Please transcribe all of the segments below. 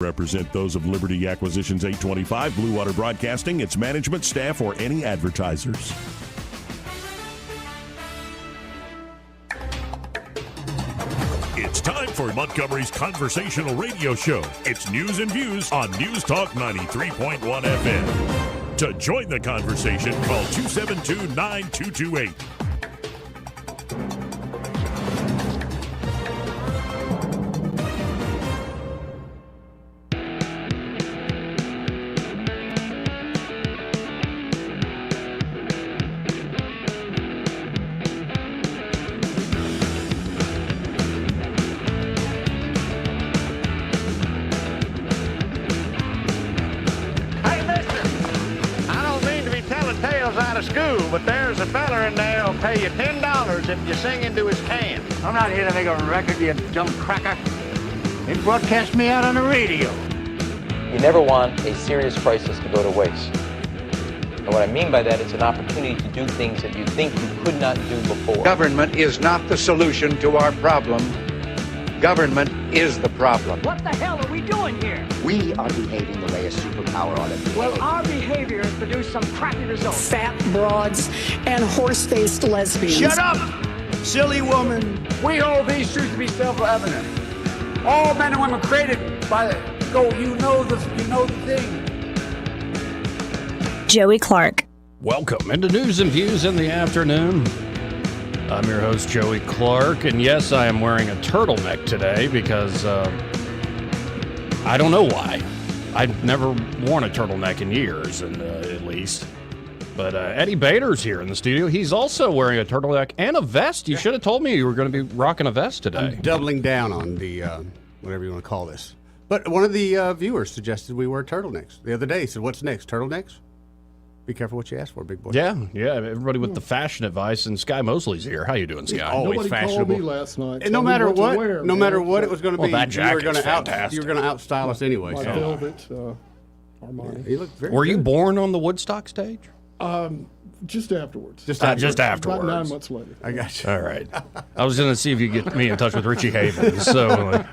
Represent those of Liberty Acquisitions 825, Blue Water Broadcasting, its management, staff, or any advertisers. It's time for Montgomery's conversational radio show. It's News and Views on News Talk 93.1 FM. To join the conversation, call 272-9228. But there's a feller in there who'll pay you $10 if you sing into his can. I'm not here to make a record, you dumb cracker. They broadcast me out on the radio. You never want a serious crisis to go to waste. And what I mean by that, it's an opportunity to do things that you think you could not do before. Government is not the solution to our problem. Government is the problem. What the hell are we doing here? We are behaving the way a superpower ought to behave. Well, our behavior has produced some crappy results. Fat broads and horse-faced lesbians. Shut up, silly woman. We hold these truths to be self-evident. All men and women created by the you know the thing. Joey Clark. Welcome into News and Views in the afternoon. I'm your host, Joey Clark, and yes, I am wearing a turtleneck today because I don't know why. I've never worn a turtleneck in years, at least. But Eddie Bader's here in the studio. He's also wearing a turtleneck and a vest. You should have told me you were going to be rocking a vest today. I'm doubling down on the, whatever you want to call this. But one of the viewers suggested we wear turtlenecks the other day. He said, what's next, turtlenecks? Be careful what you ask for, big boy. Yeah. Everybody with the fashion advice, and Sky Mosley's here. How you doing, Sky? Always Nobody fashionable. Called me last night. And no matter what, it was going to be, that jacket's fantastic. You were going to outstyle us anyway. My So. velvet Armani. You look very Were you good. born on the Woodstock stage? Just afterwards. Just Afterwards. About 9 months later. I got you. All right. I was going to see if you get me in touch with Richie Havens. So,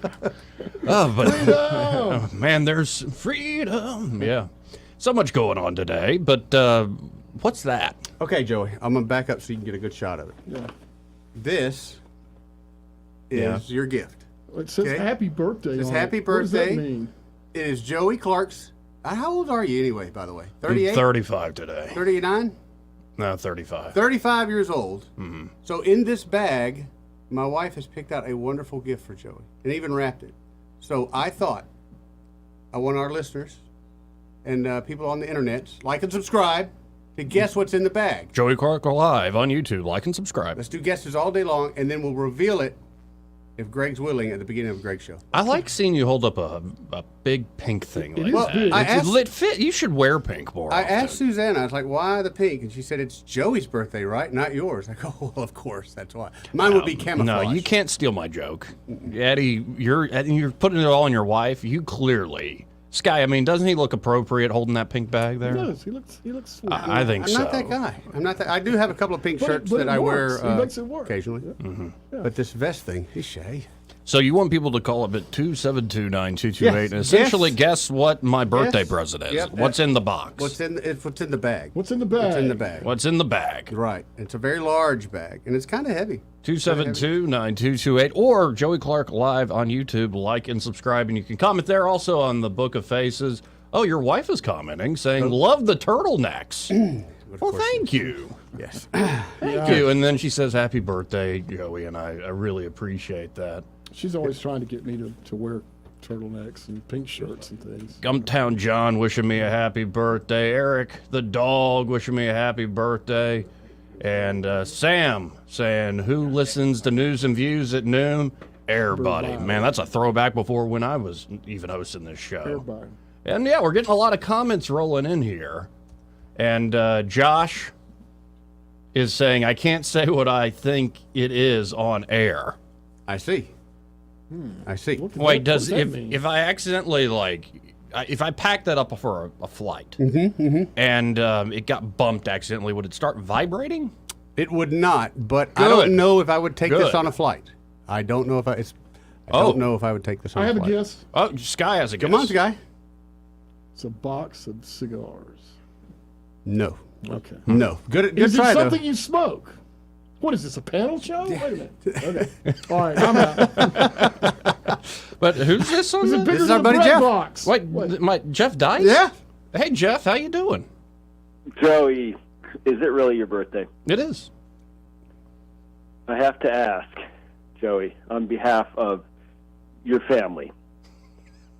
oh, man, there's freedom. Yeah. So much going on today, but what's that? Okay, Joey, I'm going to back up so you can get a good shot of it. Yeah. This is your gift. It says happy birthday. It says on happy it. What does birthday. that mean? It is Joey Clark's. How old are you anyway, by the way? 38? I'm 35 today. 39? No, 35. 35 years old. Mm-hmm. So in this bag, my wife has picked out a wonderful gift for Joey and even wrapped it. So I thought I want our listeners and people on the internet, like and subscribe, to guess what's in the bag. Joey Clark Live on YouTube. Like and subscribe. Let's do guesses all day long, and then we'll reveal it, if Greg's willing, at the beginning of Greg's show. I like seeing you hold up a big pink thing like is that. big. I It's asked- a lit fit. You should wear pink more I often. asked Susanna, I was like, why the pink? And she said, it's Joey's birthday, right? Not yours. I go, well, of course, that's why. Mine would be camouflage. No, you can't steal my joke. Eddie, you're putting it all on your wife. You clearly... Sky, I mean, doesn't he look appropriate holding that pink bag there? He does. He looks sweet. I think I'm so. not that guy. I'm not that. I do have a couple of pink But shirts it that I wear works. He makes it work. occasionally. Yeah. Mm-hmm. Yeah. But this vest thing, he's shay. So you want people to call up at 272-9228 and essentially guess what my birthday present is. Yep. What's in the box? What's in the bag? What's in the bag? What's in the bag? What's in the bag? Right. It's a very large bag, and it's kind of heavy. 272-9228 or Joey Clark Live on YouTube. Like and subscribe, and you can comment there. Also on the Book of Faces. Oh, your wife is commenting, saying, love the turtlenecks. Well, thank you. Yes. Thank you. And then she says, happy birthday, Joey, and I really appreciate that. She's always trying to get me to wear turtlenecks and pink shirts and things. Gumptown John wishing me a happy birthday. Eric the dog wishing me a happy birthday. And Sam saying, who listens to News and Views at noon? Everybody. Man, that's a throwback before when I was even hosting this show. Everybody. And yeah, we're getting a lot of comments rolling in here. And Josh is saying, I can't say what I think it is on air. I see. I see. Wait, if I accidentally, if I packed that up for a flight and it got bumped accidentally, would it start vibrating? It would not, but Good. I don't know if I would take this Good. on a flight. I don't know if it's I don't know if I would take this on I have a flight. guess. Oh, Sky has a guess. Come on, Sky. It's a box of cigars. No. Okay. No. Good Is try, it something though. you smoke? What is this, a panel show? Wait a minute. Okay. All right, I'm out. But who's this on Is it the... bigger This is than our a buddy bread Jeff. box? Wait, Jeff Dice? Yeah. Hey, Jeff, how you doing? Joey, is it really your birthday? It is. I have to ask, Joey, on behalf of your family,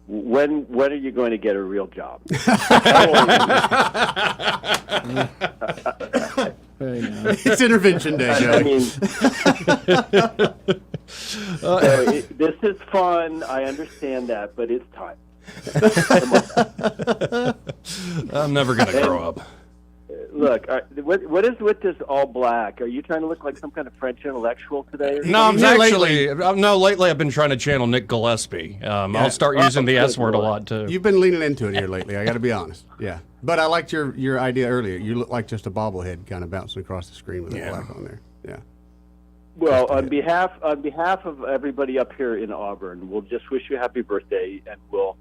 when are you going to get a real job? Hey, now. It's intervention day, Joey. I mean, this is fun. I understand that, but it's time. I'm never going to grow up. Look, what is with this all black? Are you trying to look like some kind of French intellectual today? Or No, I'm Lately- lately I've been trying to channel Nick Gillespie. I'll start using the S word a lot, too. You've been leaning into it here lately. I got to be honest. Yeah. But I liked your idea earlier. You look like just a bobblehead kind of bouncing across the screen with the black on there. Yeah. Well, on behalf of everybody up here in Auburn, we'll just wish you a happy birthday, and we'll,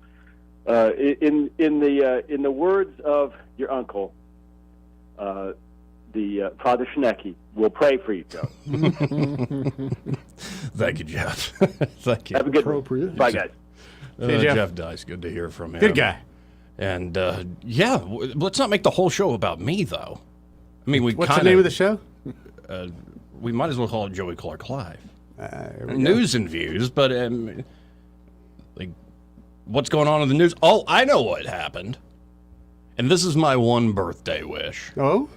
in the words of your uncle, the Father Schnecke, we'll pray for you, Joe. Thank you, Jeff. Thank you. Have a good Appropriate. one. Bye, guys. Jeff Dice, good to hear from him. Good guy. And let's not make the whole show about me, though. I mean, What's the name of the show? We might as well call it Joey Clark Live. There we News and views, but like, what's going on in the news? Oh, I know what happened. And this is my one birthday wish. Oh?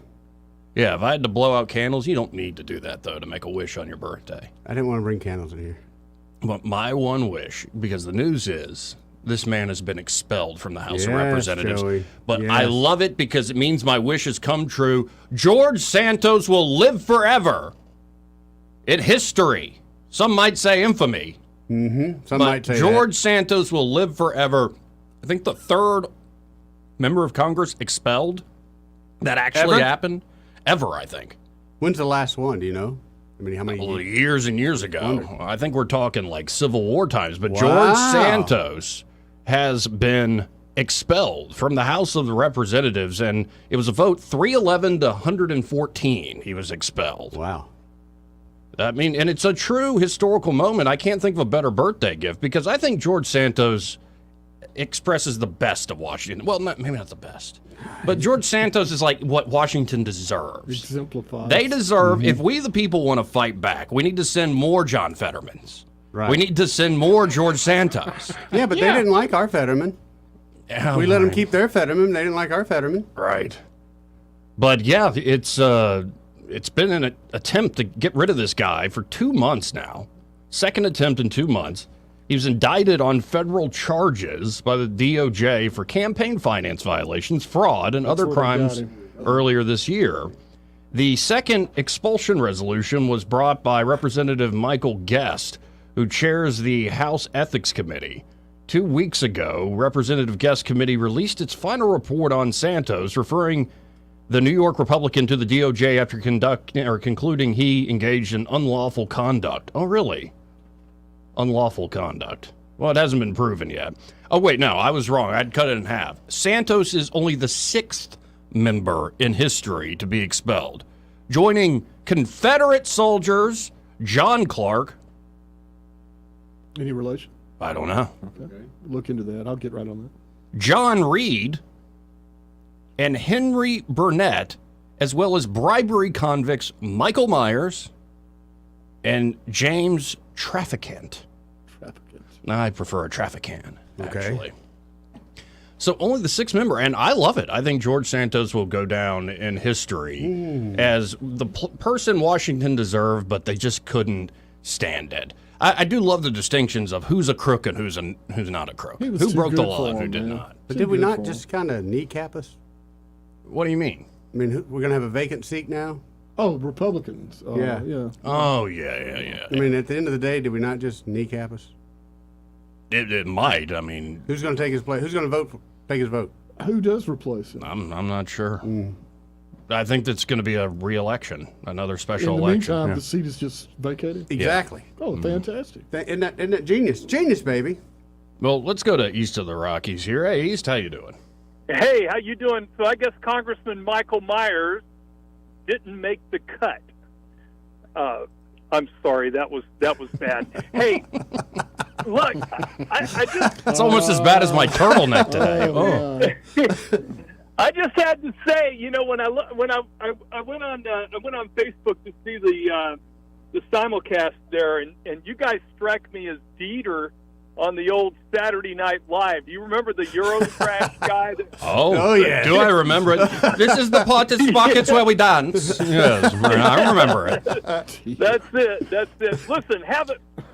Yeah, if I had to blow out candles, you don't need to do that, though, to make a wish on your birthday. I didn't want to bring candles in here. But my one wish, because the news is this man has been expelled from the House of Yes, Representatives. Joey. But Yes. I love it because it means my wish has come true. George Santos will live forever in history. Some might say infamy. Mm-hmm. Some But might say George Santos will live forever. I think the third member of Congress expelled that actually Ever? happened. Ever, I think. that. When's the last one? Do you know? I mean, how many? Well, years and years ago. I think we're talking like Civil War times. But Wow. George Santos has been expelled from the House of the Representatives, and it was a vote 311 to 114. He was expelled. Wow. I mean, and it's a true historical moment. I can't think of a better birthday gift because I think George Santos expresses the best of Washington. Well, maybe not the best, but George Santos is like what Washington deserves. Exemplifies. They deserve, if we the people want to fight back, we need to send more John Fettermans. Right. We need to send more George Santos. Yeah, but they didn't like our Fetterman. We let them keep their Fetterman. They didn't like our Fetterman. Right. But yeah, it's been an attempt to get rid of this guy for 2 months now. Second attempt in 2 months. He was indicted on federal charges by the DOJ for campaign finance violations, fraud, and other where they got crimes him. earlier this year. The second expulsion resolution was brought by Representative Michael Guest, who chairs the House Ethics Committee. 2 weeks ago, Representative Guest's committee released its final report on Santos, referring the New York Republican to the DOJ after concluding he engaged in unlawful conduct. Oh, really? Unlawful conduct. Well, it hasn't been proven yet. Oh, wait, no, I was wrong. I'd cut it in half. Santos is only the sixth member in history to be expelled, joining Confederate soldiers John Clark. Any relation? I don't know. Okay. Look into that. I'll get right on that. John Reed and Henry Burnett, as well as bribery convicts Michael Myers and James Trafficant. I prefer a Trafficant, actually. So only the sixth member, and I love it. I think George Santos will go down in history as the person Washington deserved, but they just couldn't stand it. I do love the distinctions of who's a crook and who's not a crook. Who broke the law and who did not. But did we not just kind of kneecap us? What do you mean? I mean, we're going to have a vacant seat now? Oh, Republicans. Yeah. Oh, yeah. I mean, at the end of the day, did we not just kneecap us? It might. I mean, who's going to take his place? Who's going to take his vote? Who does replace him? I'm not sure. I think that's going to be a re-election, another special In the election. meantime, the seat is just vacated? Exactly. Oh, fantastic. Isn't that genius? Genius, baby. Well, let's go to east of the Rockies here. Hey, East, how you doing? Hey, how you doing? So I guess Congressman Michael Myers didn't make the cut. I'm sorry, that was bad. Hey, look, I just... It's almost as bad as my turtleneck today. Oh. I just had to say, you know, when I went on Facebook to see the simulcast there, and you guys strike me as Dieter on the old Saturday Night Live. Do you remember the Euro Crash guy? Oh, yeah. Do I remember it? This is the part of Sprockets where we dance. Yes, I remember it. That's it. Listen,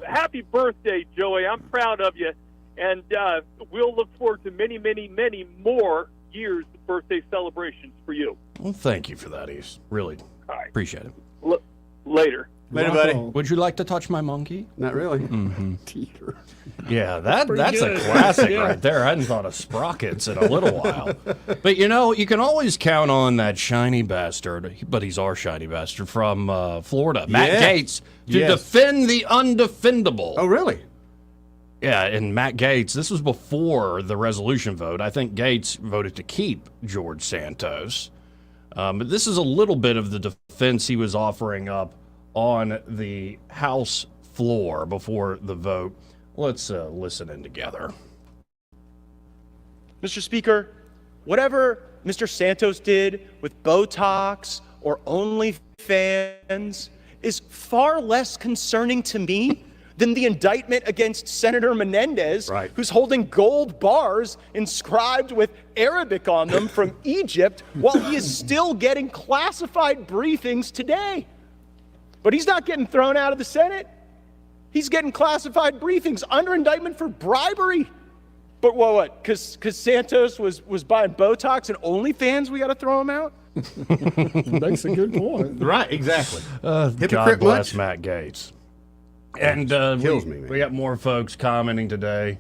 happy birthday, Joey. I'm proud of you. And we'll look forward to many, many, many more years of birthday celebrations for you. Well, thank you for that, East. Really appreciate it. Later. Later, buddy. Would you like to touch my monkey? Not really. Mm-hmm. Teeter. Yeah, that's good. a classic Yeah. right there. I hadn't thought of Sprockets in a little while. But, you know, you can always count on that shiny bastard, but he's our shiny bastard, from Florida, Matt Gaetz, to defend the undefendable. Oh, really? Yeah, and Matt Gaetz, this was before the resolution vote. I think Gaetz voted to keep George Santos. But this is a little bit of the defense he was offering up on the House floor before the vote. Let's listen in together. Mr. Speaker, whatever Mr. Santos did with Botox or OnlyFans is far less concerning to me than the indictment against Senator Menendez, who's holding gold bars inscribed with Arabic on them from Egypt while he is still getting classified briefings today. But he's not getting thrown out of the Senate. He's getting classified briefings under indictment for bribery. But what? Because Santos was buying Botox and OnlyFans, we got to throw him out? Makes a good point. Right, exactly. God bless Matt Gaetz. And kills me, man. We got more folks commenting today.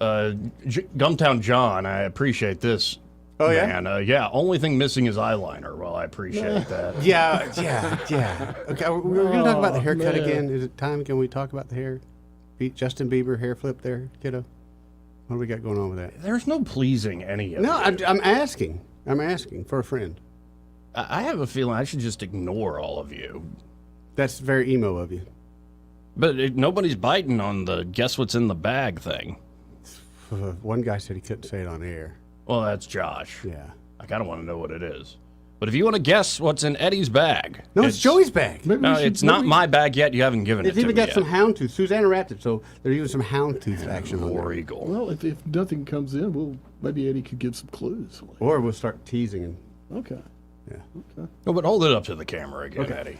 Gumtown John, I appreciate this. Oh, yeah? Man. Yeah, only thing missing is eyeliner. Well, I appreciate that. Yeah. Okay, we're going to talk about the haircut again. Is it time? Can we talk about the hair? Justin Bieber hair flip there, kiddo? What do we got going on with that? There's no pleasing any of it. No, I'm asking. I'm asking for a friend. I have a feeling I should just ignore all of you. That's very emo of you. But nobody's biting on the guess what's in the bag thing. One guy said he couldn't say it on air. Well, that's Josh. Yeah. I kind of want to know what it is. But if you want to guess what's in Eddie's bag. No, it's Joey's bag. No, it's not my bag yet. You haven't given it to me It's even got yet. some houndtooth. Susanna wrapped it, so there's even some houndtooth action on War there. Eagle. Well, if nothing comes in, maybe Eddie could give some clues. Or we'll start teasing. Okay. Yeah. Okay. No, but hold it up to the camera again, Eddie.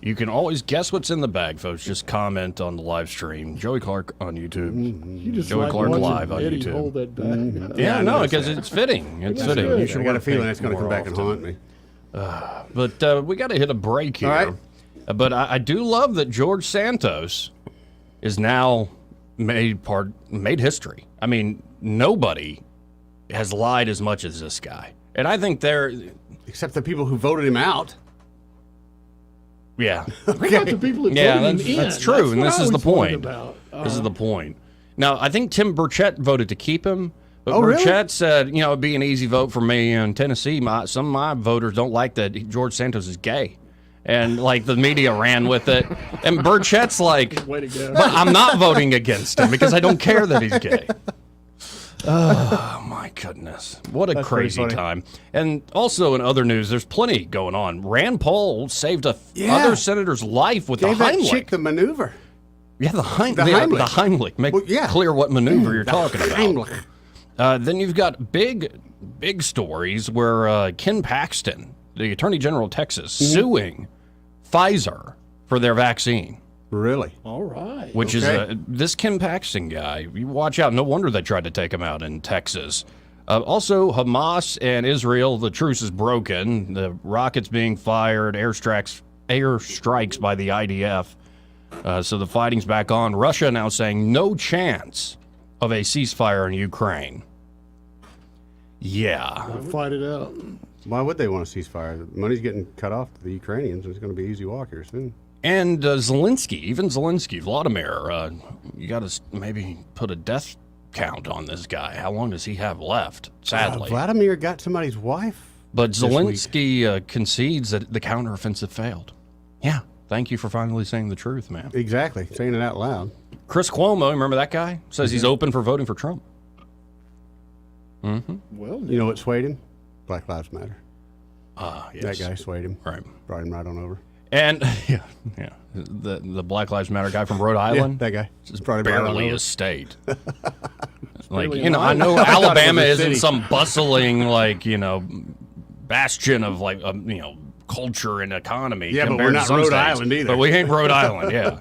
You can always guess what's in the bag, folks. Just comment on the live stream. Joey Clark on YouTube. You just Joey like Clark watching live on Eddie YouTube. hold that back. Yeah, no, because it's fitting. It's fitting. good. You should I got a wear feeling pink it's going to more come back and often. haunt me. But we got to hit a break here. All right. But I do love that George Santos is now made history. I mean, nobody has lied as much as this guy. And I think except the people who voted him out. Yeah. What about the people that Yeah, voted him in? that's true, and what this I is the always wondered point. about. This is the point. Now, I think Tim Burchett voted to keep him, but Oh, really? Burchett said, it'd be an easy vote for me in Tennessee. Some of my voters don't like that George Santos is gay. And, the media ran with it. And Burchett's like, Way to go. but I'm not voting against him because I don't care that he's gay. Oh, my goodness. What a That's crazy pretty funny. time. And also in other news, there's plenty going on. Rand Paul saved other senator's life with Gave the that Heimlich. chick the maneuver. Yeah, the Heimlich. The Heimlich. Make clear what maneuver you're talking about. Heimlich. Then you've got big stories where Ken Paxton, the Attorney General of Texas, suing Pfizer for their vaccine. Really? All right. Which is this Ken Paxton guy. You watch out. No wonder they tried to take him out in Texas. Also, Hamas and Israel, the truce is broken. The rockets being fired, airstrikes by the IDF. So the fighting's back on. Russia now saying no chance of a ceasefire in Ukraine. Yeah. Fight it out. Why would they want a ceasefire? The money's getting cut off to the Ukrainians. It's going to be easy walk here soon. And Zelensky, Vladimir, you got to maybe put a death count on this guy. How long does he have left? Sadly. Vladimir got somebody's wife. But Zelensky concedes that the counteroffensive failed. Yeah. Thank you for finally saying the truth, man. Exactly. Saying it out loud. Chris Cuomo, remember that guy? Says he's open for voting for Trump. Mm-hmm. Well, you know what swayed him? Black Lives Matter. Yes. That guy swayed him. Right. Brought him right on over. And, yeah. The Black Lives Matter guy from Rhode Island. Yeah, that guy. Just brought him right on barely over. a state. Like, you know, I know Alabama isn't some bustling, like, you know, bastion of, like, you know, culture and economy. Yeah, but we're not Rhode Island either. But we ain't Rhode Island, yeah.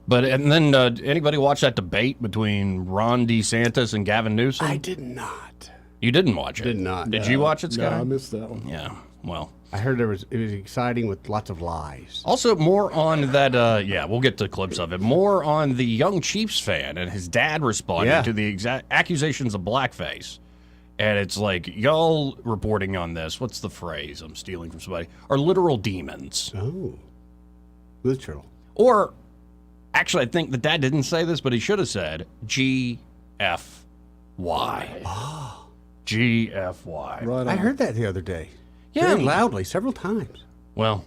But, and then, anybody watch that debate between Ron DeSantis and Gavin Newsom? I did not. You didn't watch it? Did not. Did you watch it, Scott? No, I missed that one. Yeah, well. I heard it was exciting with lots of lies. Also, more on that, yeah, we'll get to clips of it. More on the young Chiefs fan and his dad responding to the exact accusations of blackface. And it's like, y'all reporting on this, what's the phrase I'm stealing from somebody, are literal demons. Oh, literal. Or, actually, I think the dad didn't say this, but he should have said GFY. Oh. GFY. Right on. I heard that the other day. Yeah. Very loudly, several times. Well,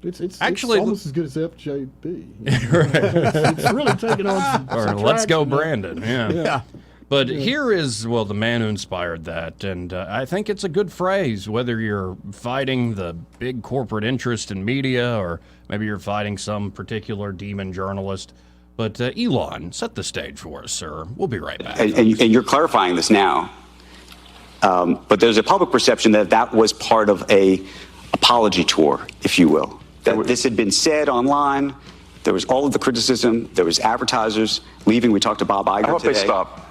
it's actually almost as good as FJB. It's really taking on some let's go, traction. Brandon. Yeah. But here is, well, the man who inspired that, and I think it's a good phrase, whether you're fighting the big corporate interest in media or maybe you're fighting some particular demon journalist. But Elon, set the stage for us, sir. We'll be right back. And you're clarifying this now. But there's a public perception that that was part of a apology tour, if you will. That this had been said online. There was all of the criticism. There was advertisers leaving. We talked to Bob Iger today. I hope they stop.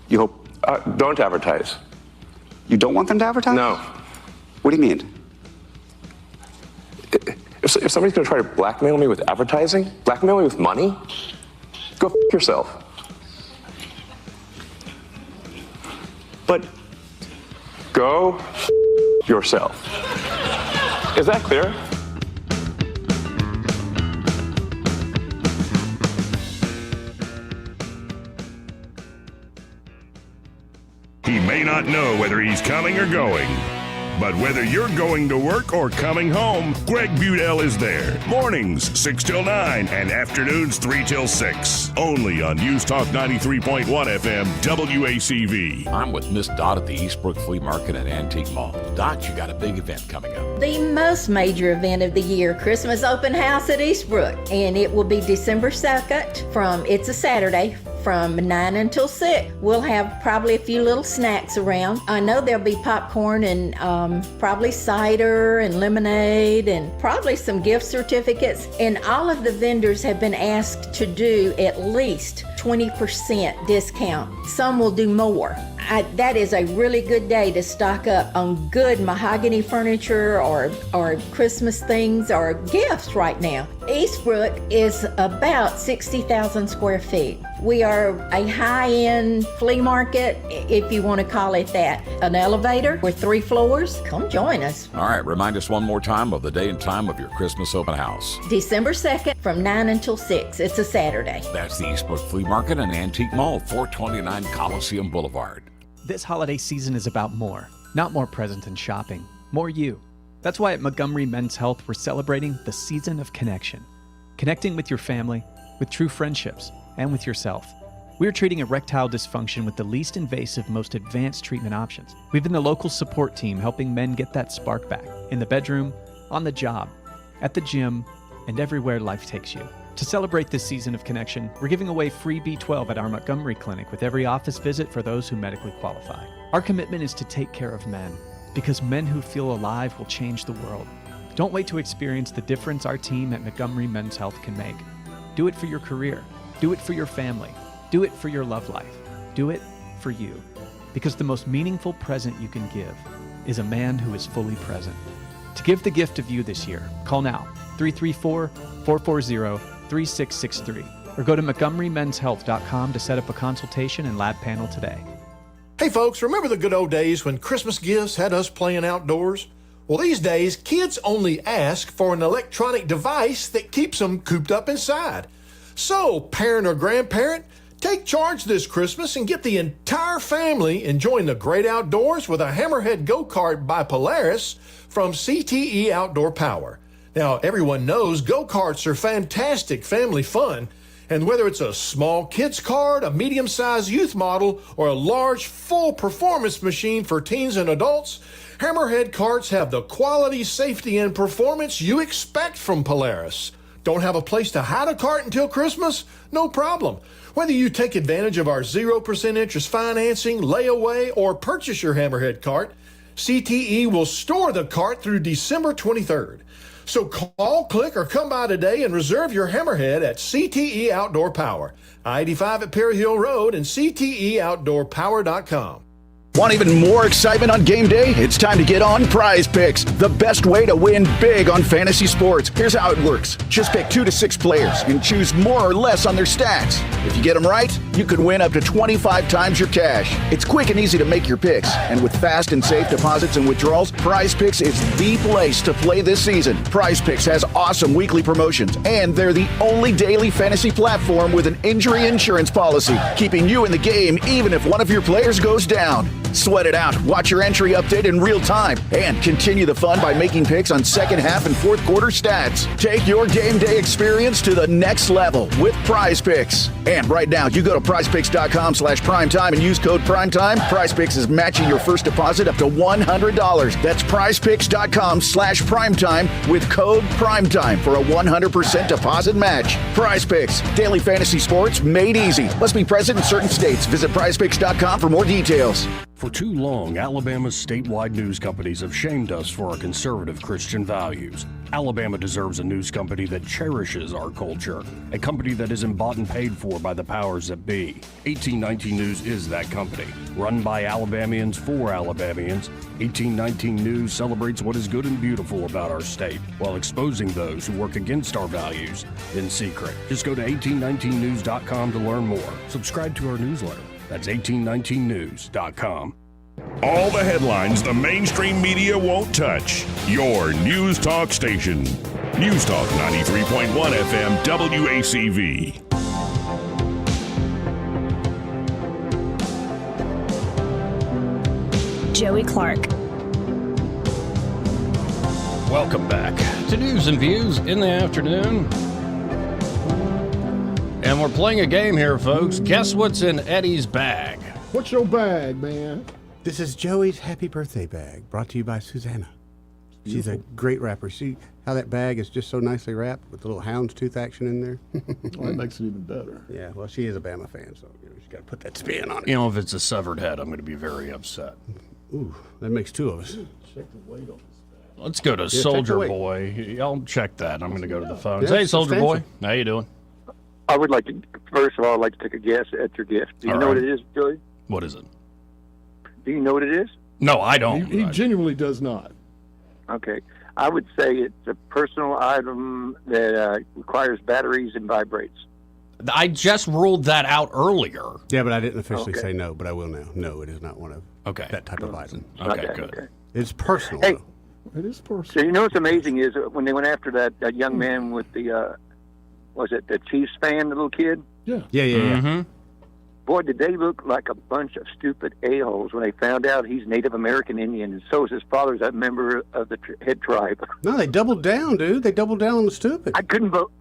You hope? Don't advertise. You don't want them to advertise? No. What do you mean? If somebody's going to try to blackmail me with advertising, blackmail me with money, go f*** yourself. But go f*** yourself. Is that clear? He may not know whether he's coming or going, but whether you're going to work or coming home, Greg Budell is there. Mornings 6 till 9 and afternoons 3 till 6. Only on News Talk 93.1 FM WACV. I'm with Miss Dot at the Eastbrook Flea Market and Antique Mall. Dot, you got a big event coming up. The most major event of the year, Christmas Open House at Eastbrook. And it will be December 2nd it's a Saturday, from 9 until 6. We'll have probably a few little snacks around. I know there'll be popcorn and probably cider and lemonade and probably some gift certificates. And all of the vendors have been asked to do at least 20% discount. Some will do more. That is a really good day to stock up on good mahogany furniture or Christmas things or gifts right now. Eastbrook is about 60,000 square feet. We are a high-end flea market, if you want to call it that. An elevator with 3 floors. Come join us. All right, remind us one more time of the day and time of your Christmas open house. December 2nd from 9 until 6. It's a Saturday. That's the Eastbrook Flea Market and Antique Mall, 429 Coliseum Boulevard. This holiday season is about more. Not more presents and shopping, more you. That's why at Montgomery Men's Health, we're celebrating the season of connection. Connecting with your family, with true friendships, and with yourself. We're treating erectile dysfunction with the least invasive, most advanced treatment options. We've been the local support team helping men get that spark back. In the bedroom, on the job, at the gym, and everywhere life takes you. To celebrate this season of connection, we're giving away free B12 at our Montgomery clinic with every office visit for those who medically qualify. Our commitment is to take care of men, because men who feel alive will change the world. Don't wait to experience the difference our team at Montgomery Men's Health can make. Do it for your career. Do it for your family. Do it for your love life. Do it for you. Because the most meaningful present you can give is a man who is fully present. To give the gift of you this year, call now, 334-440-3663, or go to MontgomeryMen'sHealth.com to set up a consultation and lab panel today. Hey folks, remember the good old days when Christmas gifts had us playing outdoors? Well, these days, kids only ask for an electronic device that keeps them cooped up inside. So, parent or grandparent, take charge this Christmas and get the entire family enjoying the great outdoors with a Hammerhead go-kart by Polaris from CTE Outdoor Power. Now, everyone knows go-karts are fantastic family fun, and whether it's a small kid's kart, a medium-sized youth model, or a large full performance machine for teens and adults, Hammerhead karts have the quality, safety, and performance you expect from Polaris. Don't have a place to hide a kart until Christmas? No problem. Whether you take advantage of our 0% interest financing, layaway, or purchase your Hammerhead kart, CTE will store the kart through December 23rd. So call, click, or come by today and reserve your Hammerhead at CTE Outdoor Power, I-85 at Perry Hill Road and CTEOutdoorPower.com. Want even more excitement on game day? It's time to get on Prize Picks, the best way to win big on fantasy sports. Here's how it works. Just pick 2 to 6 players and choose more or less on their stats. If you get them right, you could win up to 25 times your cash. It's quick and easy to make your picks, and with fast and safe deposits and withdrawals, Prize Picks is the place to play this season. Prize Picks has awesome weekly promotions, and they're the only daily fantasy platform with an injury insurance policy, keeping you in the game even if one of your players goes down. Sweat it out, watch your entry update in real time, and continue the fun by making picks on second half and fourth quarter stats. Take your game day experience to the next level with Prize Picks. And right now, you go to prizepicks.com/primetime and use code primetime. Prize Picks is matching your first deposit up to $100. That's prizepicks.com/primetime with code primetime for a 100% deposit match. Prize Picks, daily fantasy sports made easy. Must be present in certain states. Visit prizepicks.com for more details. For too long, Alabama's statewide news companies have shamed us for our conservative Christian values. Alabama deserves a news company that cherishes our culture, a company that isn't bought and paid for by the powers that be. 1819 News is that company. Run by Alabamians for Alabamians, 1819 News celebrates what is good and beautiful about our state, while exposing those who work against our values in secret. Just go to 1819news.com to learn more. Subscribe to our newsletter. That's 1819news.com. All the headlines the mainstream media won't touch. Your News Talk station. News Talk 93.1 FM WACV. Joey Clark. Welcome back to News and Views in the afternoon. And we're playing a game here, folks. Guess what's in Eddie's bag? What's your bag, man? This is Joey's happy birthday bag, brought to you by Susanna. She's a great rapper. See how that bag is just so nicely wrapped with the little houndstooth action in there? Well, that makes it even better. Yeah, well, she is a Bama fan, so she's got to put that spin on it. You know, if it's a severed head, I'm going to be very upset. Ooh, that makes 2 of us. Check the weight on this bag. Let's go to Soldier Boy. I'll check that. I'm going to go to the phones. Yeah, hey, Soldier Boy. How you doing? I would like to, first of all, I'd like to take a guess at your gift. Do you know what it is, Joey? What is it? Do you know what it is? No, I don't. He genuinely does not. Okay. I would say it's a personal item that requires batteries and vibrates. I just ruled that out earlier. Yeah, but I didn't officially say no, but I will now. No, it is not one of that type of item. Okay, good. Okay. It's personal, Hey, though. It is personal. So you know what's amazing is when they went after that young man with the, was it the Chiefs fan, the little kid? Yeah. Yeah. Mm-hmm. Boy, did they look like a bunch of stupid a-holes when they found out he's Native American Indian, and so is his father's a member of the head tribe. No, they doubled down, dude. They doubled down on the stupid. I couldn't vote.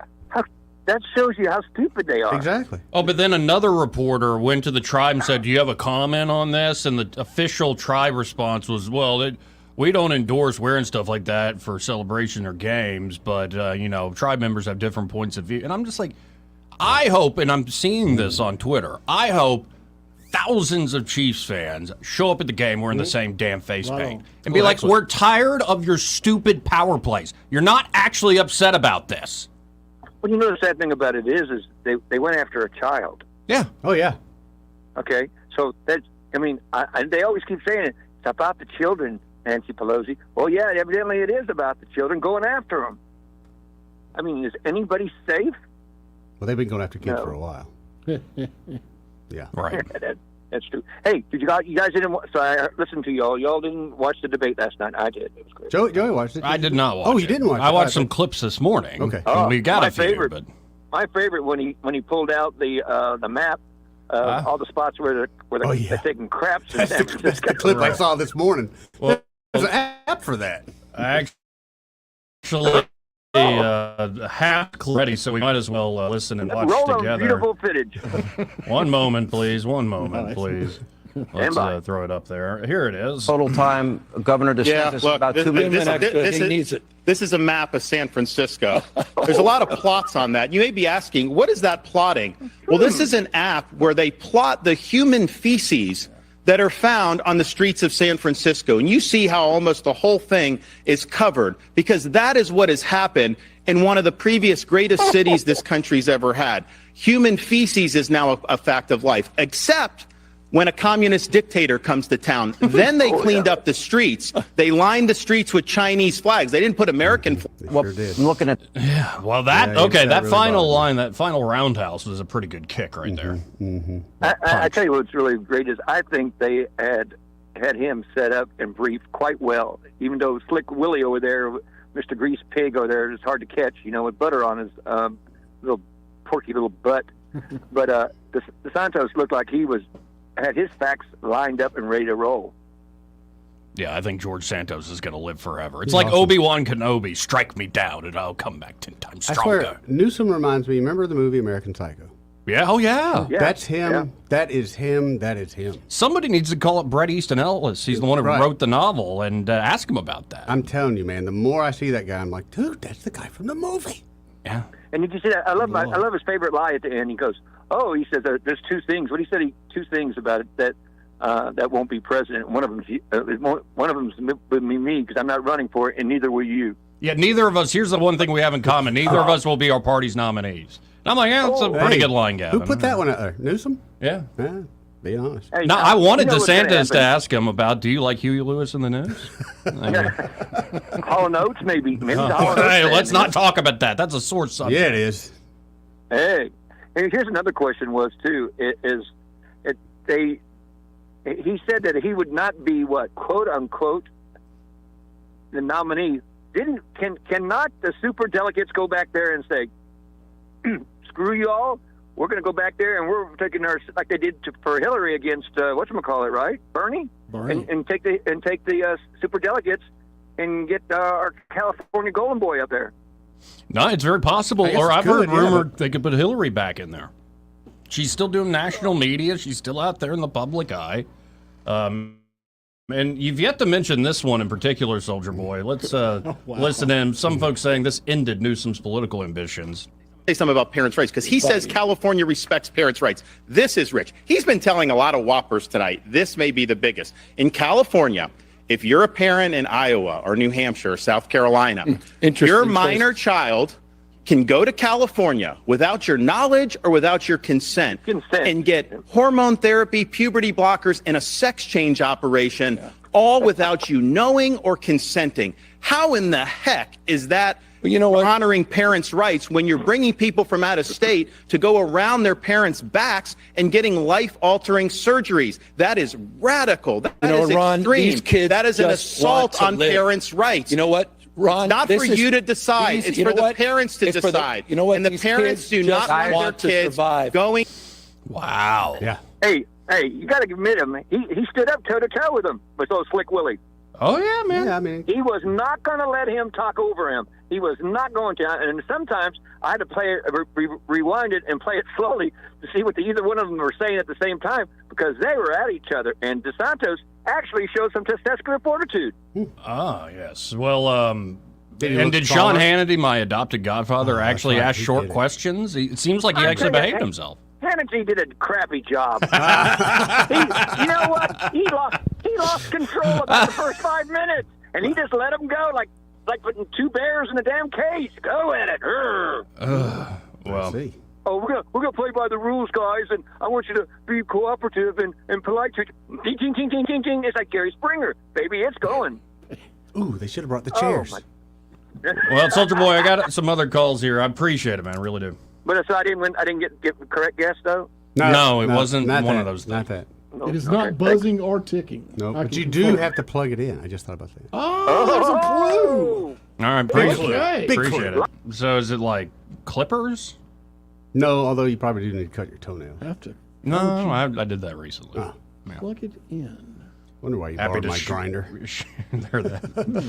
That shows you how stupid they are. Exactly. Oh, but then another reporter went to the tribe and said, do you have a comment on this? And the official tribe response was, well, we don't endorse wearing stuff like that for celebration or games, but, tribe members have different points of view. And I'm just like, I hope, and I'm seeing this on Twitter, I hope thousands of Chiefs fans show up at the game wearing the same damn face paint and be like, we're tired of your stupid power plays. You're not actually upset about this. Well, you know the sad thing about it is they went after a child. Yeah. Oh, yeah. Okay? So, they always keep saying it. It's about the children, Nancy Pelosi. Well, yeah, evidently it is about the children going after them. I mean, is anybody safe? Well, they've been going after kids for a while. Yeah. Right. That's true. Hey, you guys didn't? So I listened to y'all. Y'all didn't watch the debate last night. I did. It was great. Joey watched it. I did not watch it. Oh, you didn't watch it? I watched some clips this morning. Okay. And we got my a few, favorite, but my favorite when he pulled out the map of all the spots where they're taking craps in San Francisco. That's the clip I saw this morning. Well, there's an app for that. Actually, half ready, so we might as well listen and watch Roll together. Beautiful footage. One moment, please. Let's throw it up there. Here it is. Total time, Governor DeSantis, about 2 minutes. This is a map of San Francisco. There's a lot of plots on that. You may be asking, what is that plotting? Well, this is an app where they plot the human feces that are found on the streets of San Francisco. And you see how almost the whole thing is covered, because that is what has happened in one of the previous greatest cities this country's ever had. Human feces is now a fact of life, except when a communist dictator comes to town. Then they cleaned up the streets. They lined the streets with Chinese flags. They didn't put American flags. Well, I'm looking at... Yeah, well, that really final line, that final roundhouse was a pretty good kick right there. Mm-hmm. I tell you what's really great is I think they had him set up and briefed quite well. Even though Slick Willie over there, Mr. Grease Pig over there, is hard to catch, with butter on his little porky little butt. But the Santos looked like he had his facts lined up and ready to roll. Yeah, I think George Santos is going to live forever. It's like awesome. Obi-Wan Kenobi, strike me down and I'll come back 10 times stronger. I swear, Newsom reminds me, remember the movie American Psycho? Yeah, oh yeah. That's him. Yeah. That is him. That is him. Somebody needs to call up Bret Easton Ellis. He's the one who wrote the novel, and ask him about that. I'm telling you, man, the more I see that guy, I'm like, dude, that's the guy from the movie. Yeah. And did you see that? I love his favorite lie at the end. He goes, he says there's two things. What he said, two things about it that won't be president. One of them's with me because I'm not running for it, and neither will you. Yeah, neither of us. Here's the one thing we have in common: neither of us will be our party's nominees. And I'm like, that's a pretty good line, Gavin. Who put that one out there? Newsom? Yeah. Be honest. Hey, I wanted DeSantis to ask him about, do you like Huey Lewis in the news? Hall Notes, maybe. Hey, let's not talk about that. That's a sore subject. Yeah, it is. Hey, here's another question was, too, he said that he would not be, quote, unquote, the nominee. Cannot the super delegates go back there and say, screw you all, we're going to go back there and we're taking our, like they did for Hillary against, whatchamacallit, right? Bernie? And take the super delegates and get our California golden boy up there. No, it's very possible. Or I've heard rumored they could put Hillary back in there. She's still doing national media. She's still out there in the public eye. And you've yet to mention this one in particular, Soldier Boy. Let's listen to him. Some folks saying this ended Newsom's political ambitions. Say something about parents' rights, because he says California respects parents' rights. This is rich. He's been telling a lot of whoppers tonight. This may be the biggest. In California, if you're a parent in Iowa or New Hampshire or South Carolina, your minor child can go to California without your knowledge or without your consent. And get hormone therapy, puberty blockers, and a sex change operation, all without you knowing or consenting. How in the heck is that honoring parents' rights when you're bringing people from out of state to go around their parents' backs and getting life-altering surgeries? That is radical. That is Ron, extreme. These kids that is an assault on parents' rights. You know what, Ron? Not for you to decide. It's for the parents to decide. And the parents do not want their kids going. Wow. Yeah. Hey, you got to admit him. He stood up toe-to-toe with him, with those Slick Willie. Oh, yeah, man. Yeah, I mean, he was not going to let him talk over him. He was not going to. And sometimes I had to play it, rewind it and play it slowly to see what either one of them were saying at the same time, because they were at each other. And DeSantos actually showed some testicular fortitude. Ah, yes. Well, did Sean Hannity, my adopted godfather, actually ask short questions? It seems like he actually behaved himself. Hannity did a crappy job. You know what? He lost control about the first 5 minutes, and he just let him go like putting two bears in a damn cage. Go at it. Well, we're gonna play by the rules, guys, and I want you to be cooperative and polite. Ding, ding, ding, ding, ding, ding. It's like Gary Springer, baby. It's going. Ooh, they should have brought the chairs. Well, Soldier Boy, I got some other calls here. I appreciate it, man. I really do. But so I didn't get the correct guess, though? No, it wasn't one of those things. Not that. It is not buzzing or ticking. No, but you do have to plug it in. I just thought about that. Oh, there's a clue. All right, appreciate Okay. it. Appreciate it. So is it like clippers? No, although you probably do need to cut your toenail. Have to. No, I did that recently. Oh. Yeah. Plug it in. Wonder why you Happy borrowed to my grinder. They're that.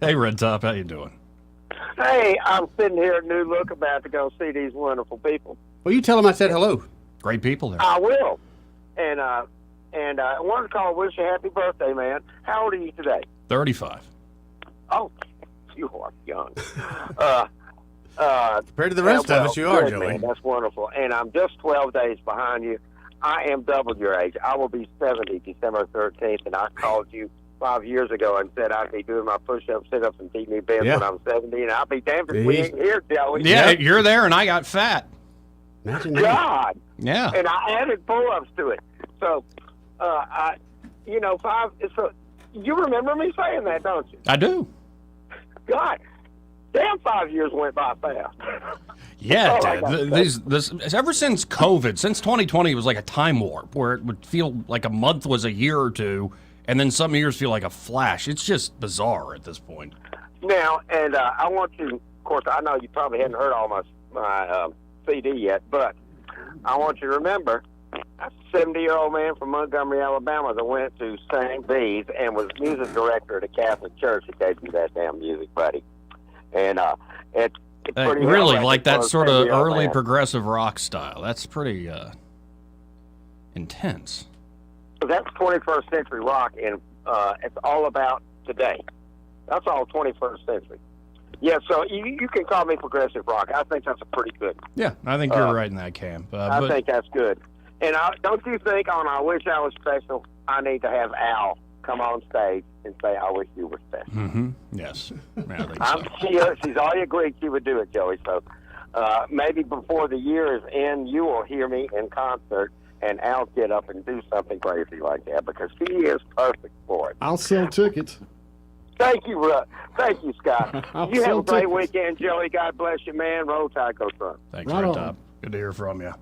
Hey, Red Top, how you doing? Hey, I'm sitting here at New Look about to go see these wonderful people. Well, you tell them I said hello. Great people there. I will. And I wanted to call and wish you a happy birthday, man. How old are you today? 35. Oh, you are young. Compared to the rest of us, you are, good, Joey. man. That's wonderful. And I'm just 12 days behind you. I am double your age. I will be 70 December 13th, and I called you 5 years ago and said I'd be doing my push-ups, sit-ups, and deep knee bends when I'm 70, and I'll be damned if we ain't here, Joey. Yeah, you're there, and I got fat. Imagine God. Yeah. And I added pull-ups to it. So, so you remember me saying that, don't you? I do. God, damn, 5 years went by fast. Yeah, Oh, this ever since COVID, since 2020, it was like a time warp where it would feel like a month was a year or two, and then some years feel like a flash. It's just bizarre at this point. Now, and I want you, of course, I know you probably hadn't heard all my CD yet, but I want you to remember a 70-year-old man from Montgomery, Alabama that went to St. B's and was music director at a Catholic church that gave you that damn music, buddy. And it's pretty Really, like that for a sort of 70-year-old early man. progressive rock style. That's pretty intense. So that's 21st century rock, and it's all about today. That's all 21st century. Yeah, so you can call me progressive rock. I think that's a pretty good. Yeah, I think you're right in that camp. I think that's good. And don't you think on I Wish I Was Special, I need to have Al come on stage and say, I wish you were special. Mm-hmm. Yes. Yeah, I think so. She's already agreed she would do it, Joey. So maybe before the year is in, you will hear me in concert and Al get up and do something crazy like that because he is perfect for it. I'll sell tickets. Thank you, Thank you, Scott. I'll You have sell a great tickets. weekend, Joey. God bless you, man. Roll Tide, Coach Run. Thanks, Right Red on. Top. Good to hear from you.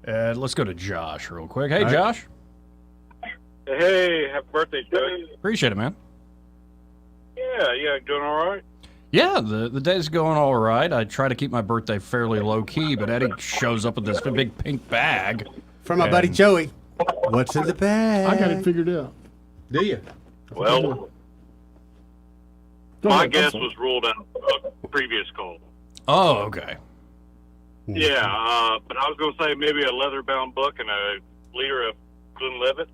Let's go to Josh real quick. Hey, All right. Josh. Hey, happy birthday, Joey. Appreciate it, man. Yeah, doing all right? Yeah, the day's going all right. I try to keep my birthday fairly low key, but Eddie shows up with this big pink bag From my buddy Joey. What's in the bag? I got it figured out. Do you? Well, Go my ahead, I'm guess sorry. was ruled out a previous call. Oh, okay. Yeah, but I was going to say maybe a leather-bound book and a liter of Glenlivet.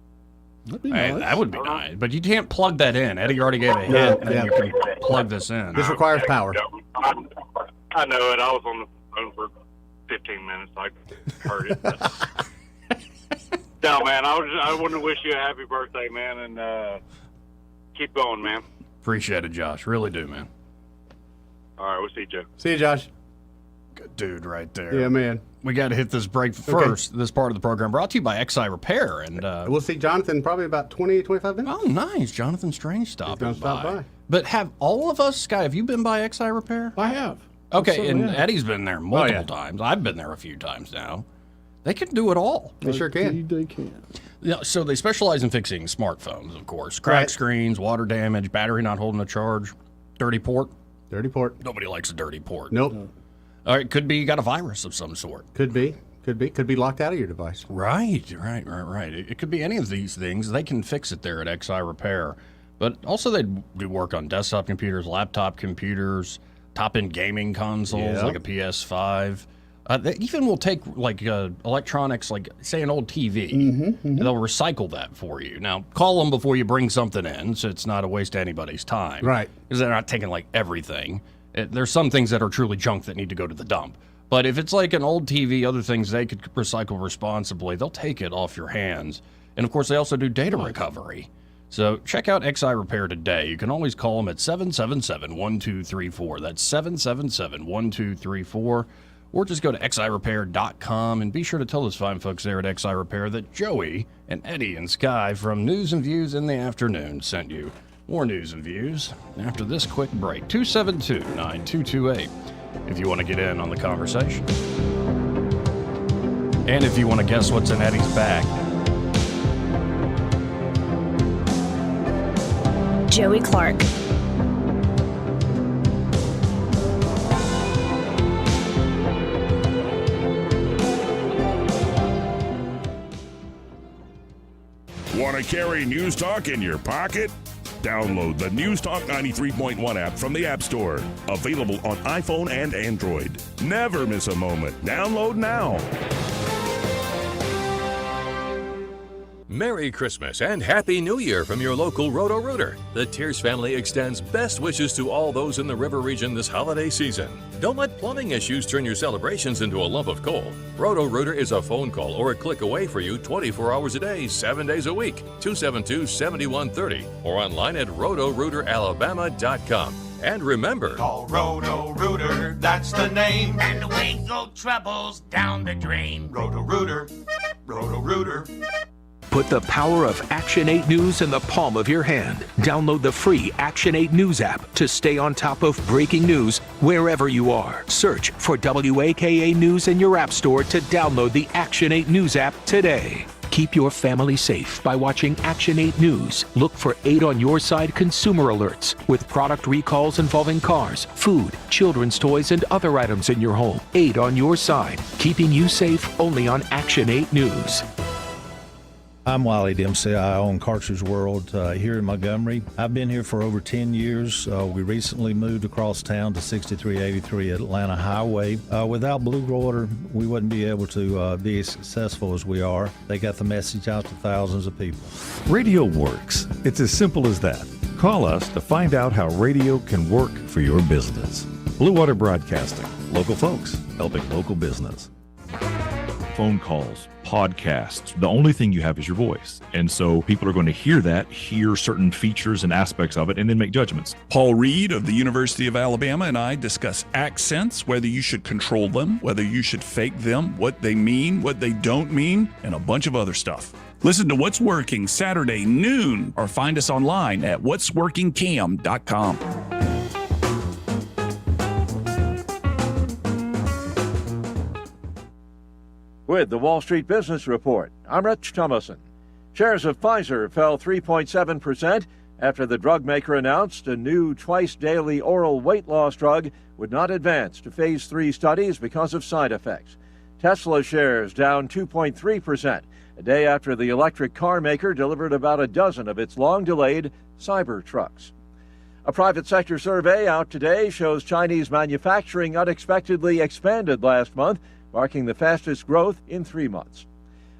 That'd be Hey, nice. that would be nice, but you can't plug that in. Eddie already gave a hint that you can plug this in. This requires power. I know it. I was on the phone for 15 minutes. I heard it. No, man, I want to wish you a happy birthday, man, and keep going, man. Appreciate it, Josh. Really do, man. All right, we'll see you, Joe. See you, Josh. Good dude right there. Yeah, man. We got to hit this break first. This part of the program brought to you by XI Repair. And We'll see Jonathan probably about 20, 25 minutes. oh, nice. Jonathan Strange stopping gonna stop by. But have all of us, Sky, have you been by XI Repair? I have. Okay, certainly and have. Eddie's been there multiple yeah. times. I've been there a few times now. They can do it all. They sure can. Indeed they can. Yeah, so they specialize in fixing smartphones, of course. Cracked Right. screens, water damage, battery not holding a charge, dirty port. Dirty port. Nobody likes a dirty port. Nope. All right, could be you got a virus of some sort. Could be. Could be. Could be locked out of your device. Right. It could be any of these things. They can fix it there at XI Repair. But also they do work on desktop computers, laptop computers, top-end gaming consoles Yeah. like a PS5. They even will take like electronics, like say an old TV, and they'll recycle that for you. Now, call them before you bring something in, so it's not a waste of anybody's time. Right. Because they're not taking like everything. There's some things that are truly junk that need to go to the dump. But if it's like an old TV, other things they could recycle responsibly, they'll take it off your hands. And of course, they also do data recovery. So check out XI Repair today. You can always call them at 777-1234. That's 777-1234. Or just go to xirepair.com and be sure to tell those fine folks there at XI Repair that Joey and Eddie and Sky from News and Views in the Afternoon sent you. More news and views after this quick break. 272-9228 if you want to get in on the conversation. And if you want to guess what's in Eddie's bag. Joey Clark. Want to carry News Talk in your pocket? Download the News Talk 93.1 app from the App Store. Available on iPhone and Android. Never miss a moment. Download now. Merry Christmas and Happy New Year from your local Roto-Rooter. The Tears family extends best wishes to all those in the river region this holiday season. Don't let plumbing issues turn your celebrations into a lump of coal. Roto-Rooter is a phone call or a click away for you 24 hours a day, 7 days a week. 272-7130 or online at rotorooteralabama.com. And remember, call Roto-Rooter, that's the name. And away go troubles down the drain. Roto-Rooter, Roto-Rooter. Put the power of Action 8 News in the palm of your hand. Download the free Action 8 News app to stay on top of breaking news wherever you are. Search for WAKA News in your app store to download the Action 8 News app today. Keep your family safe by watching Action 8 News. Look for 8 on your side consumer alerts with product recalls involving cars, food, children's toys, and other items in your home. 8 on your side, keeping you safe only on Action 8 News. I'm Wiley Dempsey. I own Cartridge World here in Montgomery. I've been here for over 10 years. We recently moved across town to 6383 Atlanta Highway. Without Blue Water, we wouldn't be able to be as successful as we are. They got the message out to thousands of people. Radio works. It's as simple as that. Call us to find out how radio can work for your business. Blue Water Broadcasting. Local folks helping local business. Phone calls, podcasts, the only thing you have is your voice. And so people are going to hear that, hear certain features and aspects of it, and then make judgments. Paul Reed of the University of Alabama and I discuss accents, whether you should control them, whether you should fake them, what they mean, what they don't mean, and a bunch of other stuff. Listen to What's Working Saturday noon, or find us online at whatsworkingcam.com. With the Wall Street Business Report, I'm Rich Thomason. Shares of Pfizer fell 3.7% after the drug maker announced a new twice-daily oral weight loss drug would not advance to Phase 3 studies because of side effects. Tesla shares down 2.3%, a day after the electric car maker delivered about a dozen of its long-delayed Cybertrucks. A private sector survey out today shows Chinese manufacturing unexpectedly expanded last month, marking the fastest growth in 3 months.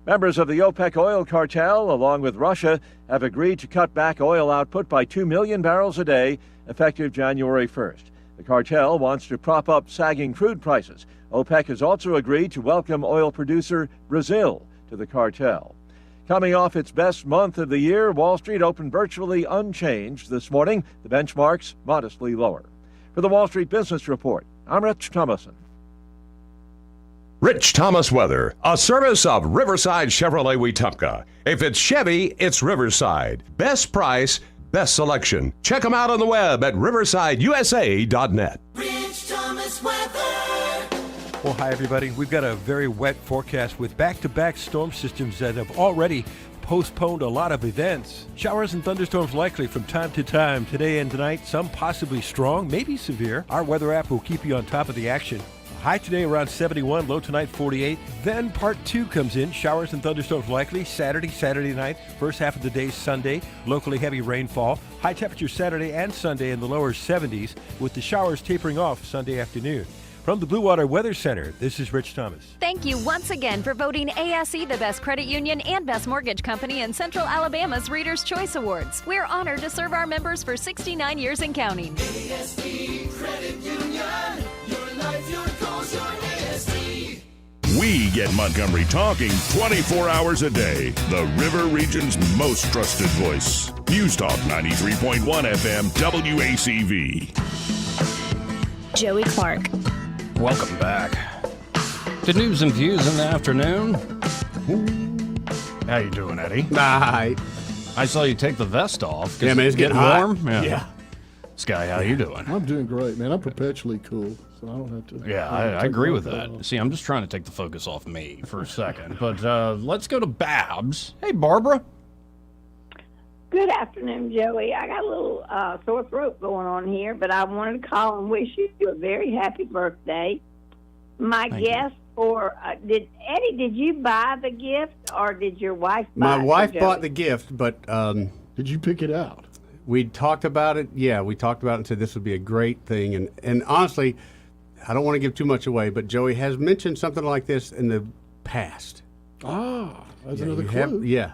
Members of the OPEC oil cartel, along with Russia, have agreed to cut back oil output by 2 million barrels a day, effective January 1st. The cartel wants to prop up sagging crude prices. OPEC has also agreed to welcome oil producer Brazil to the cartel. Coming off its best month of the year, Wall Street opened virtually unchanged this morning, the benchmarks modestly lower. For the Wall Street Business Report, I'm Rich Thomason. Rich Thomas Weather, a service of Riverside Chevrolet Wetumpka. If it's Chevy, it's Riverside. Best price, best selection. Check them out on the web at riversideusa.net. Rich Thomas Weather. Well, hi, everybody. We've got a very wet forecast with back-to-back storm systems that have already postponed a lot of events. Showers and thunderstorms likely from time to time today and tonight, some possibly strong, maybe severe. Our weather app will keep you on top of the action. High today around 71, low tonight 48. Then part 2 comes in. Showers and thunderstorms likely Saturday night. First half of the day Sunday. Locally heavy rainfall. High temperature Saturday and Sunday in the lower 70s with the showers tapering off Sunday afternoon. From the Blue Water Weather Center, this is Rich Thomas. Thank you once again for voting ASE the best credit union and best mortgage company in Central Alabama's Reader's Choice Awards. We're honored to serve our members for 69 years and counting. ASE Credit Union, your life, your goals, your ASE. We get Montgomery talking 24 hours a day. The River Region's most trusted voice. News Talk 93.1 FM WACV. Joey Clark. Welcome back to News and Views in the afternoon. How you doing, Eddie? Hi. I saw you take the vest off. Yeah, man, it's getting warm. hot. Yeah. Sky, how you doing? I'm doing great, man. I'm perpetually cool, so I don't have to. Yeah, I agree with that. See, I'm just trying to take the focus off me for a second. But let's go to Babs. Hey, Barbara. Good afternoon, Joey. I got a little sore throat going on here, but I wanted to call and wish you a very happy birthday. My guess for did you buy the gift or did your wife buy it? My wife bought the gift, but did you pick it out? We talked about it. Yeah, we talked about it and said this would be a great thing. And honestly, I don't want to give too much away, but Joey has mentioned something like this in the past. That's another clue. Yeah.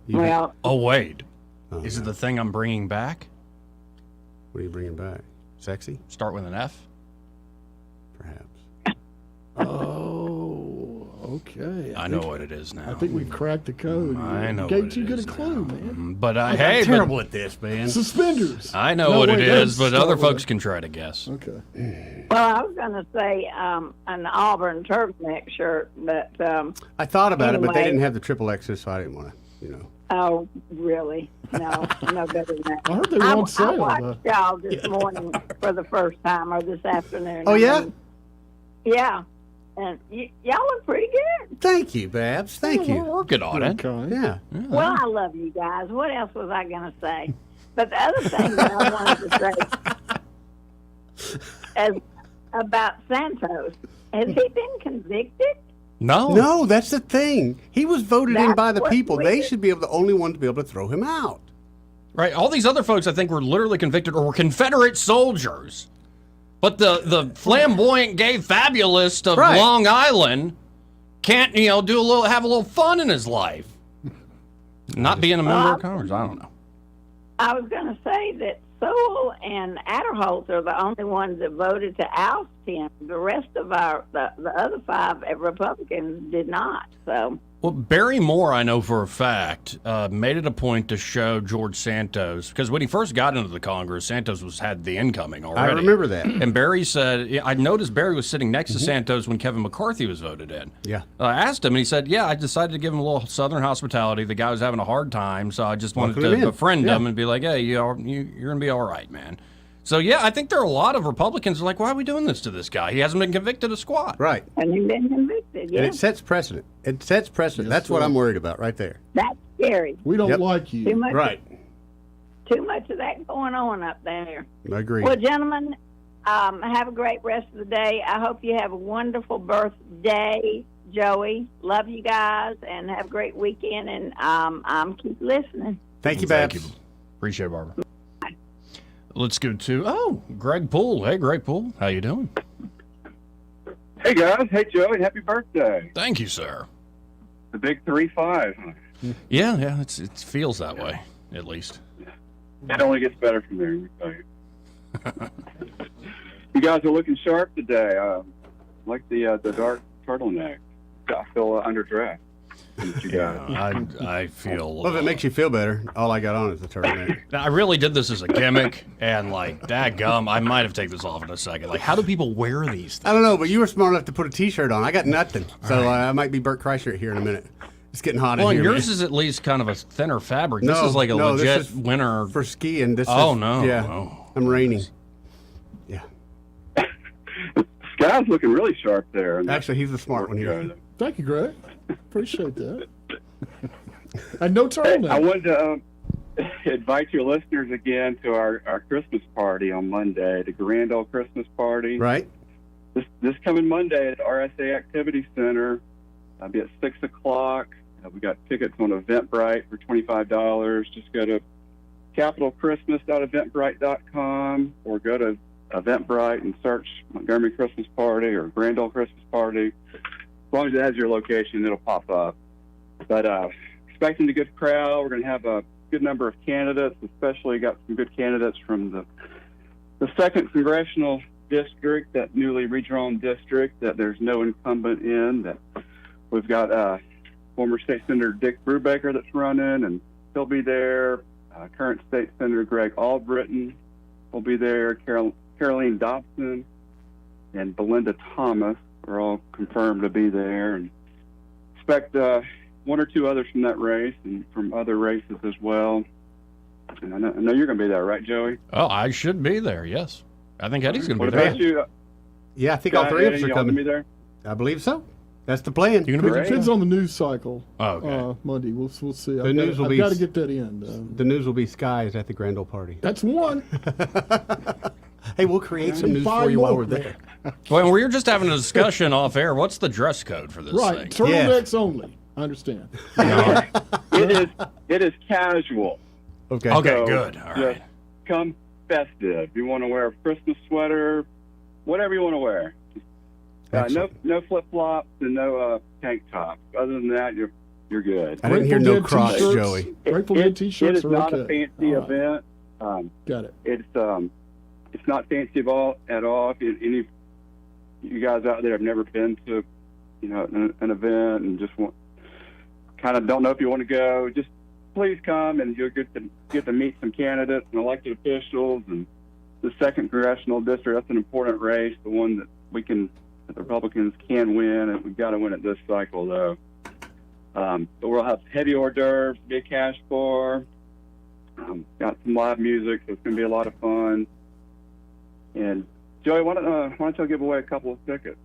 Well, wait. Is it the thing I'm bringing back? What are you bringing back? Sexy? Start with an F? Perhaps. Oh, okay. I know what it is now. I think we've cracked the code. I know Gave what too it good a is clue, now. man. But I'm terrible at this, man. Suspenders. I know what it is, but other folks can try to guess. Okay. well, I was going to say an Auburn turtleneck shirt, but I thought about it, but they anyway. didn't have the triple X's, so I didn't want to, Oh, really? No, no better than that. I heard they were on sale, I watched y'all this morning for the first time, or this afternoon. Oh, yeah? Yeah. And y'all look pretty good. Thank you, Babs. Thank you. We're working on it. Yeah. Well, I love you guys. What else was I going to say? But the other thing that I wanted to say about Santos, has he been convicted? No, that's the thing. He was voted in That's by the what's people. They weird. should be the only ones to be able to throw him out. Right. All these other folks, I think, were literally convicted or were Confederate soldiers. But the flamboyant gay fabulist of Right. Long Island can't, have a little fun in his life. Not being a member of Congress. I don't know. I was going to say that Sewell and Adderholt are the only ones that voted to oust him. The rest of the other 5 Republicans did not. So Well, Barry Moore, I know for a fact, made it a point to show George Santos, because when he first got into the Congress, Santos had the incoming already. I remember that. And Barry said, I noticed Barry was sitting next to Santos when Kevin McCarthy was voted in. Yeah. I asked him, and he said, I decided to give him a little Southern hospitality. The guy was having a hard time, so I just wanted Welcome to him in. befriend Yeah. him and be like, hey, you're going to be all right, man. So, I think there are a lot of Republicans who are like, why are we doing this to this guy? He hasn't been convicted of squat. Right. and he's been convicted. Yeah, And it sets precedent. It sets precedent. Yes, That's what sir. I'm worried about right there. that's scary. We don't Yep. like you. Too much. Right. Too much of that going on up there. I agree. Well, gentlemen, have a great rest of the day. I hope you have a wonderful birthday, Joey. Love you guys, and have a great weekend. And I'm keep listening. Thank you, Babs. Appreciate it, Barbara. Let's go to, Greg Poole. Hey, Greg Poole. How you doing? Hey guys, hey Joey, happy birthday! Thank you, sir. The big 3-5. Yeah, it feels that way, at least. It only gets better from there. Let me tell you. You guys are looking sharp today. Like the dark turtleneck. I feel underdressed. You guys. I feel. Well, if it makes you feel better, all I got on is the turtleneck. Now, I really did this as a gimmick, and dadgum, I might have taken this off in a second. How do people wear these things? I don't know, but you were smart enough to put a T-shirt on. I got nothing, so I might be Bert Kreischer here in a minute. It's getting hot Well, in here. yours man. is at least kind of a thinner fabric. This No, is like a no, legit this is winter. for skiing. This Oh, is, no. Yeah, no. I'm raining. Sky's looking really sharp there. Actually, he's the smart one here. Thank you, Greg. Appreciate that. And no Hey, turtleneck. I wanted to invite your listeners again to our Christmas party on Monday, the Grand Ole Christmas party. Right. This coming Monday at the RSA Activity Center. I'll be at 6 o'clock. We got tickets on Eventbrite for $25. Just go to capitalchristmas.eventbrite.com or go to Eventbrite and search Montgomery Christmas Party or Grand Ole Christmas Party. As long as it has your location, it'll pop up. But expecting a good crowd. We're going to have a good number of candidates, especially got some good candidates from the 2nd Congressional District, that newly redrawn district that there's no incumbent in. That we've got former State Senator Dick Brubaker that's running, and he'll be there. Current State Senator Greg Albritton will be there. Caroline Dobson and Belinda Thomas are all confirmed to be there, and expect one or two others from that race and from other races as well. And I know you're going to be there, right, Joey? Oh, I should be there, yes. I think Eddie's going to What be there. about you? Yeah, I think all Scott, three of us Eddie, are y'all coming. gonna be there? I believe so. That's the plan. It depends on the news cycle. Oh, okay. Monday, we'll see. The news will I've be. got to get that in. The news will be skies at the Grand Ole Party. That's one. Hey, we'll create some news for you while we're there. Well, we were just having a discussion off air. What's the dress code for this Right, thing? turtlenecks only. I understand. It is casual. Okay. Okay, So, good. All right. Come festive. You want to wear a Christmas sweater, whatever you want to wear. No flip flops and no tank tops. Other than that, you're good. I didn't hear no Crocs, Joey. Grateful Dead t-shirts It is are not okay. a fancy event. Got it. It's not fancy at all. If any of you guys out there have never been to, an event and just kind of don't know if you want to go, just please come and you'll get to meet some candidates and elected officials and the 2nd Congressional District. That's an important race, the one that the Republicans can win, and we've got to win it this cycle, though. But we'll have heavy hors d'oeuvres, be a cash bar, got some live music, so it's going to be a lot of fun. And Joey, why don't you give away a couple of tickets?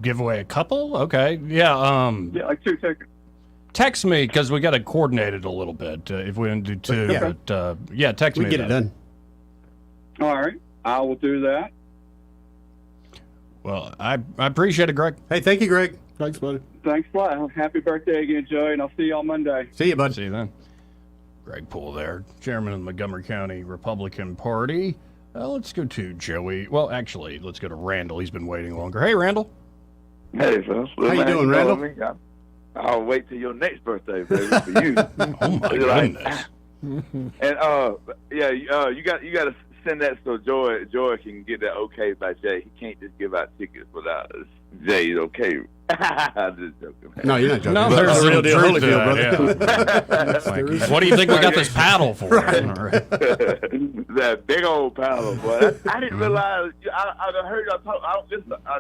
Give away a couple? Okay. Yeah. Yeah, like 2 tickets. Text me because we got to coordinate it a little bit if we want to do 2. Okay. But yeah, text me. We get it done. All right, I will do that. Well, I appreciate it, Greg. Hey, thank you, Greg. Thanks, buddy. Thanks a lot. Happy birthday again, Joey, and I'll see you on Monday. See you, bud. See you then. Greg Poole there, chairman of the Montgomery County Republican Party. Let's go to Joey. Well, actually, let's go to Randall. He's been waiting longer. Hey, Randall. Hey, fellas. How you doing, Randall? I'll wait till your next birthday, baby, for you. Oh my goodness. And you got to send that so Joy can get that okay by Jay. He can't just give out tickets without Jay's okay. I'm just joking. No, you're not joking. No, there's the real deal, Holyfield, brother. Yeah. What do you think we got this paddle for? That big old paddle, boy. I didn't realize. I heard y'all talk. I've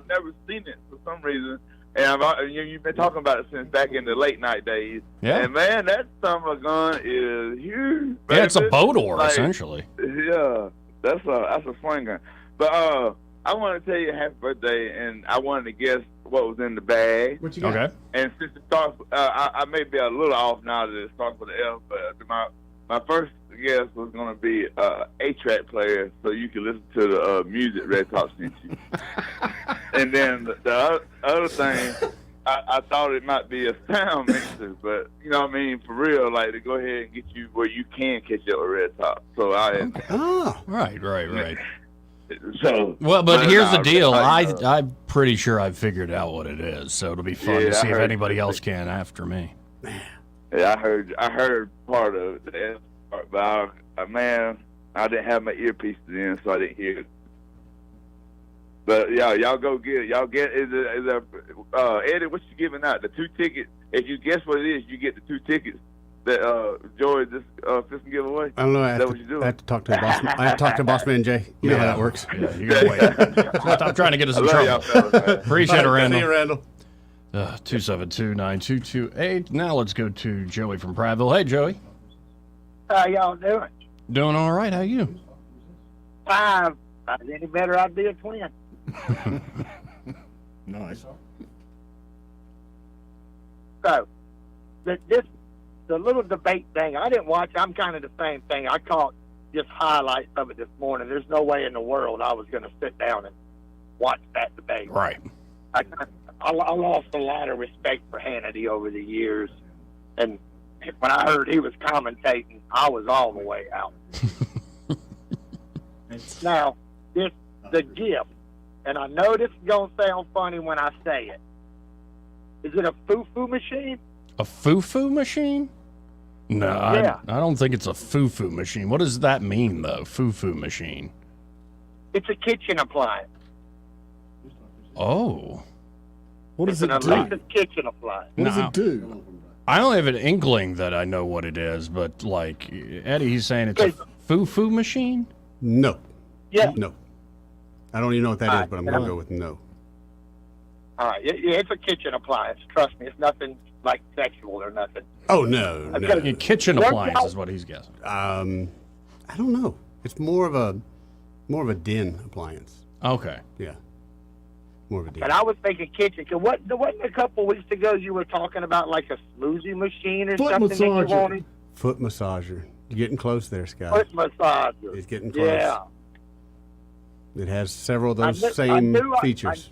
never seen it for some reason. And you've been talking about it since back in the late night days. Yeah. And man, that summer gun is huge. Baby. Yeah, it's a boat oar, essentially. Yeah, that's a swing gun. But I want to tell you happy birthday, and I wanted to guess what was in the bag. What you got? Okay. And since it starts, I may be a little off now that it starts with an F, but my first guess was going to be A-track player, so you can listen to the music Red Top sent you. And then the other thing, I thought it might be a sound mixer, but you know what I mean, for real, like to go ahead and get you where you can catch up with Red Top. So Right. So well, but here's the deal. I'm pretty sure I've figured out what it is, so it'll be fun to see if anybody else can after me. Yeah, I heard part of the part, but I didn't have my earpieces in, so I didn't hear it. But yeah, y'all go get it. Y'all get Eddie, what you giving out? The 2 tickets. If you guess what it is, you get the 2 tickets that Joy just fixing give away. I don't know. I have to talk to the boss. I have to talk to Boss Man Jay. You know how that works. Yeah, you gotta wait. Stop trying to get us in trouble. Appreciate it, Randall. See you, Randall. 272-9228. Now let's go to Joey from Prattville. Hey, Joey. How y'all doing? Doing all right. How you? Fine. Any better, I'd be a twin. Nice. So, the little debate thing, I didn't watch. I'm kind of the same thing. I caught just highlights of it this morning. There's no way in the world I was going to sit down and watch that debate. Right. I lost a lot of respect for Hannity over the years, and when I heard he was commentating, I was all the way out. Now, the gift, and I know this is going to sound funny when I say it. Is it a foo-foo machine? A foo-foo machine? No, Yeah. I don't think it's a foo-foo machine. What does that mean, though, foo-foo machine? It's a kitchen appliance. Oh. What does It's it an do? electric kitchen appliance. What does it do? I only have an inkling that I know what it is, but, like, Eddie, he's saying it's a foo-foo machine? No. Yeah. No. I don't even know what that is, but I'm going to go with no. All right. Yeah, it's a kitchen appliance. Trust me, it's nothing like sexual or nothing. Oh, no. A kitchen appliance is what he's guessing. I don't know. It's more of a den appliance. Okay. Yeah. more of a deal. But I was thinking kitchen. Cause wasn't a couple weeks ago you were talking about like a smoothie machine or Foot something that you massager. wanted? Foot massager. You're getting close there, Scott. Foot massager. It's getting close. Yeah. It has several of those I same knew features.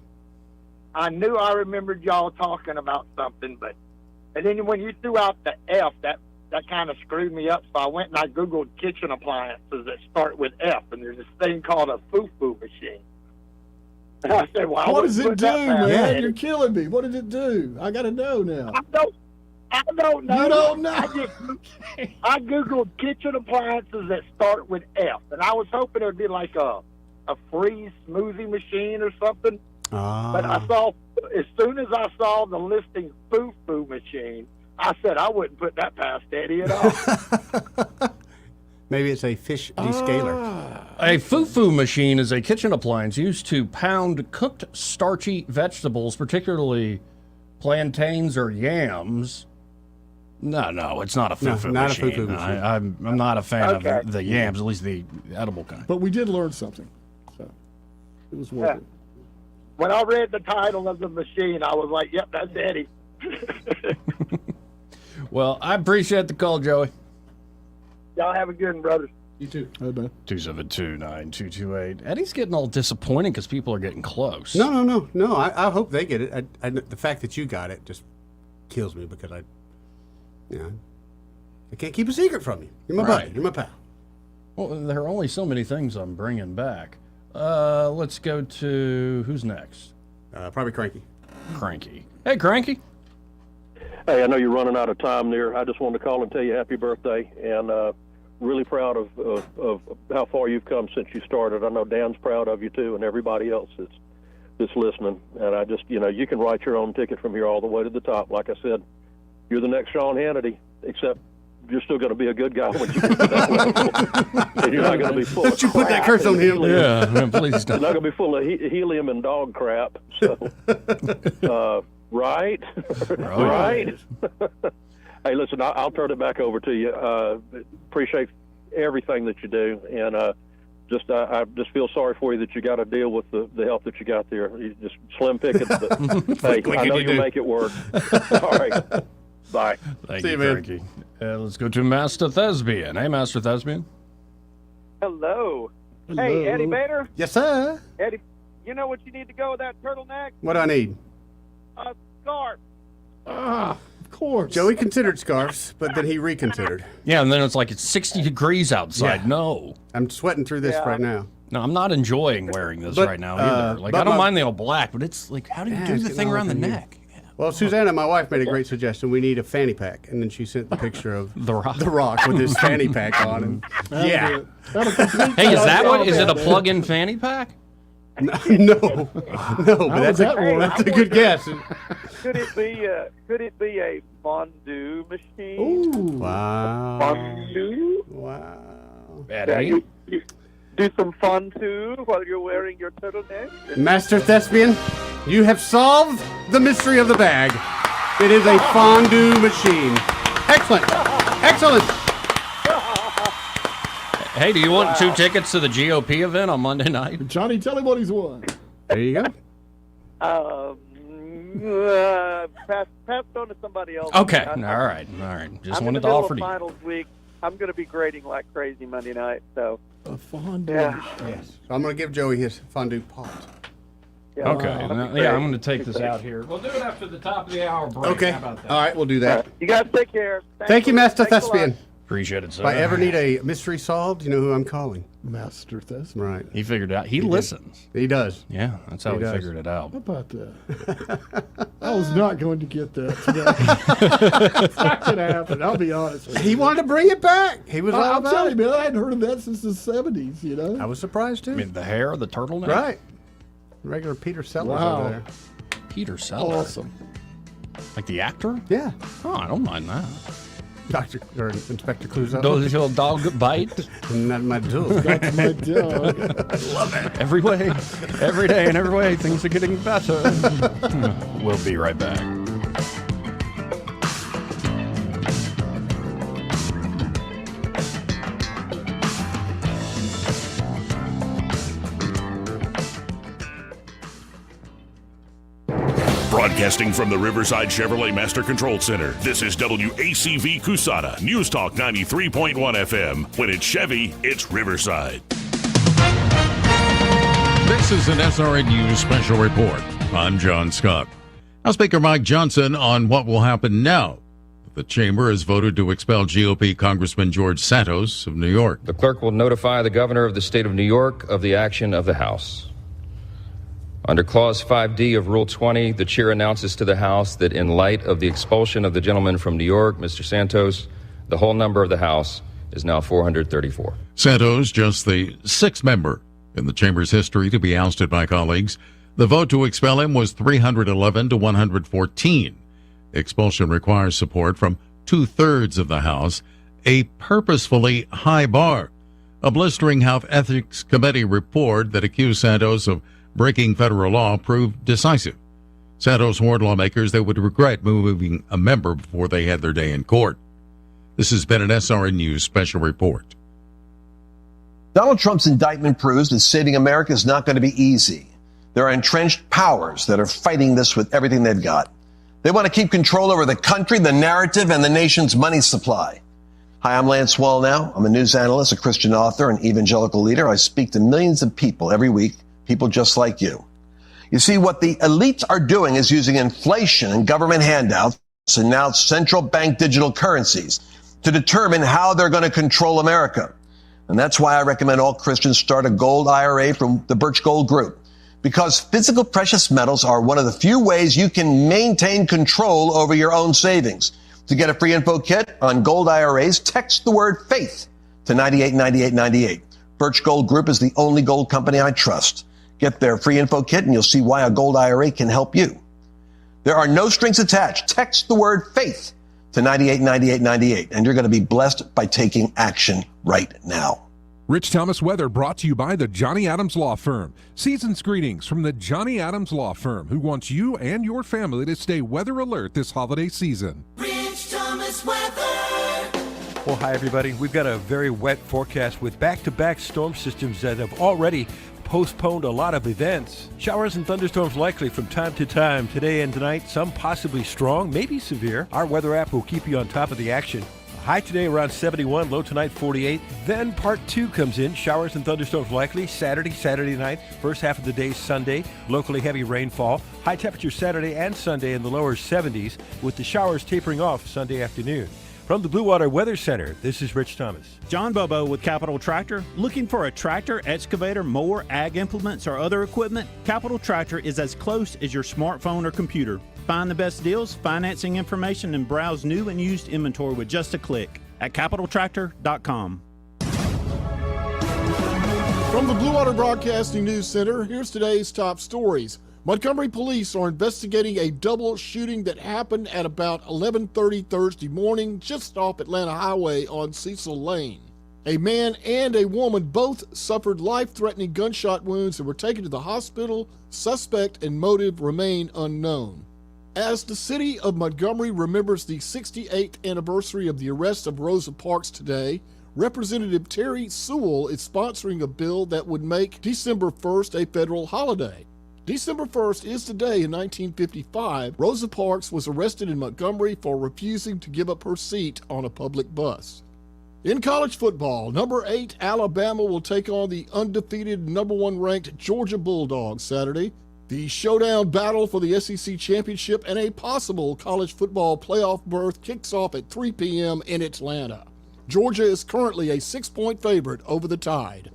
I knew I remembered y'all talking about something, and then when you threw out the F, that kind of screwed me up. So I went and I Googled kitchen appliances that start with F, and there's this thing called a foo-foo machine. And I said, well, What does it do, man? Eddie. You're killing me. What did it do? I got to know now. I don't know. You don't know? I Googled kitchen appliances that start with F, and I was hoping it would be like a free smoothie machine or something. But I saw, as soon as I saw the listing foo-foo machine, I said I wouldn't put that past Eddie at all. Maybe it's a fish descaler. A foo-foo machine is a kitchen appliance used to pound cooked starchy vegetables, particularly plantains or yams. No, it's not a foo-foo not machine. a foo-foo machine. I'm not a fan Okay. of the yams, at least the edible kind. But we did learn something. So it was worth it. When I read the title of the machine, I was like, yep, that's Eddie. Well, I appreciate the call, Joey. Y'all have a good one, brothers. You too. Hey, man. 272-9228. Eddie's getting all disappointed because people are getting close. No. I hope they get it. The fact that you got it just kills me because I can't keep a secret from you. You're my buddy. You're my pal. Well, there are only so many things I'm bringing back. Let's go to who's next? Probably Cranky. Cranky. Hey, Cranky. Hey, I know you're running out of time there. I just wanted to call and tell you happy birthday, and really proud of how far you've come since you started. I know Dan's proud of you too, and everybody else that's listening. And I just, you can write your own ticket from here all the way to the top. Like I said, you're the next Sean Hannity, except you're still going to be a good guy when you get to that level. And you're not going to be full Don't of you put that curse on him. Yeah, please You're don't. not going to be full of helium and dog crap. So, right? Right? Hey, listen, I'll turn it back over to you. Appreciate everything that you do, and I just feel sorry for you that you got to deal with the health that you got there. You just slim pickings, but hey, I know you'll make it work. All right. Bye. Thank you, Cranky. Let's go to Master Thespian. Hey, Master Thespian. Hello. Hey, Eddie Bader. Yes, sir. Eddie, you know what you need to go with that turtleneck? What do I need? A scarf. Of course. Joey considered scarves, but then he reconsidered. Yeah, and then it's like it's 60 degrees outside. Yeah. No. I'm sweating through this right now. No, I'm not enjoying wearing this But, right now either. Like, but I don't my- mind the all black, but it's like, how do you do it's the getting thing all around the up in here. neck? Well, Susanna, my wife, made a great suggestion. We need a fanny pack, and then she sent the picture of The Rock. The Rock with his fanny pack on, and yeah. Hey, is that what? Is it a plug-in fanny pack? No, but that's a good guess. Could it be a fondue machine? Ooh. Wow. Fondue? Wow. Yeah, you do some fondue while you're wearing your turtleneck? Master Thespian, you have solved the mystery of the bag. It is a fondue machine. Excellent. Excellent. Hey, do you want 2 tickets to the GOP event on Monday night? Johnny, tell him what he's won. There you go. Pass on to somebody else. Okay. All right. Just I'm wanted in to the middle offer of to you. finals week. I'm going to be grading like crazy Monday night, so. A fondue. Yeah. Yes. So I'm going to give Joey his fondue pot. Yeah. Okay. Wow. Now, yeah, I'm going to take this out here. We'll do it after the top of the hour break. Okay. How about that? All right, we'll do that. You guys take care. Thank you, Master Thanks a lot. Thespian. Appreciate it, sir. If I ever need a mystery solved, you know who I'm calling. Master Thespian. Right. He figured it out. He listens. He does. Yeah, that's how he does. figured it out. How about that? I was not going to get that today. It's not going to happen. I'll be honest with you. He wanted to bring it back. He was all I'm about telling it. you, man, I hadn't heard of that since the 70s, you know? I was surprised, too. I mean, the hair, the turtleneck. Right. Regular Peter Sellers Wow. over there. Peter Sellers. Awesome. Like the actor? Yeah. Oh, I don't mind that. Dr. or Inspector Clouseau. Does your dog bite? Not my dog. That's my dog. Love it. Every way, every day, in every way, things are getting better. We'll be right back. Broadcasting from the Riverside Chevrolet Master Control Center, this is WACV Cusada, News Talk 93.1 FM. When it's Chevy, it's Riverside. This is an SRN News special report. I'm John Scott. House Speaker Mike Johnson on what will happen now. The chamber has voted to expel GOP Congressman George Santos of New York. The clerk will notify the governor of the state of New York of the action of the House. Under Clause 5D of Rule 20, the chair announces to the House that in light of the expulsion of the gentleman from New York, Mr. Santos, the whole number of the House is now 434. Santos, just the sixth member in the chamber's history to be ousted by colleagues. The vote to expel him was 311 to 114. Expulsion requires support from 2/3 of the House, a purposefully high bar. A blistering House Ethics Committee report that accused Santos of breaking federal law proved decisive. Santos warned lawmakers they would regret moving a member before they had their day in court. This has been an SRN News special report. Donald Trump's indictment proves that saving America is not going to be easy. There are entrenched powers that are fighting this with everything they've got. They want to keep control over the country, the narrative, and the nation's money supply. Hi, I'm Lance Wallnau. I'm a news analyst, a Christian author, and evangelical leader. I speak to millions of people every week, people just like you. You see, what the elites are doing is using inflation and government handouts and now central bank digital currencies to determine how they're going to control America. And that's why I recommend all Christians start a gold IRA from the Birch Gold Group. Because physical precious metals are one of the few ways you can maintain control over your own savings. To get a free info kit on gold IRAs, text the word faith to 989898. Birch Gold Group is the only gold company I trust. Get their free info kit and you'll see why a gold IRA can help you. There are no strings attached. Text the word faith to 989898 and you're going to be blessed by taking action right now. Rich Thomas weather brought to you by the Johnny Adams Law Firm. Season's greetings from the Johnny Adams Law Firm, who wants you and your family to stay weather alert this holiday season. Rich Thomas weather. Well, hi, everybody. We've got a very wet forecast with back-to-back storm systems that have already postponed a lot of events. Showers and thunderstorms likely from time to time today and tonight, some possibly strong, maybe severe. Our weather app will keep you on top of the action. High today around 71, low tonight 48. Then part 2 comes in. Showers and thunderstorms likely Saturday night. First half of the day Sunday. Locally heavy rainfall. High temperature Saturday and Sunday in the lower 70s with the showers tapering off Sunday afternoon. From the Blue Water Weather Center, this is Rich Thomas. John Bobo with Capital Tractor. Looking for a tractor, excavator, mower, ag implements, or other equipment? Capital Tractor is as close as your smartphone or computer. Find the best deals, financing information, and browse new and used inventory with just a click at CapitalTractor.com. From the Blue Water Broadcasting News Center, here's today's top stories. Montgomery police are investigating a double shooting that happened at about 11:30 Thursday morning just off Atlanta Highway on Cecil Lane. A man and a woman both suffered life-threatening gunshot wounds and were taken to the hospital. Suspect and motive remain unknown. As the city of Montgomery remembers the 68th anniversary of the arrest of Rosa Parks today, Representative Terry Sewell is sponsoring a bill that would make December 1st a federal holiday. December 1st is the day in 1955 Rosa Parks was arrested in Montgomery for refusing to give up her seat on a public bus. In college football, number 8 Alabama will take on the undefeated number 1 ranked Georgia Bulldogs Saturday. The showdown battle for the SEC championship and a possible college football playoff berth kicks off at 3 p.m. in Atlanta. Georgia is currently a 6-point favorite over the Tide.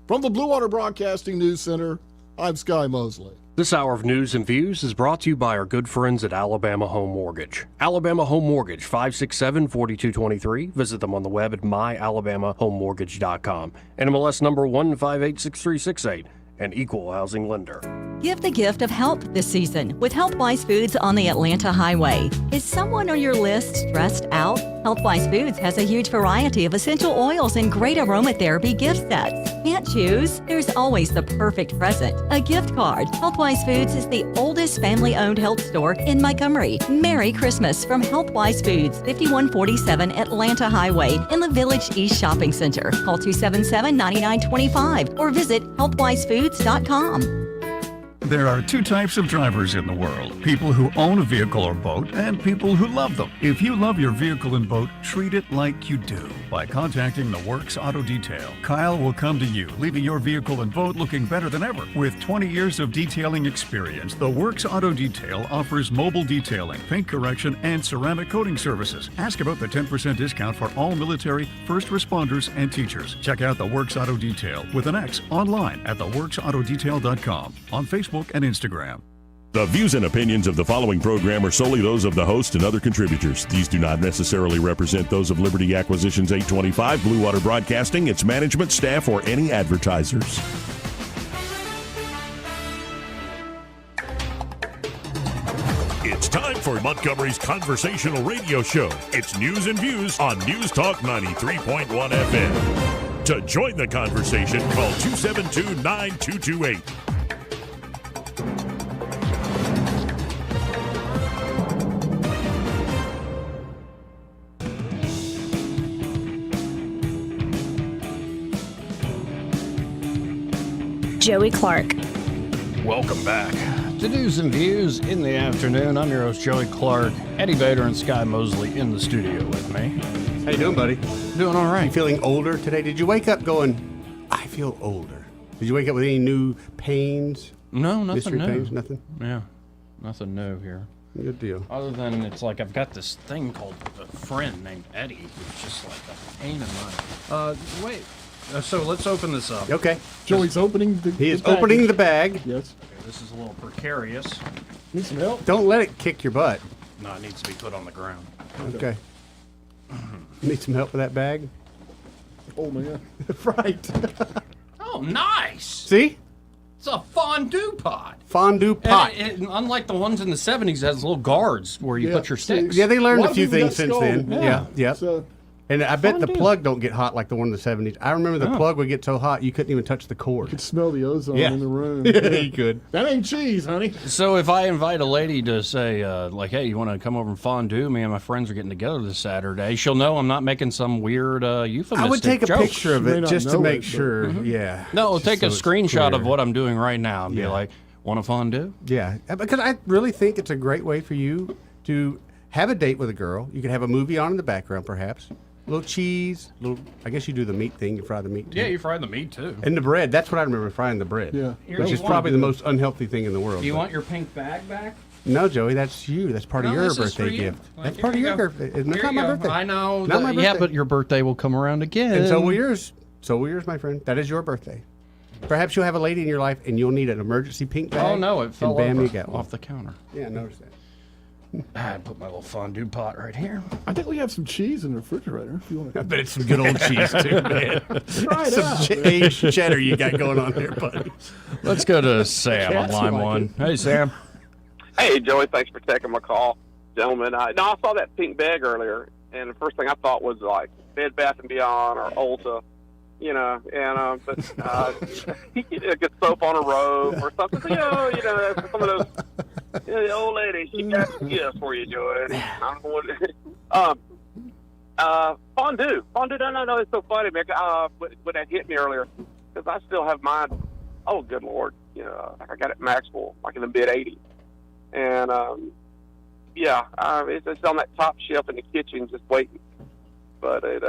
From the Blue Water Broadcasting News Center, I'm Sky Mosley. This hour of news and views is brought to you by our good friends at Alabama Home Mortgage. Alabama Home Mortgage, 567-4223. Visit them on the web at myalabamahomemortgage.com. NMLS number 1586368. An equal housing lender. Give the gift of help this season with Healthwise Foods on the Atlanta Highway. Is someone on your list stressed out? Healthwise Foods has a huge variety of essential oils and great aromatherapy gift sets. Can't choose? There's always the perfect present, a gift card. Healthwise Foods is the oldest family-owned health store in Montgomery. Merry Christmas from Healthwise Foods, 5147 Atlanta Highway in the Village East Shopping Center. Call 277-9925 or visit healthwisefoods.com. There are two types of drivers in the world, people who own a vehicle or boat and people who love them. If you love your vehicle and boat, treat it like you do by contacting the Works Auto Detail. Kyle will come to you, leaving your vehicle and boat looking better than ever. With 20 years of detailing experience, the Works Auto Detail offers mobile detailing, paint correction, and ceramic coating services. Ask about the 10% discount for all military, first responders, and teachers. Check out the Works Auto Detail with an X online at theworksautodetail.com, on Facebook and Instagram. The views and opinions of the following program are solely those of the host and other contributors. These do not necessarily represent those of Liberty Acquisitions 825, Blue Water Broadcasting, its management, staff, or any advertisers. It's time for Montgomery's conversational radio show. It's news and views on News Talk 93.1 FM. To join the conversation, call 272-9228. Joey Clark. Welcome back to News and Views in the afternoon. I'm your host, Joey Clark. Eddie Vader and Sky Mosley in the studio with me. How you doing, buddy? Doing all right. You feeling older today? Did you wake up going, I feel older? Did you wake up with any new pains? No, nothing Mystery new. pains? Nothing? Yeah, nothing new here. Good deal. Other than it's like I've got this thing called a friend named Eddie who's just like a pain in my... wait. So let's open this up. Okay. Joey's opening the He is the package. opening the bag. Yes. Okay, this is a little precarious. Need some help? Don't let it kick your butt. No, it needs to be put on the ground. Okay. Need some help with that bag? Oh, man. Right. Oh, nice. See? It's a fondue pot. Fondue pot. And unlike the ones in the 70s, it has little guards where you put your sticks. Yeah, they learned Why a few do you things got since then. skull? Yeah, yeah. So, And I bet the Fondue. plug don't get hot like the one in the 70s. I remember the plug would get so hot you couldn't even touch the you cord. could smell the ozone Yeah. in the room. Yeah, you could. That ain't cheese, honey. So if I invite a lady to say, like, hey, you want to come over and fondue? Me and my friends are getting together this Saturday. She'll know I'm not making some weird euphemistic I would take a joke. picture of She may it not just to know make it, but- sure. Yeah. No, Just take a so it's screenshot of clear. what I'm doing right now and be like, want to fondue? Yeah, because I really think it's a great way for you to have a date with a girl. You could have a movie on in the background, perhaps. A little cheese. I guess you do the meat thing. You fry the meat, too. Yeah, you fry the meat, too. And the bread. That's what I remember, frying the bread. Yeah. Which is probably the most unhealthy thing in the world. Do you but- want your pink bag back? No, Joey, that's you. That's part of No, your this is for birthday you. gift. Like, That's here part of you your go. birthday. It's Here not you my go. birthday. I know. Not my Yeah, birthday. but your birthday will come around again. And so will yours. So will yours, my friend. That is your birthday. Perhaps you'll have a lady in your life and you'll need an emergency pink bag. Oh, no, it fell and bam, over you got one. off the counter. Yeah, I noticed that. I put my little fondue pot right here. I think we have some cheese in the refrigerator. If you want to. I bet it's some good old cheese, too, man. Try it out. Some aged cheddar you got going on there, buddy. Let's go to Sam on Cats line like one. Hey, Sam. Hey, Joey, thanks for taking my call, gentlemen. I saw that pink bag earlier, and the first thing I thought was like Bed Bath & Beyond or Ulta, but you know, get soap on a robe or something. Some of those the old lady, she got some gifts for you, Joey. I don't know what. Fondue. No, it's so funny, man. When that hit me earlier, because I still have mine. Oh, good Lord. I got it Maxwell, like in the mid-'80s. And, it's on that top shelf in the kitchen just waiting. But here you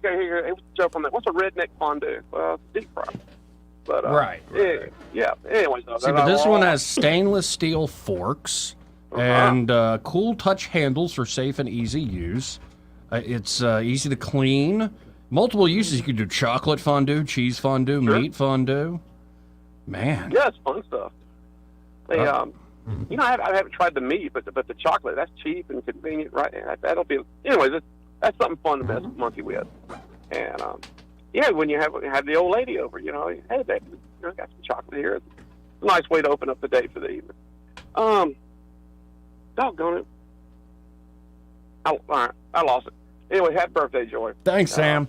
go. It was a joke on that. What's a redneck fondue? Well, it's deep fry. But, Right. Yeah. Anyways. See, but this one has stainless steel forks and cool touch handles for safe and easy use. It's easy to clean. Multiple uses. You could do chocolate fondue, cheese fondue, meat fondue. Man. Yeah, it's fun stuff. They, I haven't tried the meat, but the chocolate, that's cheap and convenient, right? That'll be. Anyways, that's something fun to mess with monkey with. And when you have the old lady over, hey, baby, got some chocolate here. It's a nice way to open up the day for the evening. Doggone it. All right, I lost it. Anyway, happy birthday, Joy. Thanks, Sam.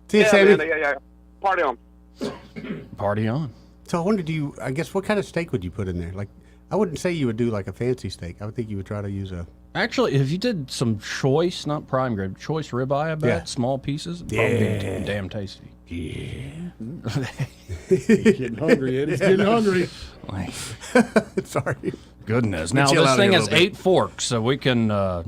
See you, Sammy. Man, yeah. Party on. Party on. So I wondered, what kind of steak would you put in there? Like, I wouldn't say you would do like a fancy steak. I would think you would try to use a Actually, if you did some choice, not prime rib, choice ribeye, I bet, small pieces, probably damn tasty. Yeah. Getting hungry, Eddie's getting hungry. Sorry. Goodness. Now, this thing has 8 forks, so we can so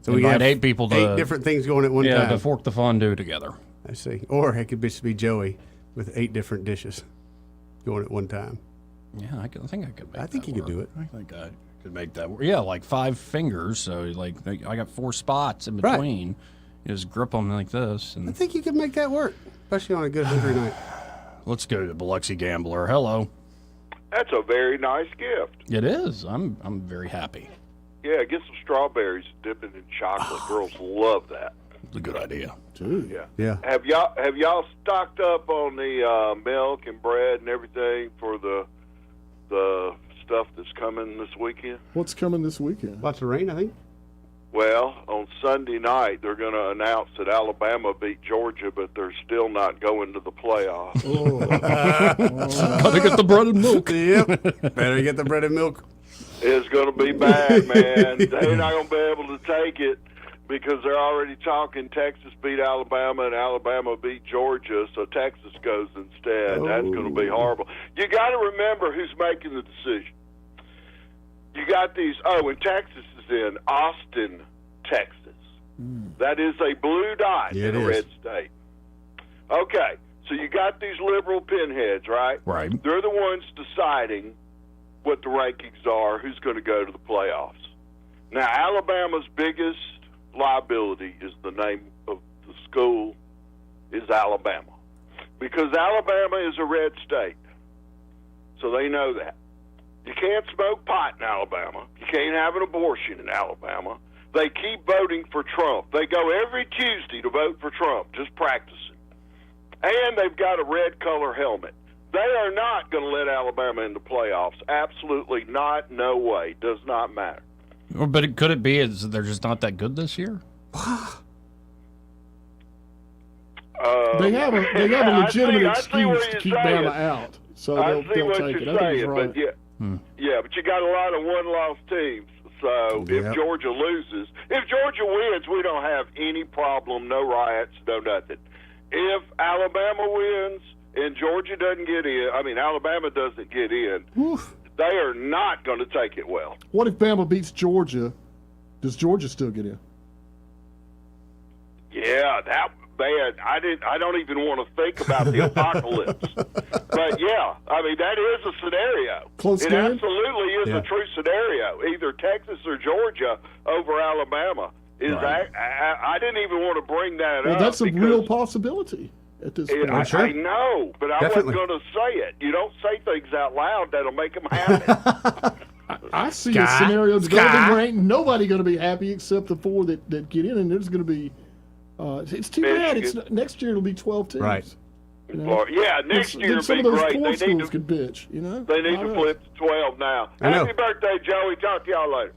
we invite have 8 people to... 8 different things going at one time. Yeah, to fork the fondue together. I see. Or it could be Joey with 8 different dishes going at one time. Yeah, I think I could make that. I think you could do it. I think I could make that work. Yeah, like 5 fingers, so like I got 4 spots in between. Right. You just grip them like this. And I think you could make that work, especially on a good hungry night. Let's go to Biloxi Gambler. Hello. That's a very nice gift. It is. I'm very happy. Yeah, get some strawberries, dip it in chocolate. Girls love that. It's a good idea. Dude. Yeah. Have y'all stocked up on the milk and bread and everything for the stuff that's coming this weekend? What's coming this weekend? Lots of rain, I think. Well, on Sunday night, they're going to announce that Alabama beat Georgia, but they're still not going to the playoffs. Gotta get the bread and milk. Yep. Better get the bread and milk. It's going to be bad, man. They're not going to be able to take it because they're already talking Texas beat Alabama and Alabama beat Georgia, so Texas goes instead. Oh. That's going to be horrible. You got to remember who's making the decision. You got these, and Texas is in Austin, Texas. That is a blue dot in a red state. Okay, so you got these liberal pinheads, right? Right. They're the ones deciding what the rankings are, who's going to go to the playoffs. Now, Alabama's biggest liability is the name of the school is Alabama, because Alabama is a red state, so they know that. You can't smoke pot in Alabama. You can't have an abortion in Alabama. They keep voting for Trump. They go every Tuesday to vote for Trump, just practicing. And they've got a red color helmet. They are not going to let Alabama in the playoffs. Absolutely not. No way. Does not matter. But could it be is they're just not that good this year? They have a legitimate excuse to keep Bama out, so they'll take it. I think he's right. But yeah, but you got a lot of one-loss teams. So if Georgia loses, if Georgia wins, we don't have any problem, no riots, no nothing. If Alabama wins and Georgia doesn't get in, Alabama doesn't get in, they are not going to take it well. What if Bama beats Georgia? Does Georgia still get in? Yeah, that bad. I don't even want to think about the apocalypse. But yeah, that is a scenario. Close it game? Absolutely is a true scenario. Either Texas or Georgia over Alabama. I didn't even want to bring that up. Well, that's a real possibility at this point. I know, but I wasn't going to say it. You don't say things out loud that'll make them happen. I see a scenario developing where ain't nobody going to be happy except the 4 that get in, and there's going to be. It's too bad. Next year it'll be 12 teams. Right. You know? Yeah, next year will be great. Poor schools can bitch. You know. They need to flip to 12 now. Happy birthday, Joey. Talk to y'all later.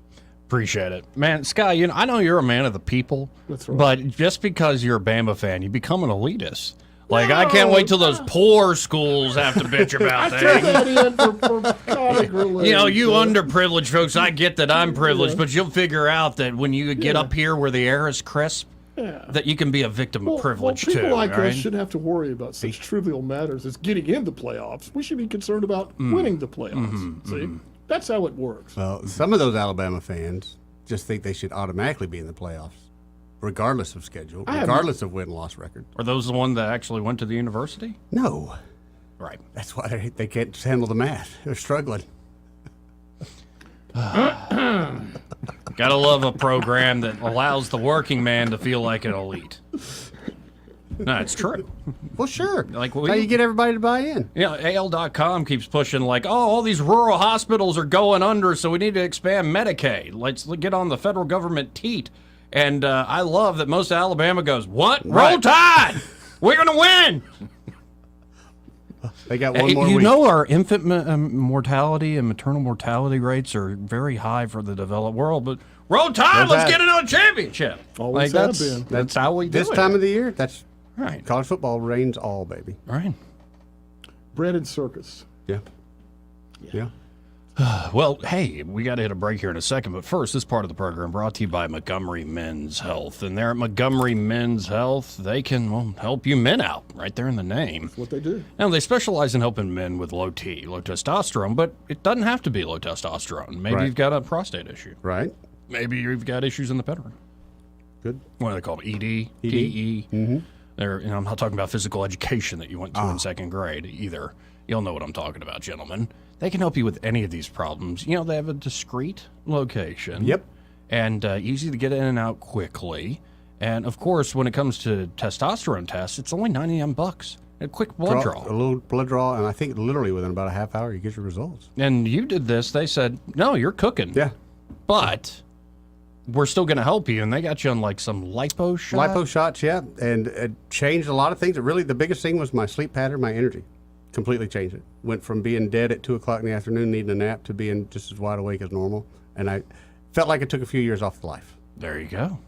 Appreciate it, man. Sky, I know you're a man of the people. That's right. But just because you're a Bama fan, you become an elitist. Like, I can't wait till those poor schools have to bitch about things. I that in for comic relief. You underprivileged folks, I get that I'm privileged, but you'll figure out that when you get up here where the air is crisp, that you can be a victim of privilege, too. People like us shouldn't have to worry about such trivial matters as getting in the playoffs. We should be concerned about winning the playoffs. See? That's how it works. Well, some of those Alabama fans just think they should automatically be in the playoffs, regardless of schedule, regardless of win-loss record. Are those the ones that actually went to the university? No. Right. That's why they can't handle the math. They're struggling. Gotta love a program that allows the working man to feel like an elite. No, it's true. Well, sure. Like how you get everybody to buy in. AL.com keeps pushing all these rural hospitals are going under, so we need to expand Medicaid. Let's get on the federal government teat. And I love that most of Alabama goes, what? Right. Roll Tide! We're going to win! They got one more week. You know our infant mortality and maternal mortality rates are very high for the developed world, but Roll Tide, let's get another championship. Always have been. That's how we do it. This time of the year, that's right. College football reigns all, baby. Right. Bread and circus. Yeah. Well, hey, we got to hit a break here in a second, but first, this part of the program brought to you by Montgomery Men's Health. And there at Montgomery Men's Health, they can help you men out, right there in the name. That's what they do. Now, they specialize in helping men with low testosterone, but it doesn't have to be low testosterone. Maybe you've got a prostate issue. Right. Maybe you've got issues in the bedroom. Good. What are they called? ED? PE? Mm-hmm. I'm not talking about physical education that you went to in second grade either. You'll know what I'm talking about, gentlemen. They can help you with any of these problems. They have a discreet location. Yep. And easy to get in and out quickly. And, of course, when it comes to testosterone tests, it's only $99. A quick blood draw. A little blood draw, and I think literally within about a half hour you get your results. And you did this. They said, no, you're cooking. Yeah. But we're still going to help you. And they got you on, like, some lipo shot? Lipo shots, yeah. And it changed a lot of things. The biggest thing was my sleep pattern, my energy. Completely changed it. Went from being dead at 2 o'clock in the afternoon, needing a nap, to being just as wide awake as normal. And I felt like it took a few years off the life. There you go.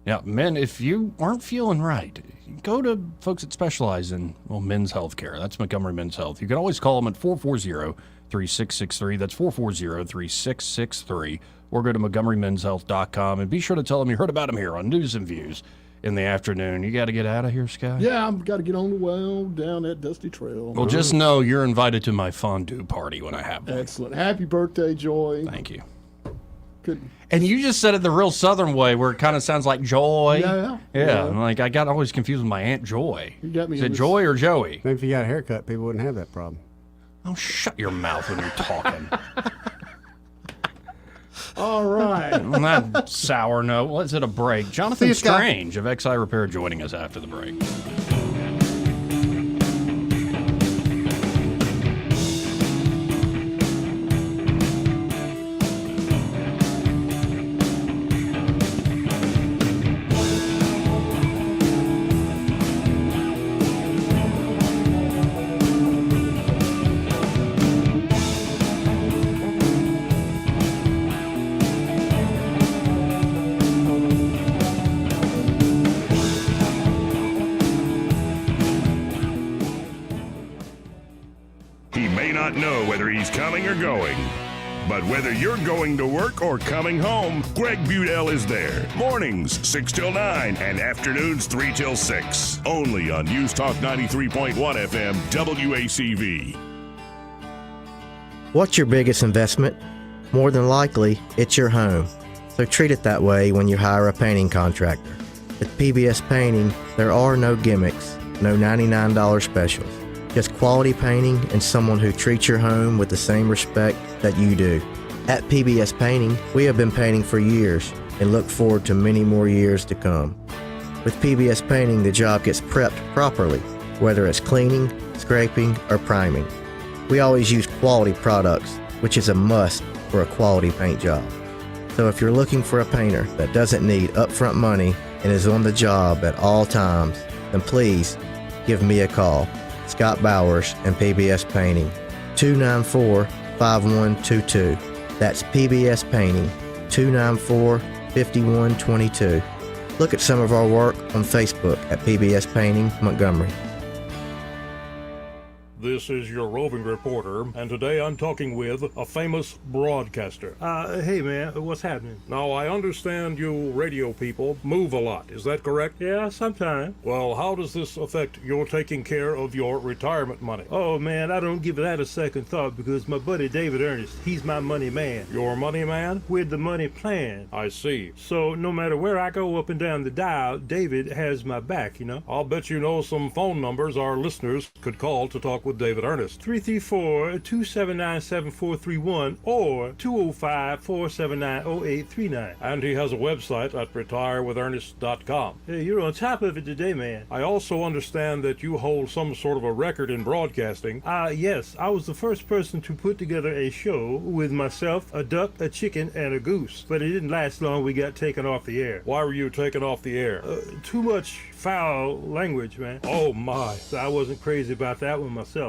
Now, men, if you aren't feeling right, go to folks that specialize in men's health care. That's Montgomery Men's Health. You can always call them at 440-3663. That's 440-3663. Or go to MontgomeryMen'sHealth.com. And be sure to tell them you heard about them here on News and Views in the afternoon. You got to get out of here, Scott? Yeah, I've got to get on the well down that dusty trail. Well, just know you're invited to my fondue party when I have one. Excellent. Happy birthday, Joy. Thank you. Good. And you just said it the real Southern way, where it kind of sounds like Joy. Yeah. Like I got always confused with my Aunt Joy. You got me. Is it Joy or Joey? Maybe if you got a haircut, people wouldn't have that problem. Oh, shut your mouth when you're talking. All right. On that sour note, let's hit a break. Jonathan Strange of XI Repair joining us after the break. Know whether he's coming or going. But whether you're going to work or coming home, Greg Budell is there. Mornings, 6 till 9, and afternoons, 3 till 6. Only on News Talk 93.1 FM, WACV. What's your biggest investment? More than likely, it's your home. So treat it that way when you hire a painting contractor. With PBS Painting, there are no gimmicks, no $99 specials. Just quality painting and someone who treats your home with the same respect that you do. At PBS Painting, we have been painting for years and look forward to many more years to come. With PBS Painting, the job gets prepped properly, whether it's cleaning, scraping, or priming. We always use quality products, which is a must for a quality paint job. So if you're looking for a painter that doesn't need upfront money and is on the job at all times, then please give me a call. Scott Bowers and PBS Painting, 294-5122. That's PBS Painting, 294-5122. Look at some of our work on Facebook at PBS Painting Montgomery. This is your roving reporter, and today I'm talking with a famous broadcaster. Hey man, what's happening? Now, I understand you radio people move a lot, is that correct? Yeah, sometimes. Well, how does this affect your taking care of your retirement money? Oh man, I don't give that a second thought because my buddy David Ernest, he's my money man. Your money man? With the money plan. I see. So no matter where I go up and down the dial, David has my back, you know? I'll bet you know some phone numbers our listeners could call to talk with David Ernest. 334-279-7431 or 205-479-0839. And he has a website at retirewithernest.com. Hey, you're on top of it today, man. I also understand that you hold some sort of a record in broadcasting. Yes. I was the first person to put together a show with myself, a duck, a chicken, and a goose. But it didn't last long. We got taken off the air. Why were you taken off the air? Too much foul language, man. Oh, my. So I wasn't crazy about that one myself.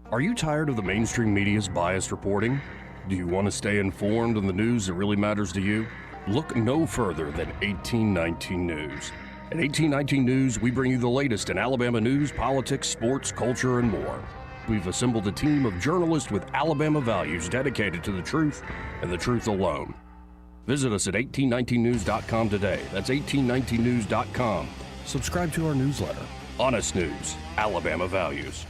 Are you tired of the mainstream media's biased reporting? Do you want to stay informed on the news that really matters to you? Look no further than 1819 News. At 1819 News, we bring you the latest in Alabama news, politics, sports, culture, and more. We've assembled a team of journalists with Alabama values dedicated to the truth and the truth alone. Visit us at 1819news.com today. That's 1819news.com. Subscribe to our newsletter. Honest News, Alabama Values.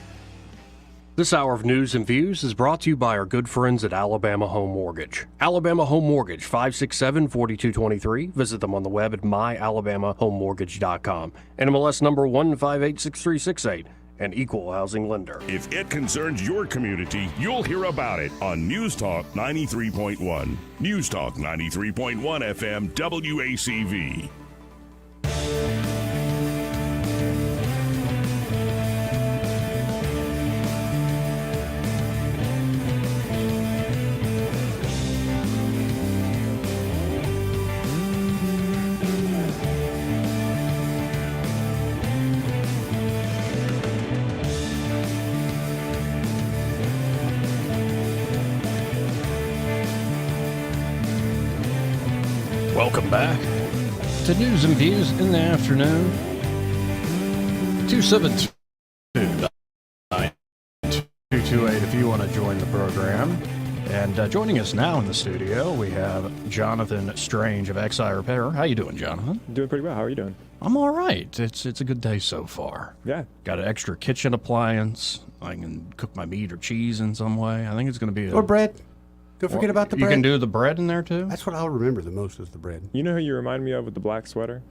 This hour of News and Views is brought to you by our good friends at Alabama Home Mortgage. Alabama Home Mortgage, 567-4223. Visit them on the web at myalabamahomemortgage.com. NMLS number 1586368. An equal housing lender. If it concerns your community, you'll hear about it on News Talk 93.1. News Talk 93.1 FM WACV. Welcome back to News and Views in the afternoon. 272-9228 if you want to join the program. And joining us now in the studio, we have Jonathan Strange of XI Repair. How you doing, Jonathan? Doing pretty well. How are you doing? I'm all right. It's a good day so far. Yeah. Got an extra kitchen appliance. I can cook my meat or cheese in some way. I think it's going to be Or bread. Don't forget about the bread. You can do the bread in there, too? That's what I'll remember the most is the bread. You know who you remind me of with the black sweater?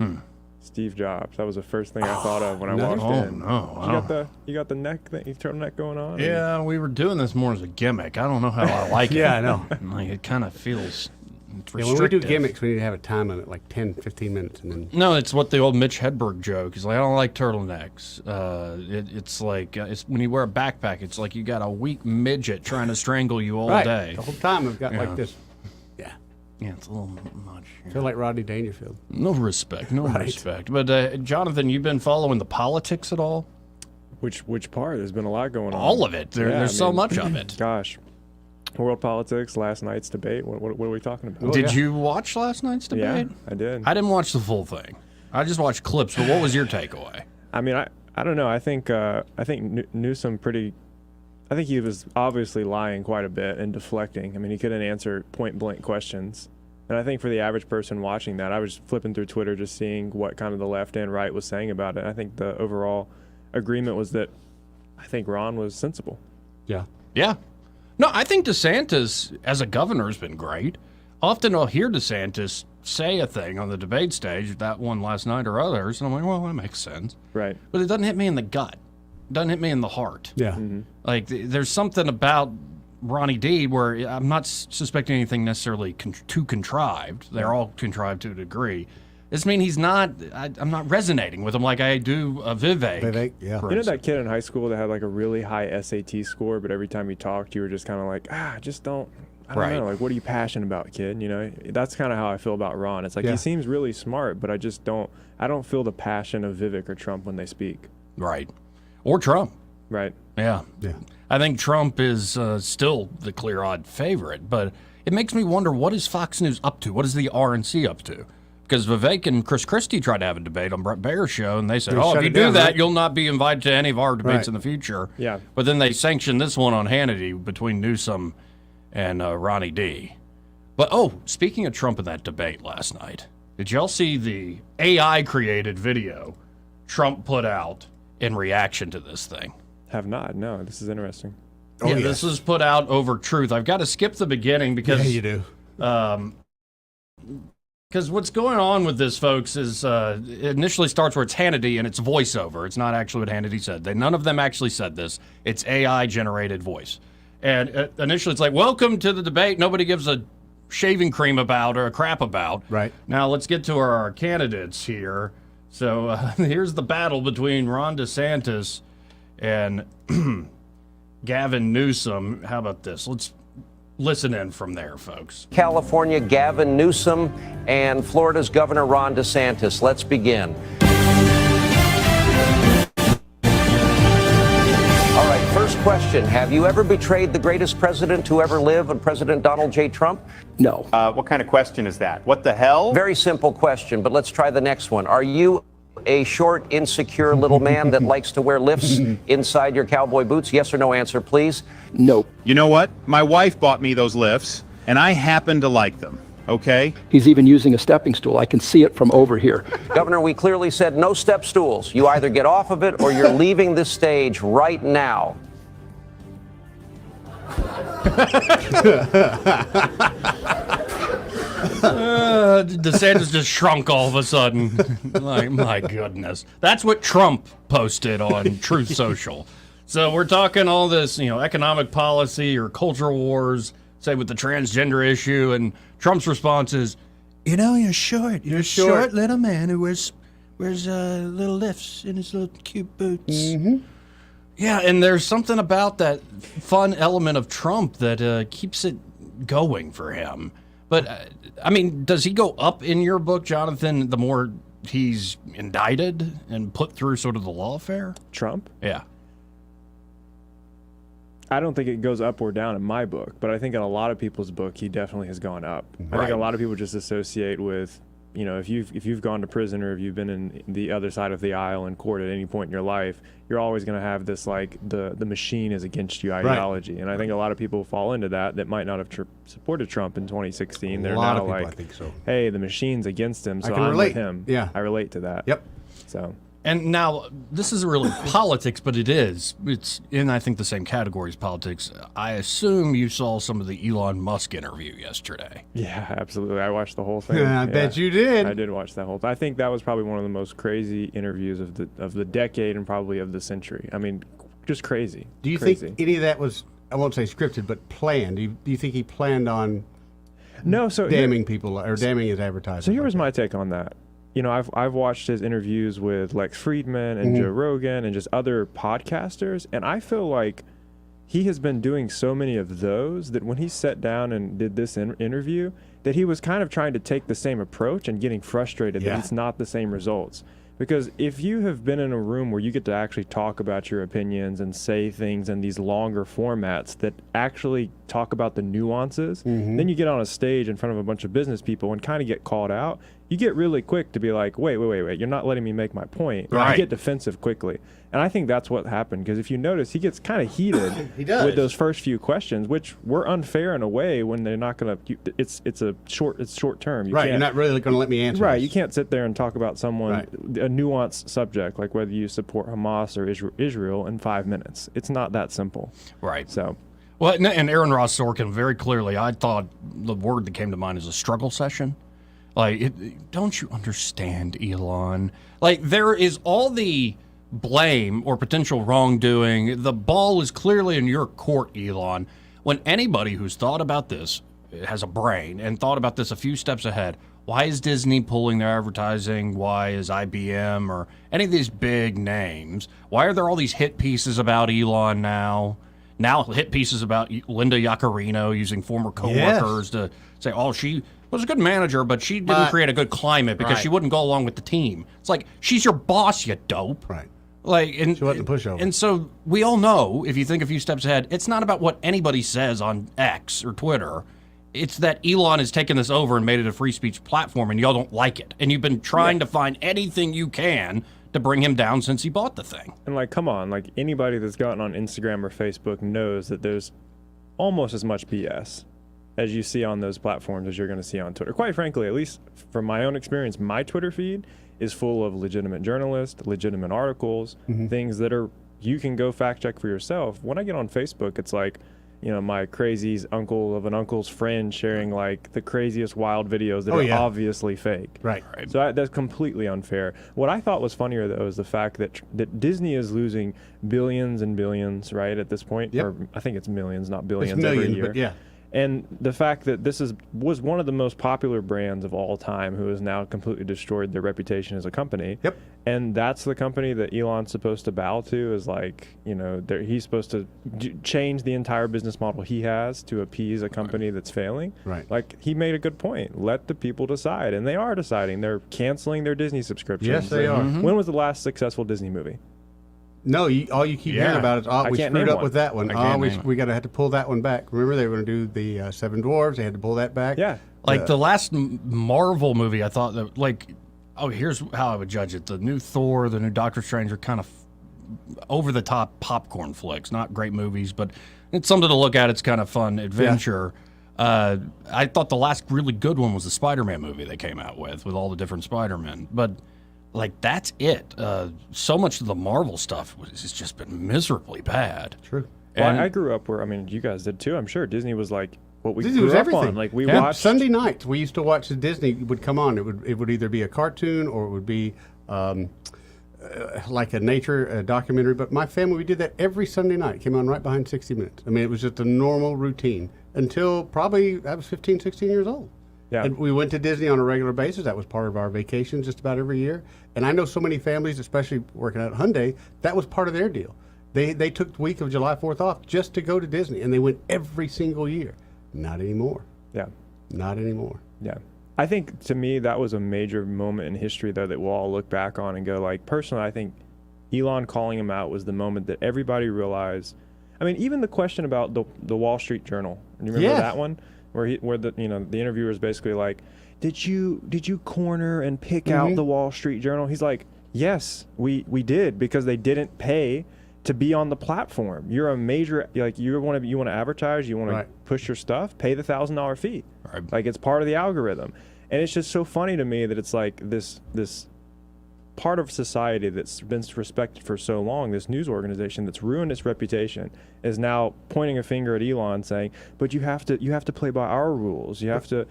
Steve Jobs. That was the first thing I thought of when I walked in. You got the neck thing, turtleneck going on? Yeah, we were doing this more as a gimmick. I don't know how I like it. Yeah, I know. Like, it kind of feels Yeah, when we do gimmicks, we need to have a time limit, like 10, 15 minutes. And then. No, it's what the old Mitch Hedberg joke. He's like, I don't like turtlenecks. It's like, it's when you wear a backpack, it's like you got a weak midget trying to strangle you all day. The whole time I've got like this. Yeah, it's a little much. I feel like Rodney Dangerfield. No respect, respect. But Jonathan, you've been following the politics at all? Which part? There's been a lot going on. All of it. There's so much of it. Gosh. World politics, last night's debate. What are we talking about? Did you watch last night's debate? Yeah, I did. I didn't watch the full thing. I just watched clips, but what was your takeaway? I mean, I don't know. I think Newsom I think he was obviously lying quite a bit and deflecting. I mean, he couldn't answer point-blank questions. And I think for the average person watching that, I was flipping through Twitter just seeing what kind of the left and right was saying about it. I think the overall agreement was that I think Ron was sensible. Yeah. Yeah. No, I think DeSantis as a governor has been great. Often I'll hear DeSantis say a thing on the debate stage, that one last night or others, and I'm like, well, that makes sense. Right. But it doesn't hit me in the gut. It doesn't hit me in the heart. Yeah. Mm-hmm. Like, there's something about Ronnie D where I'm not suspecting anything necessarily too contrived. They're all contrived to a degree. This means he's not, I'm not resonating with him like I do Vivek. Vivek, yeah. You know that kid in high school that had like a really high SAT score, but every time he talked, you were just kind of like, I don't know. Like, what are you passionate about, kid? You know, that's kind of how I feel about Ron. It's like, he seems really smart, but I don't feel the passion of Vivek or Trump when they speak. Right. Or Trump. Right. Yeah. I think Trump is still the clear-eyed favorite, but it makes me wonder, what is Fox News up to? What is the RNC up to? Because Vivek and Chris Christie tried to have a debate on Brett Baer's show, and they said, if you do that, you'll not be invited to any of our debates in the future. Yeah. But then they sanctioned this one on Hannity between Newsom and Ronnie D. But, speaking of Trump in that debate last night, did y'all see the AI-created video Trump put out in reaction to this thing? Have not. No, this is interesting. This was put out over Truth. I've got to skip the beginning because... Yeah, you do. Because what's going on with this, folks, is it initially starts where it's Hannity and it's voiceover. It's not actually what Hannity said. None of them actually said this. It's AI-generated voice. And initially it's like, welcome to the debate nobody gives a shaving cream about or a crap about. Right. Now let's get to our candidates here. So here's the battle between Ron DeSantis and Gavin Newsom. How about this? Let's listen in from there, folks. California, Gavin Newsom, and Florida's Governor Ron DeSantis. Let's begin. All right, first question. Have you ever betrayed the greatest president to ever live, President Donald J. Trump? No. What kind of question is that? What the hell? Very simple question, but let's try the next one. Are you A short, insecure little man that likes to wear lifts inside your cowboy boots? Yes or no answer, please. Nope. You know what? My wife bought me those lifts, and I happen to like them, okay? He's even using a stepping stool. I can see it from over here. Governor, we clearly said no step stools. You either get off of it or you're leaving this stage right now. DeSantis just shrunk all of a sudden. Like, my goodness. That's what Trump posted on Truth Social. So we're talking all this, economic policy or cultural wars, say with the transgender issue, and Trump's response is, you're short. You're a short little man who wears little lifts in his little cute boots. Mm-hmm. Yeah, and there's something about that fun element of Trump that keeps it going for him. But, does he go up in your book, Jonathan, the more he's indicted and put through sort of the lawfare? Trump? Yeah. I don't think it goes up or down in my book, but I think in a lot of people's book, he definitely has gone up. I think a lot of people just associate with, if you've gone to prison or if you've been in the other side of the aisle in court at any point in your life, you're always going to have this the machine is against you ideology. Right. And I think a lot of people fall into that might not have supported Trump in 2016. They're now people, I think so. Hey, the machine's against him, so I'm with him. Yeah. I relate to that. Yep. So. And now, this isn't really politics, but it is. It's in, I think, the same category as politics. I assume you saw some of the Elon Musk interview yesterday. Yeah, absolutely. I watched the whole thing. Yeah, I bet you did. I did watch that whole thing. I think that was probably one of the most crazy interviews of the decade and probably of the century. Just crazy. Do you think any of that was, I won't say scripted, but planned? Do you think he planned on damning people or damning his advertising? So here was my take on that. I've watched his interviews with Lex Friedman and Joe Rogan and just other podcasters, and I feel like he has been doing so many of those that when he sat down and did this interview, that he was kind of trying to take the same approach and getting frustrated that it's not the same results. Because if you have been in a room where you get to actually talk about your opinions and say things in these longer formats that actually talk about the nuances, then you get on a stage in front of a bunch of business people and kind of get called out, you get really quick to be like, wait, you're not letting me make my point. Right. You get defensive quickly. And I think that's what happened, because if you notice, he gets kind of heated with those first few questions, which were unfair in a way when they're not going to, it's short term. You're not really going to let me answer. Right, this. You can't sit there and talk about someone, a nuanced subject, like whether you support Hamas or Israel in 5 minutes. It's not that simple. Right. So. Well, and Aaron Ross Sorkin, very clearly, I thought the word that came to mind is a struggle session. Don't you understand, Elon? There is all the blame or potential wrongdoing. The ball is clearly in your court, Elon. When anybody who's thought about this, has a brain, and thought about this a few steps ahead, why is Disney pulling their advertising? Why is IBM or any of these big names? Why are there all these hit pieces about Elon now? Now hit pieces about Linda Yaccarino using former coworkers to say, she was a good manager, but she didn't create a good climate because she wouldn't go along with the team. It's like, she's your boss, you dope. Right. And she wasn't a pushover. And so we all know, if you think a few steps ahead, it's not about what anybody says on X or Twitter. It's that Elon has taken this over and made it a free speech platform, and y'all don't like it. And you've been trying to find anything you can to bring him down since he bought the thing. And come on, anybody that's gotten on Instagram or Facebook knows that there's almost as much BS as you see on those platforms as you're going to see on Twitter. Quite frankly, at least from my own experience, my Twitter feed is full of legitimate journalists, legitimate articles, things that you can go fact check for yourself. When I get on Facebook, it's like, my crazy's uncle of an uncle's friend sharing the craziest wild videos that are obviously fake. Right. So that's completely unfair. What I thought was funnier, though, is the fact that Disney is losing billions and billions, right, at this point. Yep. Or I think it's millions, not billions, it's millions, every year. But yeah. And the fact that this was one of the most popular brands of all time, who has now completely destroyed their reputation as a company. Yep. And that's the company that Elon's supposed to bow to, is he's supposed to change the entire business model he has to appease a company that's failing. Right. He made a good point. Let the people decide. And they are deciding. They're canceling their Disney subscriptions. Yes, they are. When was the last successful Disney movie? No, all you keep hearing about is, we screwed up with that one. We have to pull that one back. Remember, they were going to do the Seven Dwarfs. They had to pull that back. Yeah. The last Marvel movie, I thought that, Oh, here's how I would judge it. The new Thor, the new Doctor Strange are kind of over-the-top popcorn flicks. Not great movies, but it's something to look at. It's kind of fun adventure. Yeah. I thought the last really good one was the Spider-Man movie they came out with all the different Spider-Men. But, like, that's it. So much of the Marvel stuff has just been miserably bad. True. Well, I grew up where, I mean, you guys did too, I'm sure. Disney was like what we Disney grew was up everything. on. Like, we watched Sunday nights. We used to watch the Disney would come on. It would either be a cartoon or it would be like a documentary. But my family, we did that every Sunday night. It came on right behind 60 Minutes. I mean, it was just a normal routine until probably I was 15, 16 years old. Yeah. And we went to Disney on a regular basis. That was part of our vacations just about every year. And I know so many families, especially working at Hyundai, that was part of their deal. They took the week of July 4th off just to go to Disney, and they went every single year. Not anymore. Yeah. Not anymore. Yeah. I think, to me, that was a major moment in history, though, that we'll all look back on and go, like, personally, I think Elon calling him out was the moment that everybody realized. I mean, even the question about the Wall Street Journal. You remember that one? Where the interviewer is basically like, did you corner and pick out the Wall Street Journal? He's like, yes, we did, because they didn't pay to be on the platform. You're a major, like, you want to advertise, you want to push your stuff, pay the $1,000 fee. Right. Like, it's part of the algorithm. And it's just so funny to me that it's like this part of society that's been respected for so long, this news organization that's ruined its reputation, is now pointing a finger at Elon saying, but you have to play by our rules. You have to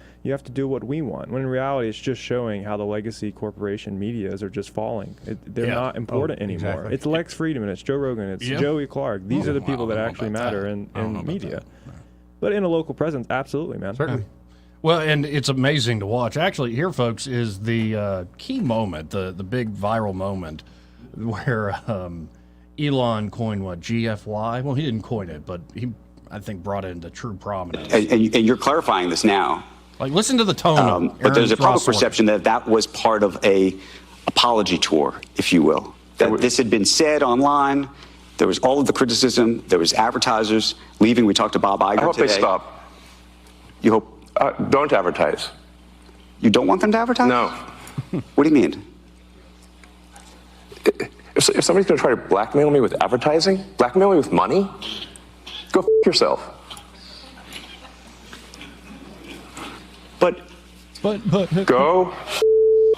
do what we want. When in reality, it's just showing how the legacy corporation medias are just falling. They're not important anymore. Exactly. It's Lex Friedman, it's Joe Rogan, it's Joey Clark. These are the people that actually matter in media. But in a local presence, absolutely, man. Certainly. Yeah. Well, and it's amazing to watch. Actually, here, folks, is the key moment, the big viral moment where Elon coined what, GFY? Well, he didn't coin it, but he, I think, brought it into true prominence. And you're clarifying this now. Like, listen to the tone of but there's a public Ross perception that was part of a apology tour, if you will. That this had been said online. There was all of the criticism. There was advertisers leaving. We talked to Bob Iger I hope today. they stop. You hope? Don't advertise. You don't want them to advertise? No. What do you mean? If somebody's going to try to blackmail me with advertising, blackmail me with money, go f*** yourself. But go f***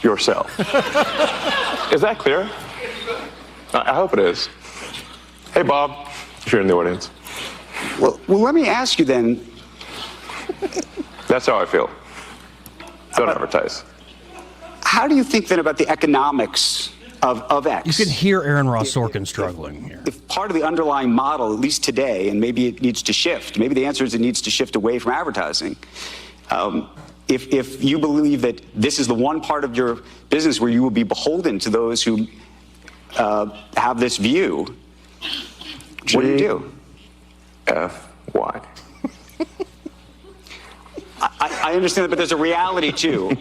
yourself. Is that clear? I hope it is. Hey, Bob, if you're in the audience. Well, let me ask you then. That's how I feel. Don't advertise. How do you think then about the economics of X? You can hear Aaron Ross Sorkin struggling here. If part of the underlying model, at least today, and maybe it needs to shift, maybe the answer is it needs to shift away from advertising. If you believe that this is the one part of your business where you will be beholden to those who have this view, what do you do? F-Y. I understand that, but there's a reality too,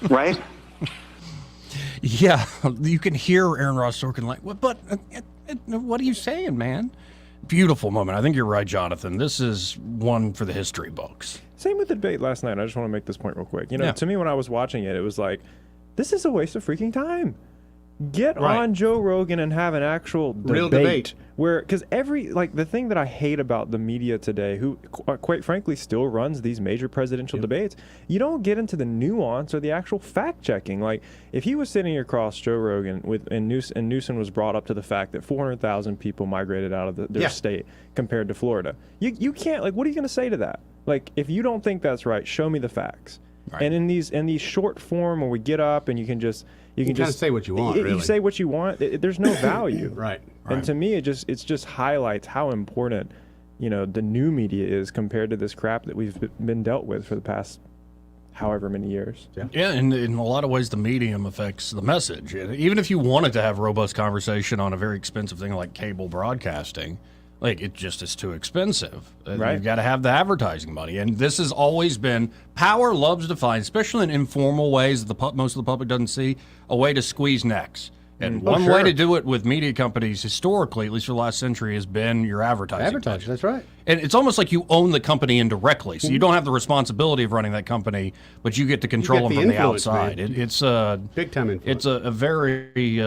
right? Yeah, you can hear Aaron Ross Sorkin like, but what are you saying, man? Beautiful moment. I think you're right, Jonathan. This is one for the history books. Same with the debate last night. I just want to make this point real quick. To me, when I was watching it, it was like, this is a waste of freaking time. Get on Joe Rogan and have an actual real debate. Because the thing that I hate about the media today, who quite frankly still runs these major presidential debates, you don't get into the nuance or the actual fact checking. Like, if he was sitting across Joe Rogan and Newsom was brought up to the fact that 400,000 people migrated out of their state compared to Florida, you can't, like, what are you going to say to that? Like, if you don't think that's right, show me the facts. Right. And in these short form where we get up and you can just say what you want. You say what you want. There's no value. Right. And to me, it just highlights how important the new media is compared to this crap that we've been dealt with for the past however many years. Yeah, and in a lot of ways, the medium affects the message. Even if you wanted to have robust conversation on a very expensive thing like cable broadcasting, like, it just is too expensive. Right. You've got to have the advertising money. And this has always been, power loves to find, especially in informal ways that most of the public doesn't see, a way to squeeze necks. And one way to do it with media companies historically, at least for the last century, has been your advertising. That's right. And it's almost like you own the company indirectly. So you don't have the responsibility of running that company, but you get to control them from the outside. It's big time influence. It's a very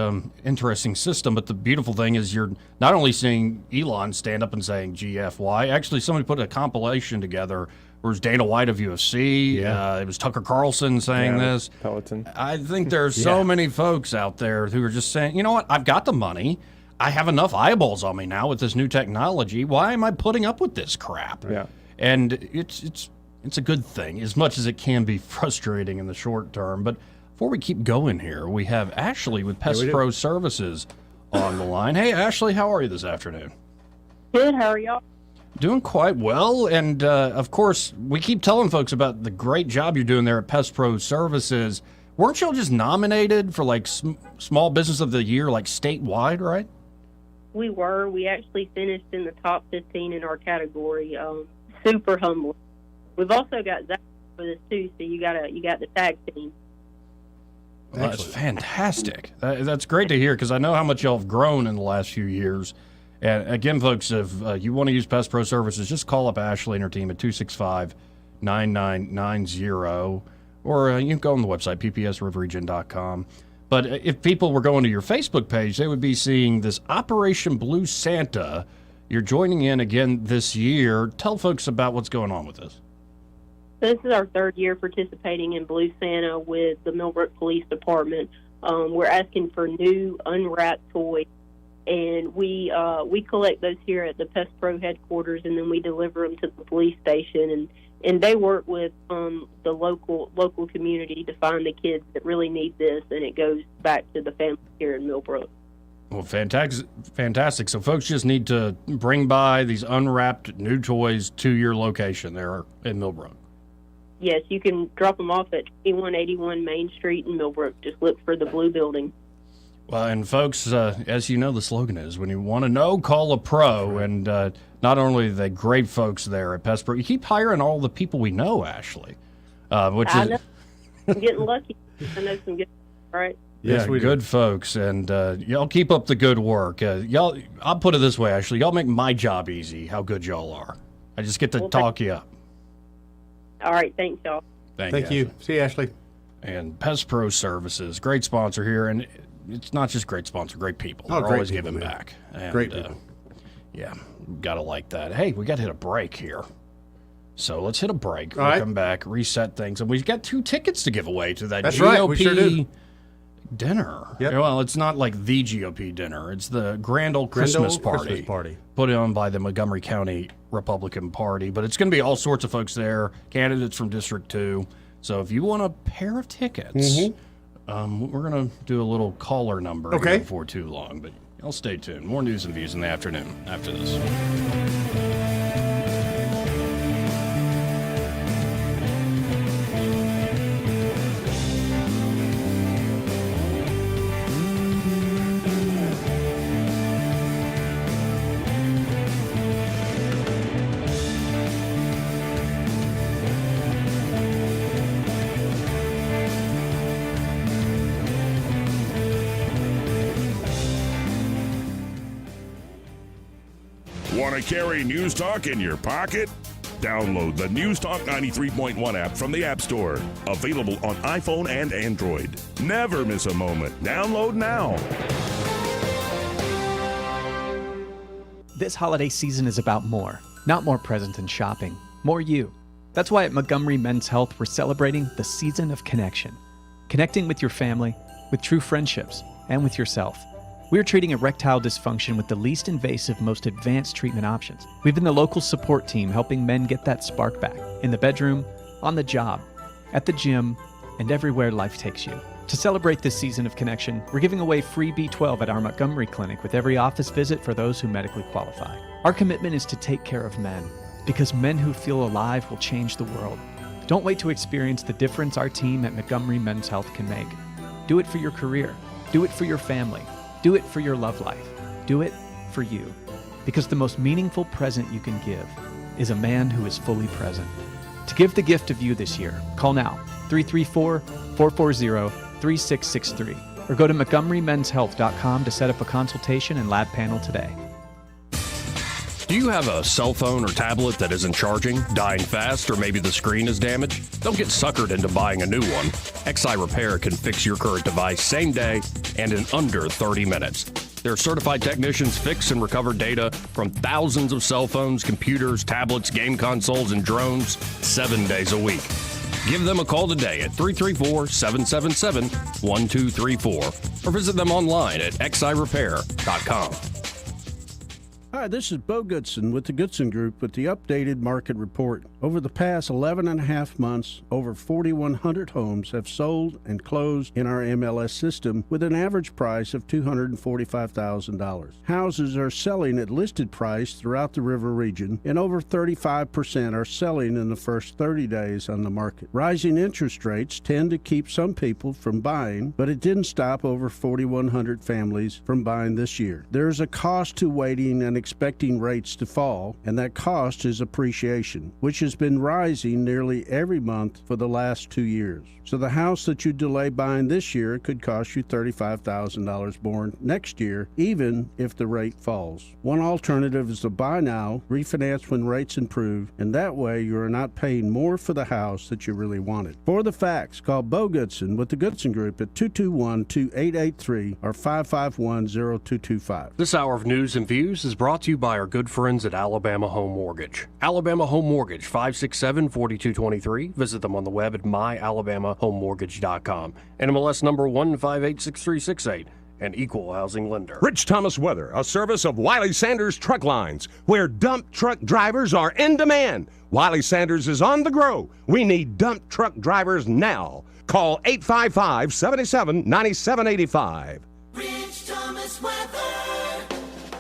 interesting system. But the beautiful thing is you're not only seeing Elon stand up and saying GFY. Actually, somebody put a compilation together. It was Dana White of UFC. It was Tucker Carlson saying this. Peloton. I think there's so many folks out there who are just saying, you know what, I've got the money. I have enough eyeballs on me now with this new technology. Why am I putting up with this crap? Yeah. And it's a good thing, as much as it can be frustrating in the short term. But before we keep going here, we have Ashley with Pest Pro Services on the line. Hey, Ashley, how are you this afternoon? Good, how are y'all? Doing quite well, and of course, we keep telling folks about the great job you're doing there at Pest Pro Services. Weren't y'all just nominated for like Small Business of the Year, like statewide, right? We were. We actually finished in the top 15 in our category. Super humble. We've also got Zach for this too, so you got the tag team. Well, that's fantastic. That's great to hear because I know how much y'all have grown in the last few years. And again, folks, if you want to use Pest Pro Services, just call up Ashley and her team at 265-9990, or you can go on the website, ppsriverregion.com. But if people were going to your Facebook page, they would be seeing this Operation Blue Santa. You're joining in again this year. Tell folks about what's going on with this. This is our third year participating in Blue Santa with the Millbrook Police Department. We're asking for new unwrapped toys. And we collect those here at the Pest Pro headquarters, and then we deliver them to the police station. And they work with the local community to find the kids that really need this, and it goes back to the family here in Millbrook. Well, fantastic. So folks just need to bring by these unwrapped new toys to your location there in Millbrook. Yes, you can drop them off at 2181 Main Street in Millbrook. Just look for the blue building. Well, and folks, as you know, the slogan is, when you want to know, call a pro. And not only are they great folks there at Pest Pro, you keep hiring all the people we know, Ashley. I'm getting lucky. I know some good, right? Yes, good folks. And y'all keep up the good work. I'll put it this way, Ashley. Y'all make my job easy, how good y'all are. I just get to talk you up. All right. Thanks, y'all. Thank you. See you, Ashley. And Pest Pro Services, great sponsor here. And it's not just great sponsor, great people. Oh, They're always giving back. And, great people. Yeah, got to like that. Hey, we got to hit a break here. So let's hit a break. All We'll right. come back, reset things. And we've got 2 tickets to give away to that That's GOP right, we sure do. dinner. Yep. Well, it's not like the GOP dinner. It's the Grand Old Christmas Party. Put on by the Montgomery County Republican Party. But it's going to be all sorts of folks there, candidates from District 2. So if you want a pair of tickets, we're going to do a little caller number here before too long. But y'all stay tuned. More news and views in the afternoon after this. Want to carry News Talk in your pocket? Download the News Talk 93.1 app from the App Store. Available on iPhone and Android. Never miss a moment. Download now. This holiday season is about more. Not more presents and shopping. More you. That's why at Montgomery Men's Health we're celebrating the season of connection. Connecting with your family, with true friendships, and with yourself. We're treating erectile dysfunction with the least invasive, most advanced treatment options. We've been the local support team helping men get that spark back. In the bedroom, on the job, at the gym, and everywhere life takes you. To celebrate this season of connection, we're giving away free B12 at our Montgomery clinic with every office visit for those who medically qualify. Our commitment is to take care of men, because men who feel alive will change the world. Don't wait to experience the difference our team at Montgomery Men's Health can make. Do it for your career. Do it for your family. Do it for your love life. Do it for you. Because the most meaningful present you can give is a man who is fully present. To give the gift of you this year, call now, 334-440-3663, or go to MontgomeryMen'sHealth.com to set up a consultation and lab panel today. Do you have a cell phone or tablet that isn't charging, dying fast, or maybe the screen is damaged? Don't get suckered into buying a new one. XI Repair can fix your current device same day and in under 30 minutes. Their certified technicians fix and recover data from thousands of cell phones, computers, tablets, game consoles, and drones 7 days a week. Give them a call today at 334-777-1234 or visit them online at xirepair.com. Hi, this is Bo Goodson with the Goodson Group with the updated market report. Over the past 11 and a half months, over 4,100 homes have sold and closed in our MLS system with an average price of $245,000. Houses are selling at listed price throughout the river region, and over 35% are selling in the first 30 days on the market. Rising interest rates tend to keep some people from buying, but it didn't stop over 4,100 families from buying this year. There's a cost to waiting and expecting rates to fall, and that cost is appreciation, which has been rising nearly every month for the last 2 years. So the house that you delay buying this year could cost you $35,000 more next year, even if the rate falls. One alternative is to buy now, refinance when rates improve, and that way you are not paying more for the house that you really wanted. For the facts, call Bo Goodson with the Goodson Group at 221-2883 or 551-0225. This hour of news and views is brought to you by our good friends at Alabama Home Mortgage. Alabama Home Mortgage, 567-4223. Visit them on the web at myalabamahomemortgage.com. NMLS number 1586368. An equal housing lender. Rich Thomas Weather, a service of Wiley Sanders Truck Lines, where dump truck drivers are in demand. Wiley Sanders is on the grow. We need dump truck drivers now. Call 855-77-9785. Rich Thomas Weather.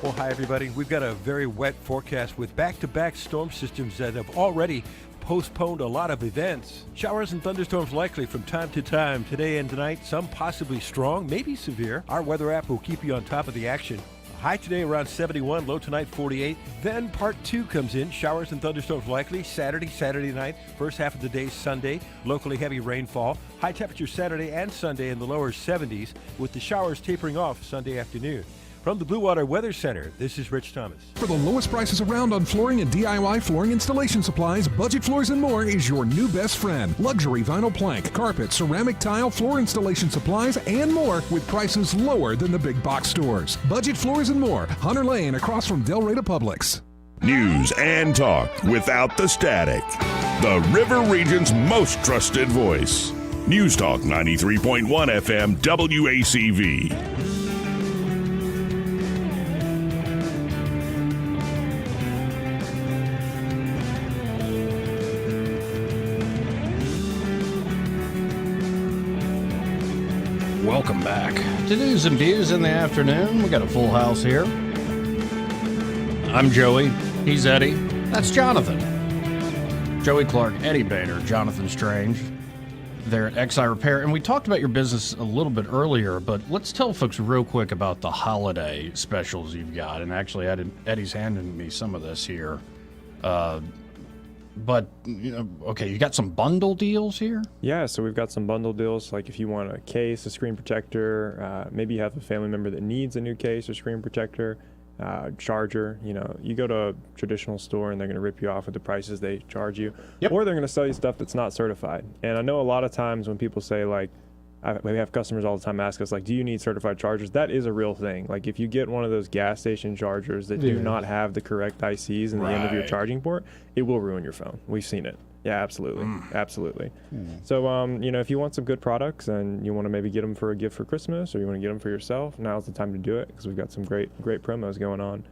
Well, hi, everybody. We've got a very wet forecast with back-to-back storm systems that have already postponed a lot of events. Showers and thunderstorms likely from time to time today and tonight, some possibly strong, maybe severe. Our weather app will keep you on top of the action. High today around 71, low tonight 48. Then part 2 comes in. Showers and thunderstorms likely Saturday night. First half of the day Sunday. Locally heavy rainfall. High temperature Saturday and Sunday in the lower 70s with the showers tapering off Sunday afternoon. From the Blue Water Weather Center, this is Rich Thomas. For the lowest prices around on flooring and DIY flooring installation supplies, Budget Floors and More is your new best friend. Luxury vinyl plank, carpet, ceramic tile, floor installation supplies, and more with prices lower than the big box stores. Budget Floors and More, Hunter Lane across from Del Rey Publix. News and talk without the static. The River Region's most trusted voice. News Talk 93.1 FM WACV. Welcome back to News and Views in the afternoon. We got a full house here. I'm Joey. He's Eddie. That's Jonathan. Joey Clark, Eddie Bader, Jonathan Strange. They're at XI Repair. And we talked about your business a little bit earlier, but let's tell folks real quick about the holiday specials you've got. And actually, Eddie's handing me some of this here. But, okay, you got some bundle deals here? Yeah, so we've got some bundle deals, like if you want a case, a screen protector, maybe you have a family member that needs a new case or screen protector, charger, you go to a traditional store and they're going to rip you off with the prices they charge you, or they're going to sell you stuff that's not certified. And I know a lot of times when people say, like, we have customers all the time ask us, like, do you need certified chargers? That is a real thing. Like, if you get one of those gas station chargers that do not have the correct ICs in the end of your charging port, it will ruin your phone. We've seen it. Yeah, absolutely. Absolutely. So, if you want some good products and you want to maybe get them for a gift for Christmas or you want to get them for yourself, now's the time to do it because we've got some great promos going on.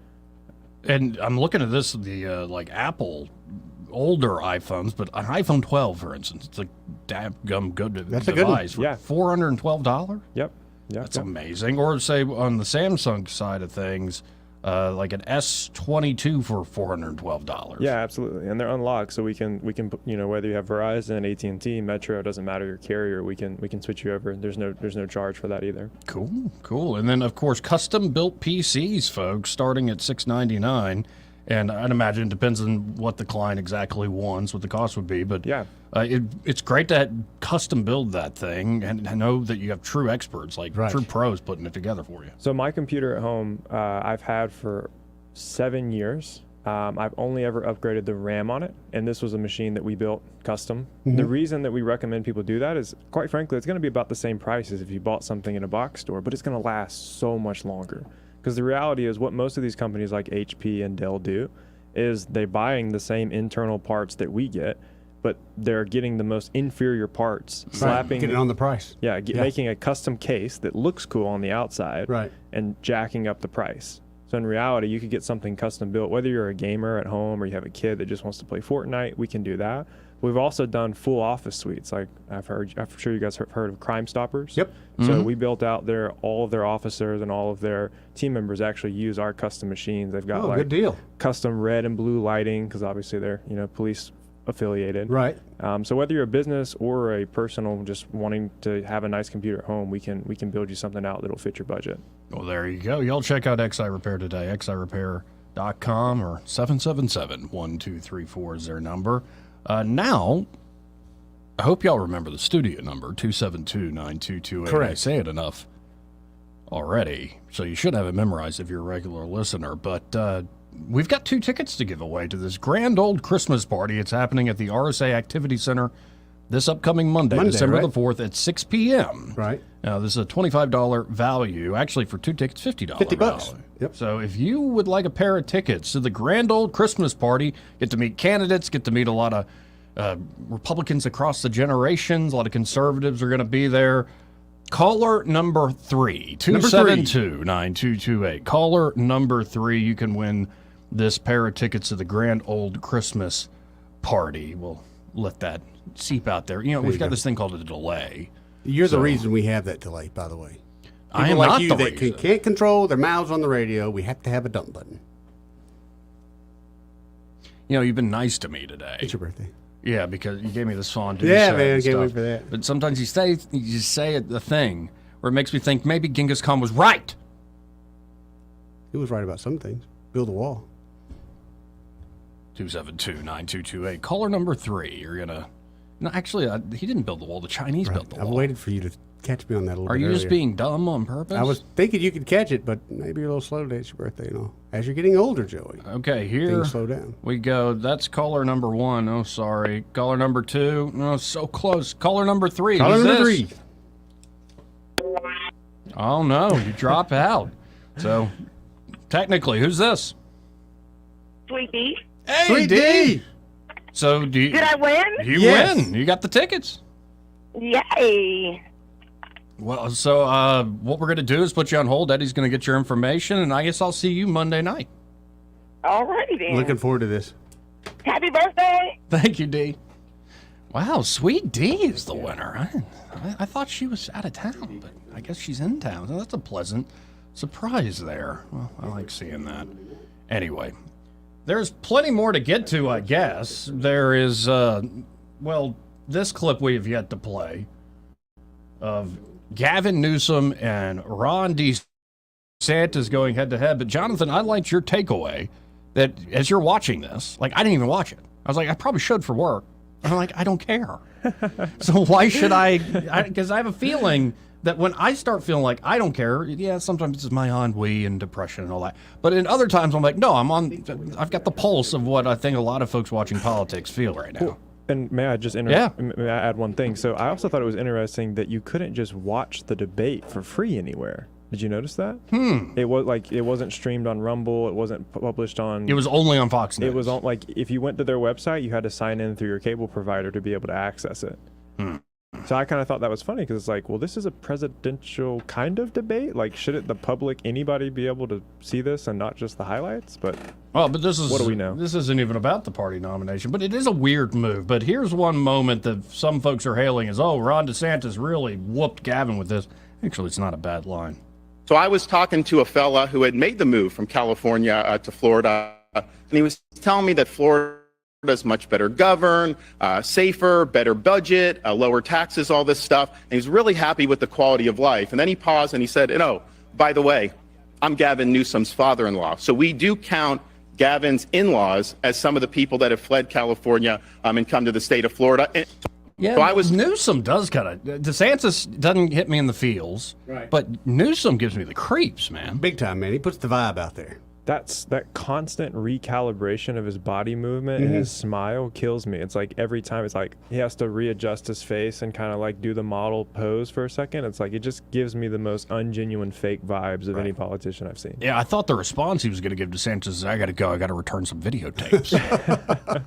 And I'm looking at this, the like Apple older iPhones, but an iPhone 12, for instance, it's a damn good That's device. A good one. Yeah. $412? Yep. That's amazing. Or say on the Samsung side of things, like an S22 for $412. Yeah, absolutely. And they're unlocked, so we can whether you have Verizon, AT&T, Metro, it doesn't matter your carrier, we can switch you over. There's no charge for that either. Cool. And then of course custom built PCs, folks, starting at $699. And I'd imagine it depends on what the client exactly wants, what the cost would be. But yeah, it's great to custom build that thing and know that you have true experts, like true pros putting it together for you. So my computer at home, I've had for 7 years. I've only ever upgraded the RAM on it, and this was a machine that we built custom. The reason that we recommend people do that is, quite frankly, it's going to be about the same price as if you bought something in a box store, but it's going to last so much longer. Because the reality is what most of these companies like HP and Dell do is they're buying the same internal parts that we get, but they're getting the most inferior parts, slapping Get it on the price. Yeah, making a custom case that looks cool on the outside, and jacking up the price. So in reality, you could get something custom built, whether you're a gamer at home or you have a kid that just wants to play Fortnite, we can do that. We've also done full office suites. Like I'm sure you guys have heard of Crime Stoppers. Yep. So we built out all of their officers and all of their team members actually use our custom machines. They've got good deal. Custom red and blue lighting, because obviously they're police affiliated. Right. So whether you're a business or a personal just wanting to have a nice computer at home, we can build you something out that'll fit your budget. Well, there you go. Y'all check out XI Repair today. XIRepair.com or 777-1234 is their number. Now, I hope y'all remember the studio number, 272-9228. Correct. I say it enough already, so you should have it memorized if you're a regular listener. But we've got 2 tickets to give away to this grand old Christmas party. It's happening at the RSA Activity Center this upcoming Monday December the 4th at 6 p.m. Right. Now, this is a $25 value. Actually, for 2 tickets, $50 $50. value. Yep. So if you would like a pair of tickets to the grand old Christmas party, get to meet candidates, get to meet a lot of Republicans across the generations, a lot of conservatives are going to be there. Caller number 3, 272-9228. Caller number 3, you can win this pair of tickets to the grand old Christmas party. We'll let that seep out there. We've got this thing called a delay. You're the reason we have that delay, by the way. People I am like not you the that reason. can't control their mouths on the radio, we have to have a dump button. You've been nice to me today. It's your birthday. Yeah, because you gave me this fondue. Yeah, set man, and can't wait stuff. for that. But sometimes you just say the thing where it makes me think maybe Genghis Khan was right. He was right about some things. Build a wall. 272-9228. Caller number 3. You're gonna. No, actually, he didn't build the wall. The Chinese built the wall. I've waited for you to catch me on that a little bit. Are you just earlier. being dumb on purpose? I was thinking you could catch it, but maybe you're a little slow today. It's your birthday, As you're getting older, Joey. Okay, here Things slow down. we go. That's caller number 1. Oh, sorry. Caller number 2. No, so close. Caller number 3. Caller Who's number this? 3. Oh, no. You drop out. So, technically, who's this? Sweet D. Hey, Sweet D. D. So, do you... Did I win? You Yes. win. You got the tickets. Yay. Well, so what we're going to do is put you on hold. Eddie's going to get your information, and I guess I'll see you Monday night. All righty then. Looking forward to this. Happy birthday. Thank you, D. Wow, Sweet D is the winner. I thought she was out of town, but I guess she's in town. So that's a pleasant surprise there. Well, I like seeing that. Anyway, there's plenty more to get to, I guess. There is, this clip we have yet to play of Gavin Newsom and Ron DeSantis going head-to-head. But, Jonathan, I liked your takeaway that as you're watching this, I didn't even watch it. I was like, I probably should for work. I'm like, I don't care. So why should I? Because I have a feeling that when I start feeling like I don't care, sometimes it's my ennui and depression and all that. But in other times, I'm like, no, I've got the pulse of what I think a lot of folks watching politics feel right now. And may I just may I add one thing? So I also thought it was interesting that you couldn't just watch the debate for free anywhere. Did you notice that? It wasn't streamed on Rumble. It wasn't published on. It was only on Fox News. It was on if you went to their website, you had to sign in through your cable provider to be able to access it. So I kind of thought that was funny because it's like, well, this is a presidential kind of debate. Shouldn't the public, anybody, be able to see this and not just the highlights? But this is what do we know? This isn't even about the party nomination, but it is a weird move. But here's one moment that some folks are hailing as, Ron DeSantis really whooped Gavin with this. Actually, it's not a bad line. So I was talking to a fella who had made the move from California to Florida, and he was telling me that Florida's much better governed, safer, better budget, lower taxes, all this stuff. And he was really happy with the quality of life. And then he paused and he said, by the way, I'm Gavin Newsom's father-in-law. So we do count Gavin's in-laws as some of the people that have fled California and come to the state of Florida. And Yeah, so Newsom does kind of. DeSantis doesn't hit me in the feels, Right. but Newsom gives me the creeps, man. Big time, man. He puts the vibe out there. That's that constant recalibration of his body movement and his smile kills me. It's like every time it's like he has to readjust his face and kind of like do the model pose for a second. It's like it just gives me the most ungenuine fake vibes of any politician I've seen. Yeah, I thought the response he was going to give DeSantis is, I got to go. I got to return some videotapes.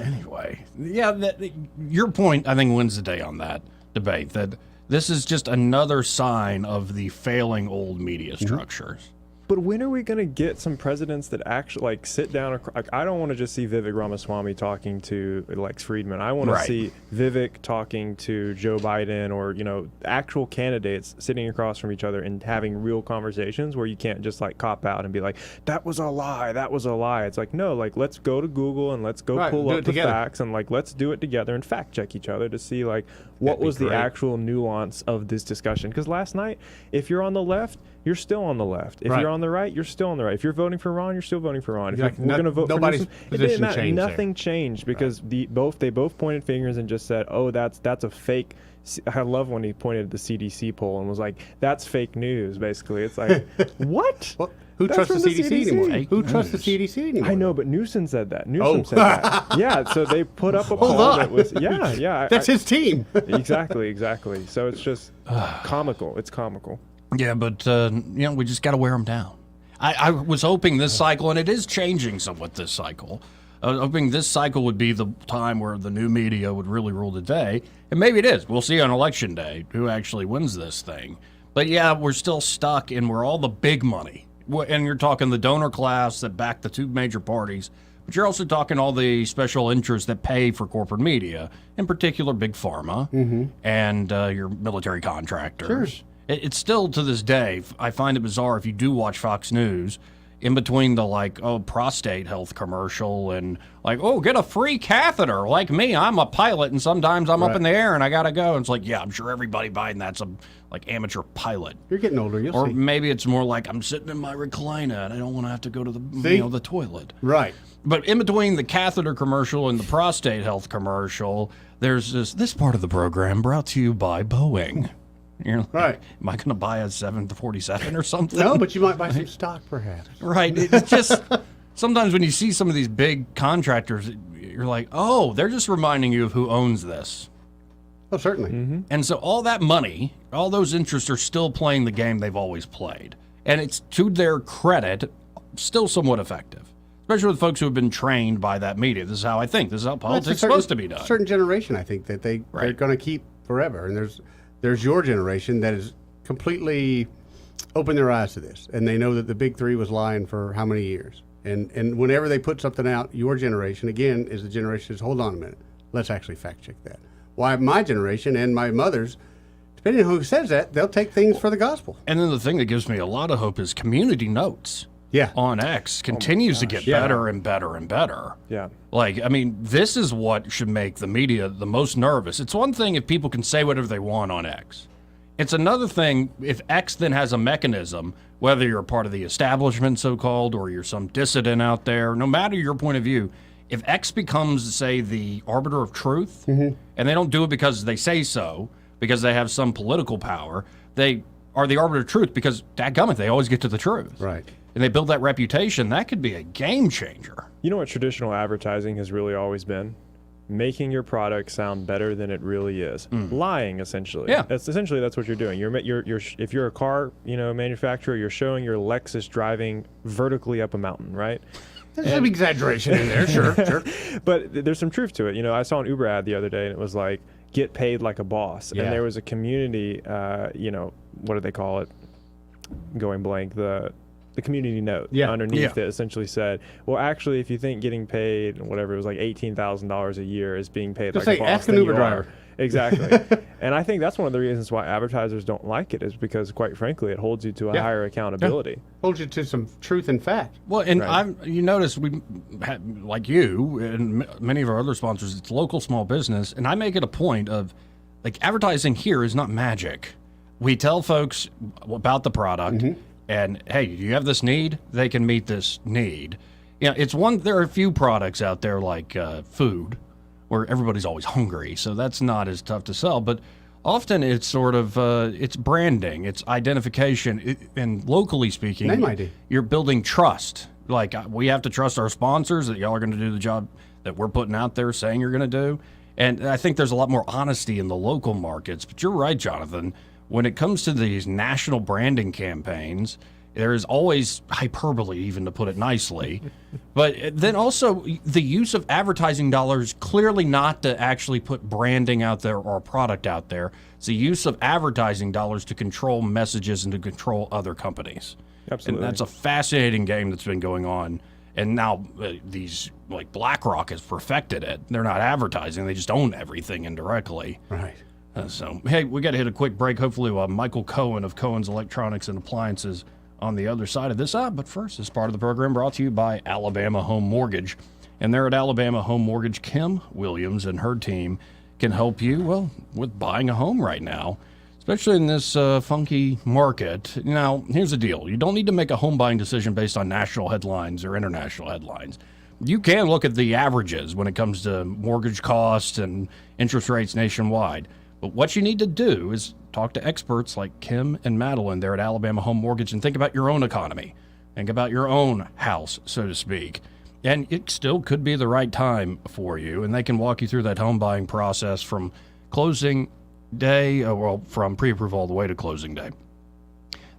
Anyway, yeah, your point, I think, wins the day on that debate, that this is just another sign of the failing old media structures. But when are we going to get some presidents that actually like sit down? Like, I don't want to just see Vivek Ramaswamy talking to Lex Friedman. I want to see Vivek talking to Joe Biden or, you know, actual candidates sitting across from each other and having real conversations where you can't just like cop out and be like, that was a lie. That was a lie. It's like, no, like, let's go to Google and let's go pull up the facts and like, let's do it together and fact check each other to see like what was the actual nuance of this discussion. Because last night, if you're on the left, you're still on the left. If you're on the right, you're still on the right. If you're voting for Ron, you're still voting for Ron. If Like, we're going to vote for Newsom, it didn't matter. changed there. Nothing changed because they both pointed fingers and just said, "Oh, that's a fake." I love when he pointed at the CDC poll and was like, "That's fake news." Basically, it's like, what? Who That's trusts the from CDC anymore? Fake Who trusts the CDC anymore? I know, but Newsom said that. Newsom said that. Yeah, so they put up a poll that was, yeah. That's his team. Exactly. So it's just comical. It's comical. Yeah, but, we just got to wear them down. I was hoping this cycle, and it is changing somewhat this cycle, I was hoping this cycle would be the time where the new media would really rule the day. And maybe it is. We'll see on Election Day who actually wins this thing. But, yeah, we're still stuck in where all the big money, and you're talking the donor class that back the two major parties, but you're also talking all the special interests that pay for corporate media, in particular Big Pharma and your military contractors. Sure. It's still, to this day, I find it bizarre if you do watch Fox News, in between the, prostate health commercial and, get a free catheter. Like me, I'm a pilot, and sometimes I'm up in the air and I got to go. And it's like, yeah, I'm sure everybody buying that's a, amateur pilot. You're getting older, you'll or see. Maybe it's more like I'm sitting in my recliner and I don't want to have to go to the toilet. Right. But in between the catheter commercial and the prostate health commercial, there's this part of the program brought to you by Boeing. You're like, right. Am I going to buy a 747 or something? No, but you might buy some stock, perhaps. Right. It's just sometimes when you see some of these big contractors, you're like, oh, they're just reminding you of who owns this. Oh, certainly. And so all that money, all those interests are still playing the game they've always played. And it's, to their credit, still somewhat effective. Especially with folks who have been trained by that media. This is how I think. This is how politics is supposed to be done. Certain generation, I think, that they're going to keep forever. And there's your generation that is completely opened their eyes to this, and they know that the big three was lying for how many years. And whenever they put something out, your generation again is the generation that says, hold on a minute, let's actually fact check that. Why my generation and my mother's, depending on who says that, they'll take things for the gospel. And then the thing that gives me a lot of hope is community notes. Yeah. On X continues to get better and better and better. Yeah. This is what should make the media the most nervous. It's one thing if people can say whatever they want on X. It's another thing if X then has a mechanism, whether you're a part of the establishment, so-called, or you're some dissident out there, no matter your point of view, if X becomes, say, the arbiter of truth, and they don't do it because they say so, because they have some political power, they are the arbiter of truth because, dadgummit, they always get to the truth. Right. And they build that reputation, that could be a game changer. You know what traditional advertising has really always been? Making your product sound better than it really is. Lying, essentially. Yeah. That's what you're doing. If you're a car, manufacturer, you're showing your Lexus driving vertically up a mountain, right? There's some exaggeration in there, sure. But there's some truth to it. I saw an Uber ad the other day, and it was like, get paid like a boss. Yeah. And there was a community, what do they call it? Going blank, the community note underneath it essentially said, well, actually, if you think getting paid, whatever, it was like $18,000 a year is being paid like a boss, ask an Uber driver. Exactly. And I think that's one of the reasons why advertisers don't like it is because, quite frankly, it holds you to a higher accountability. Holds you to some truth and fact. Well, and you notice we had, like you and many of our other sponsors, it's local small business, and I make it a point of, advertising here is not magic. We tell folks about the product, and hey, do you have this need? They can meet this need. Yeah, there are a few products out there like food where everybody's always hungry, so that's not as tough to sell. But often it's sort of it's branding, it's identification, and locally speaking, Name ID. You're building trust. Like we have to trust our sponsors that y'all are going to do the job that we're putting out there saying you're going to do. And I think there's a lot more honesty in the local markets. But you're right, Jonathan. When it comes to these national branding campaigns, there is always hyperbole, even to put it nicely. But then also the use of advertising dollars, clearly not to actually put branding out there or a product out there. It's the use of advertising dollars to control messages and to control other companies. Absolutely. And that's a fascinating game that's been going on. And now these, like BlackRock has perfected it. They're not advertising. They just own everything indirectly. Right. So, hey, we got to hit a quick break. Hopefully Michael Cohen of Cohen's Electronics and Appliances on the other side of this. But first, this part of the program brought to you by Alabama Home Mortgage. And there at Alabama Home Mortgage, Kim Williams and her team can help you, well, with buying a home right now, especially in this funky market. Now, here's the deal. You don't need to make a home buying decision based on national headlines or international headlines. You can look at the averages when it comes to mortgage costs and interest rates nationwide. But what you need to do is talk to experts like Kim and Madeline there at Alabama Home Mortgage and think about your own economy. Think about your own house, so to speak. And it still could be the right time for you. And they can walk you through that home buying process from closing day, from pre-approval all the way to closing day.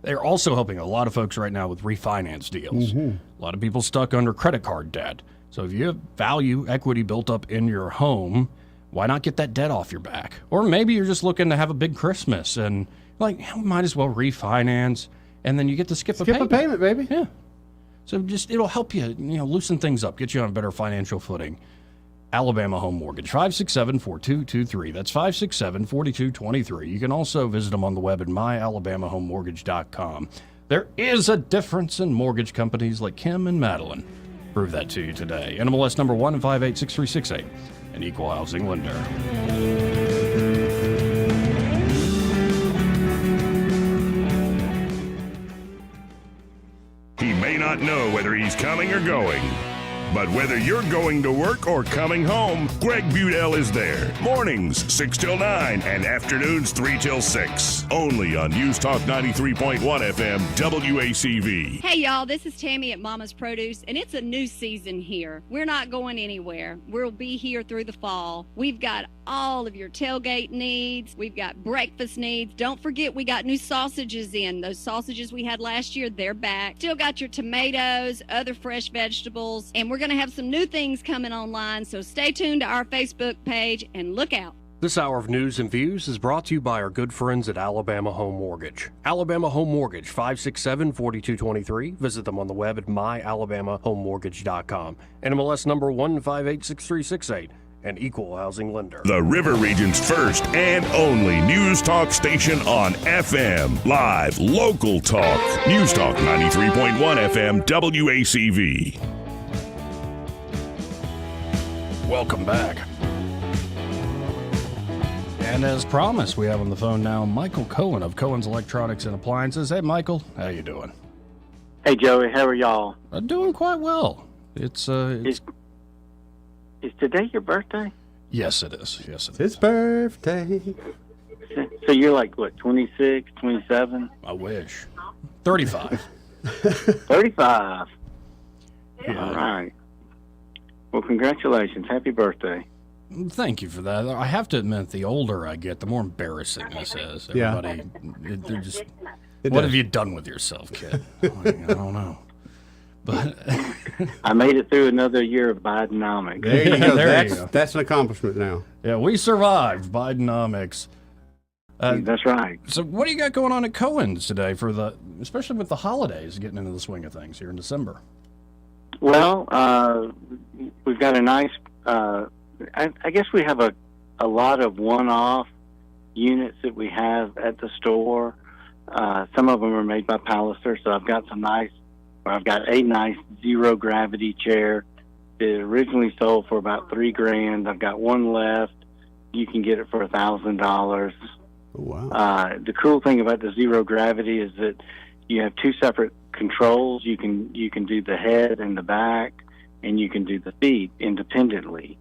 They're also helping a lot of folks right now with refinance deals. A lot of people stuck under credit card debt. So if you have value equity built up in your home, why not get that debt off your back? Or maybe you're just looking to have a big Christmas and like, might as well refinance, and then you get to skip a payment. Skip a payment, baby. Yeah. So it'll help you, loosen things up, get you on a better financial footing. Alabama Home Mortgage, 567-4223. That's 567-4223. You can also visit them on the web at myalabamahomemortgage.com. There is a difference in mortgage companies like Kim and Madeline. Prove that to you today. NMLS number 1586368, an equal housing lender. He may not know whether he's coming or going, but whether you're going to work or coming home, Greg Budell is there. Mornings 6 till 9 and afternoons 3 till 6. Only on News Talk 93.1 FM WACV. Hey y'all, this is Tammy at Mama's Produce, and it's a new season here. We're not going anywhere. We'll be here through the fall. We've got all of your tailgate needs. We've got breakfast needs. Don't forget we got new sausages in. Those sausages we had last year, they're back. Still got your tomatoes, other fresh vegetables, and we're going to have some new things coming online, so stay tuned to our Facebook page and look out. This hour of news and views is brought to you by our good friends at Alabama Home Mortgage. Alabama Home Mortgage, 567-4223. Visit them on the web at myalabamahomemortgage.com. NMLS number 1586368, an equal housing lender. The River Region's first and only news talk station on FM. Live, local talk. News Talk 93.1 FM WACV. Welcome back. And as promised, we have on the phone now Michael Cohen of Cohen's Electronics and Appliances. Hey, Michael, how you doing? Hey, Joey, how are y'all? Doing quite well. Is today your birthday? Yes, it is. Yes, it is. His birthday. So you're like, what, 26, 27? I wish. 35. 35. Yeah. All right. Well, congratulations. Happy birthday. Thank you for that. I have to admit, the older I get, the more embarrassing this is. Everybody, they're just, what have you done with yourself, kid? I don't know. But I made it through another year of Bidenomics. There you go. There you go. That's an accomplishment now. Yeah, we survived Bidenomics. That's right. So what do you got going on at Cohen's today especially with the holidays, getting into the swing of things here in December? Well, we've got a nice, I guess we have a lot of one-off units that we have at the store. Some of them are made by Palliser, so I've got a nice zero-gravity chair that originally sold for about $3,000. I've got one left. You can get it for $1,000. Wow. The cool thing about the zero-gravity is that you have two separate controls. You can do the head and the back. and you can do the feet independently.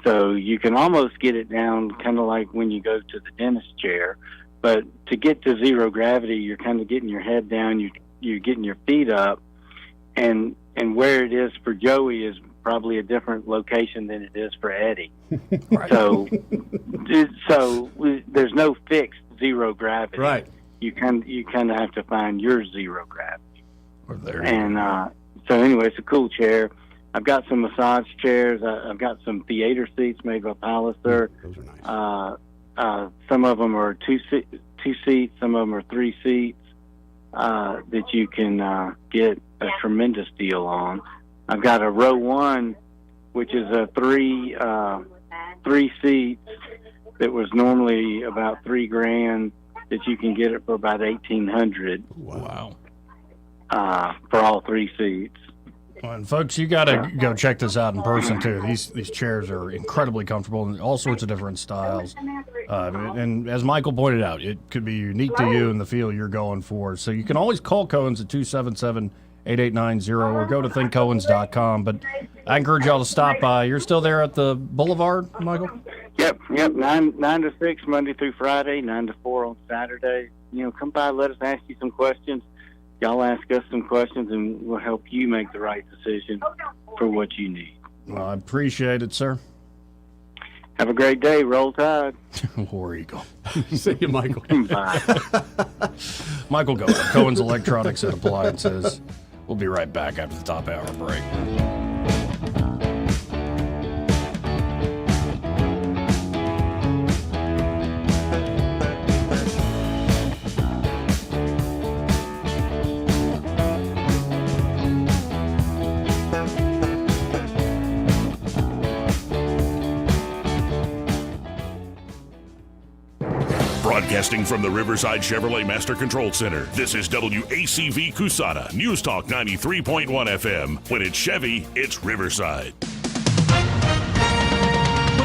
So you can almost get it down kind of like when you go to the dentist chair. But to get to zero gravity, you're kind of getting your head down, you're getting your feet up, and where it is for Joey is probably a different location than it is for Eddie. So there's no fixed zero gravity. Right. You kind of have to find your zero gravity. Or there. And so anyway, it's a cool chair. I've got some massage chairs. I've got some theater seats made by Palliser. Those are nice. Some of them are two seats. Some of them are 3 seats that you can get a tremendous deal on. I've got a row 1, which is a 3 seats that was normally about $3,000 that you can get it for about $1,800. Wow. For all 3 seats. Well, and folks, you got to go check this out in person too. These chairs are incredibly comfortable in all sorts of different styles. And as Michael pointed out, it could be unique to you and the feel you're going for. So you can always call Cohen's at 277-8890 or go to thinkcohens.com. But I encourage y'all to stop by. You're still there at the Boulevard, Michael? Yep. 9 to 6 Monday through Friday, 9 to 4 on Saturday. Come by, let us ask you some questions. Y'all ask us some questions, and we'll help you make the right decision for what you need. Well, I appreciate it, sir. Have a great day. Roll Tide. War Eagle. See you, Michael. Bye. Michael Gold, Cohen's Electronics and Appliances. We'll be right back after the top hour break. Broadcasting from the Riverside Chevrolet Master Control Center, this is WACV Cusana, News Talk 93.1 FM. When it's Chevy, it's Riverside. With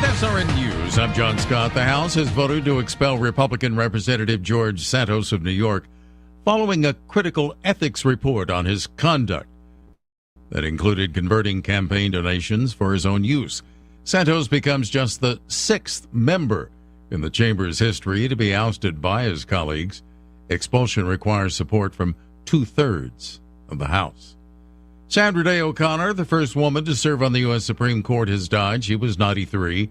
SRN News, I'm John Scott. The House has voted to expel Republican Representative George Santos of New York following a critical ethics report on his conduct that included converting campaign donations for his own use. Santos becomes just the 6th member in the chamber's history to be ousted by his colleagues. Expulsion requires support from 2/3 of the House. Sandra Day O'Connor, the first woman to serve on the U.S. Supreme Court, has died. She was 93.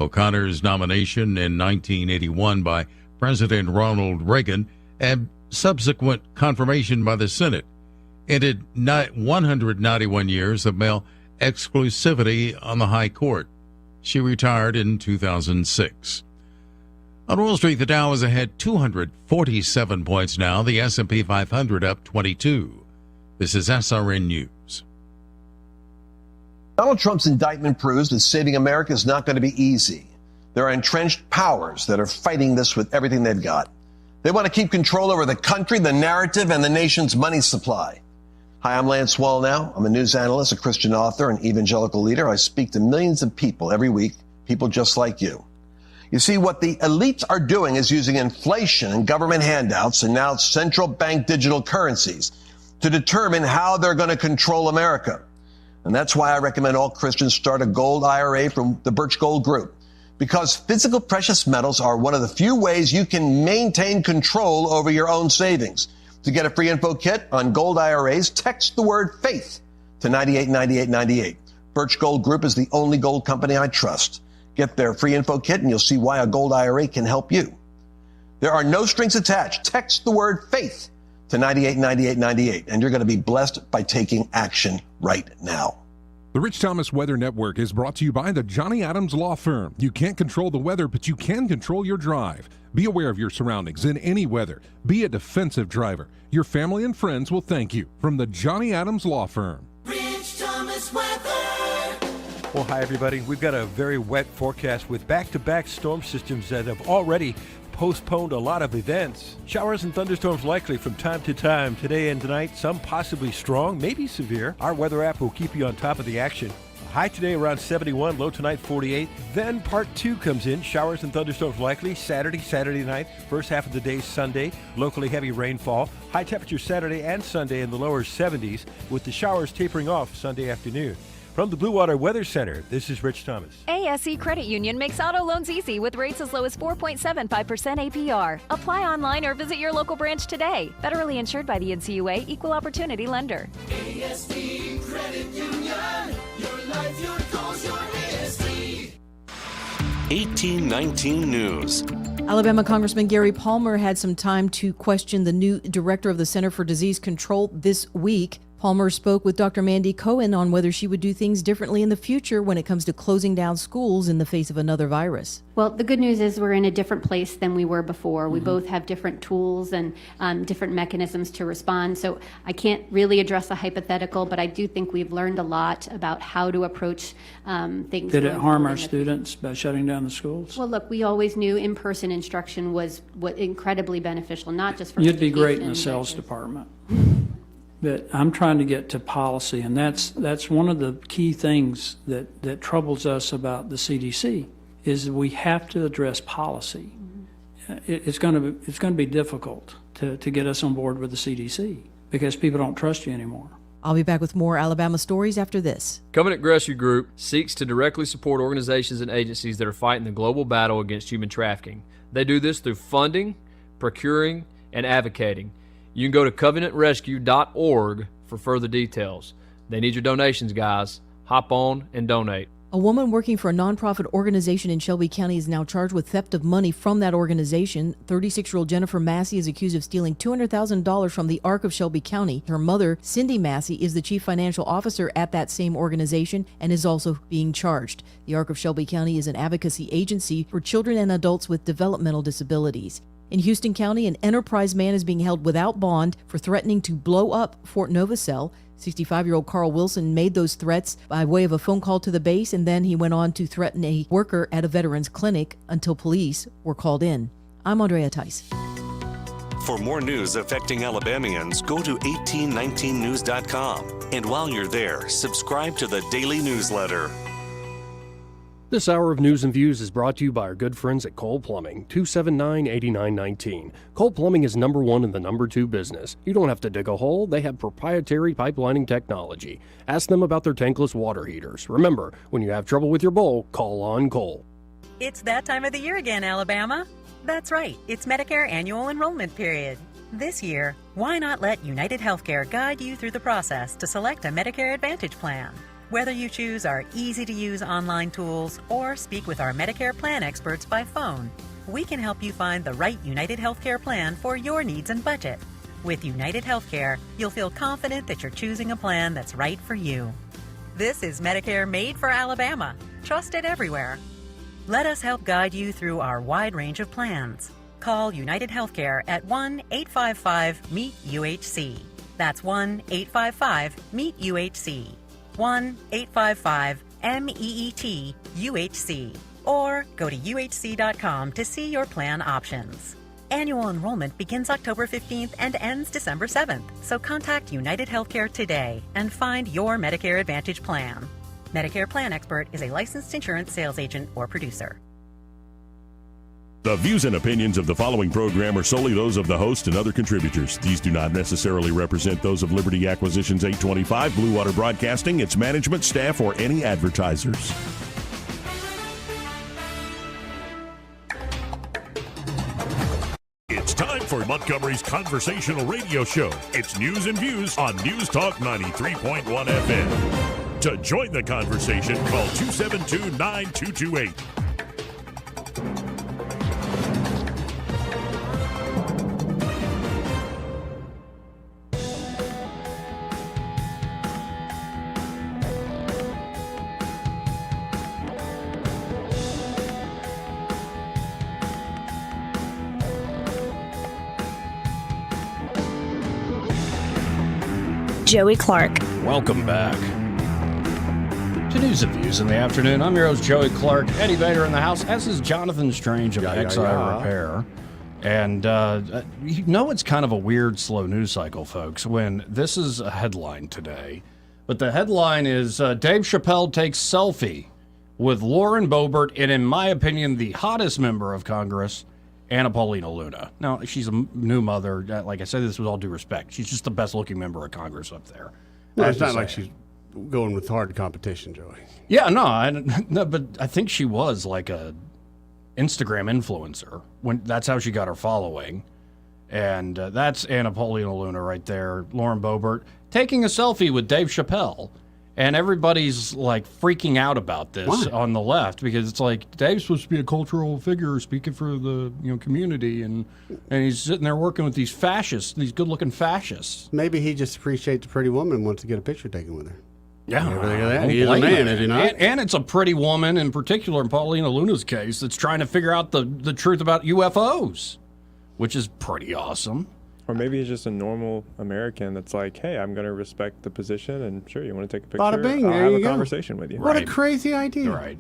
O'Connor's nomination in 1981 by President Ronald Reagan and subsequent confirmation by the Senate ended 191 years of male exclusivity on the High Court. She retired in 2006. On Wall Street, the Dow is ahead 247 points now. The S&P 500 up 22. This is SRN News. Donald Trump's indictment proves that saving America is not going to be easy. There are entrenched powers that are fighting this with everything they've got. They want to keep control over the country, the narrative, and the nation's money supply. Hi, I'm Lance Wallnau. I'm a news analyst, a Christian author, an evangelical leader. I speak to millions of people every week, people just like you. You see, what the elites are doing is using inflation and government handouts and now central bank digital currencies to determine how they're going to control America. And that's why I recommend all Christians start a gold IRA from the Birch Gold Group. Because physical precious metals are one of the few ways you can maintain control over your own savings. To get a free info kit on gold IRAs, text the word faith to 989898. Birch Gold Group is the only gold company I trust. Get their free info kit and you'll see why a gold IRA can help you. There are no strings attached. Text the word faith to 989898 and you're going to be blessed by taking action right now. The Rich Thomas Weather Network is brought to you by the Johnny Adams Law Firm. You can't control the weather, but you can control your drive. Be aware of your surroundings in any weather. Be a defensive driver. Your family and friends will thank you. From the Johnny Adams Law Firm. Rich Thomas Weather. Well, hi, everybody. We've got a very wet forecast with back-to-back storm systems that have already postponed a lot of events. Showers and thunderstorms likely from time to time today and tonight, some possibly strong, maybe severe. Our weather app will keep you on top of the action. High today around 71, low tonight 48. Then part 2 comes in. Showers and thunderstorms likely Saturday night. First half of the day Sunday. Locally heavy rainfall. High temperature Saturday and Sunday in the lower 70s with the showers tapering off Sunday afternoon. From the Blue Water Weather Center, this is Rich Thomas. ASE Credit Union makes auto loans easy with rates as low as 4.75% APR. Apply online or visit your local branch today. Federally insured by the NCUA, Equal Opportunity Lender. ASE Credit Union. Your life, your goals, your ASE. 1819 News. Alabama Congressman Gary Palmer had some time to question the new director of the Center for Disease Control this week. Palmer spoke with Dr. Mandy Cohen on whether she would do things differently in the future when it comes to closing down schools in the face of another virus. Well, the good news is we're in a different place than we were before. We both have different tools and different mechanisms to respond. So I can't really address a hypothetical, but I do think we've learned a lot about how to approach things. Did it harm our students by shutting down the schools? Well, look, we always knew in-person instruction was incredibly beneficial, not just for You'd be great in the education, sales department. But I'm trying to get to policy, and that's one of the key things that troubles us about the CDC is we have to address policy. It's going to be difficult to get us on board with the CDC because people don't trust you anymore. I'll be back with more Alabama stories after this. Covenant Rescue Group seeks to directly support organizations and agencies that are fighting the global battle against human trafficking. They do this through funding, procuring, and advocating. You can go to covenantrescue.org for further details. They need your donations, guys. Hop on and donate. A woman working for a nonprofit organization in Shelby County is now charged with theft of money from that organization. 36-year-old Jennifer Massey is accused of stealing $200,000 from the Arc of Shelby County. Her mother, Cindy Massey, is the chief financial officer at that same organization and is also being charged. The Arc of Shelby County is an advocacy agency for children and adults with developmental disabilities. In Houston County, an Enterprise man is being held without bond for threatening to blow up Fort Novacell. 65-year-old Carl Wilson made those threats by way of a phone call to the base, and then he went on to threaten a worker at a veterans clinic until police were called in. I'm Andrea Tice. For more news affecting Alabamians, go to 1819news.com. And while you're there, subscribe to the daily newsletter. This hour of News and Views is brought to you by our good friends at Cole Plumbing, 279-8919. Cole Plumbing is number one in the number two business. You don't have to dig a hole. They have proprietary pipelining technology. Ask them about their tankless water heaters. Remember, when you have trouble with your bowl, call on Cole. It's that time of the year again, Alabama. That's right. It's Medicare annual enrollment period. This year, why not let United Healthcare guide you through the process to select a Medicare Advantage plan? Whether you choose our easy-to-use online tools or speak with our Medicare plan experts by phone, we can help you find the right United Healthcare plan for your needs and budget. With United Healthcare, you'll feel confident that you're choosing a plan that's right for you. This is Medicare made for Alabama, trusted everywhere. Let us help guide you through our wide range of plans. Call United Healthcare at 1-855-MEET-UHC. That's 1-855-MEET-UHC. 1-855-MEET-UHC, or go to uhc.com to see your plan options. Annual enrollment begins October 15th and ends December 7th, so contact United Healthcare today and find your Medicare Advantage plan. Medicare Plan Expert is a licensed insurance sales agent or producer. The views and opinions of the following program are solely those of the host and other contributors. These do not necessarily represent those of Liberty Acquisitions 825, Blue Water Broadcasting, its management, staff, or any advertisers. It's time for Montgomery's conversational radio show. It's News and Views on News Talk 93.1 FM. To join the conversation, call 272-9228. Joey Clark. Welcome back to News and Views in the Afternoon. I'm your host, Joey Clark. Eddie Vader in the house, as is Jonathan Strange of XI Repair. And you know it's kind of a weird, slow news cycle, folks, when this is a headline today. But the headline is Dave Chappelle takes selfie with Lauren Boebert and, in my opinion, the hottest member of Congress, Anna Paulina Luna. Now, she's a new mother. Like I said, this with all due respect. She's just the best-looking member of Congress up there. Well, it's not like she's going with hard competition, Joey. Yeah, no, but I think she was like a Instagram influencer. That's how she got her following. And that's Anna Paulina right there, Lauren Boebert, taking a selfie with Dave Chappelle. And everybody's like freaking out about this on the left because it's like Dave's supposed to be a cultural figure speaking for the community, and he's sitting there working with these fascists, these good-looking fascists. Maybe he just appreciates a pretty woman and wants to get a picture taken with her. Yeah, he's a man, is he not? And it's a pretty woman in particular, in Paulina Luna's case, that's trying to figure out the truth about UFOs, which is pretty awesome. Or maybe he's just a normal American that's like, hey, I'm going to respect the position, and sure, you want to take a picture? Bada bing, I'll there have you a go. conversation with you. What a crazy idea. Right.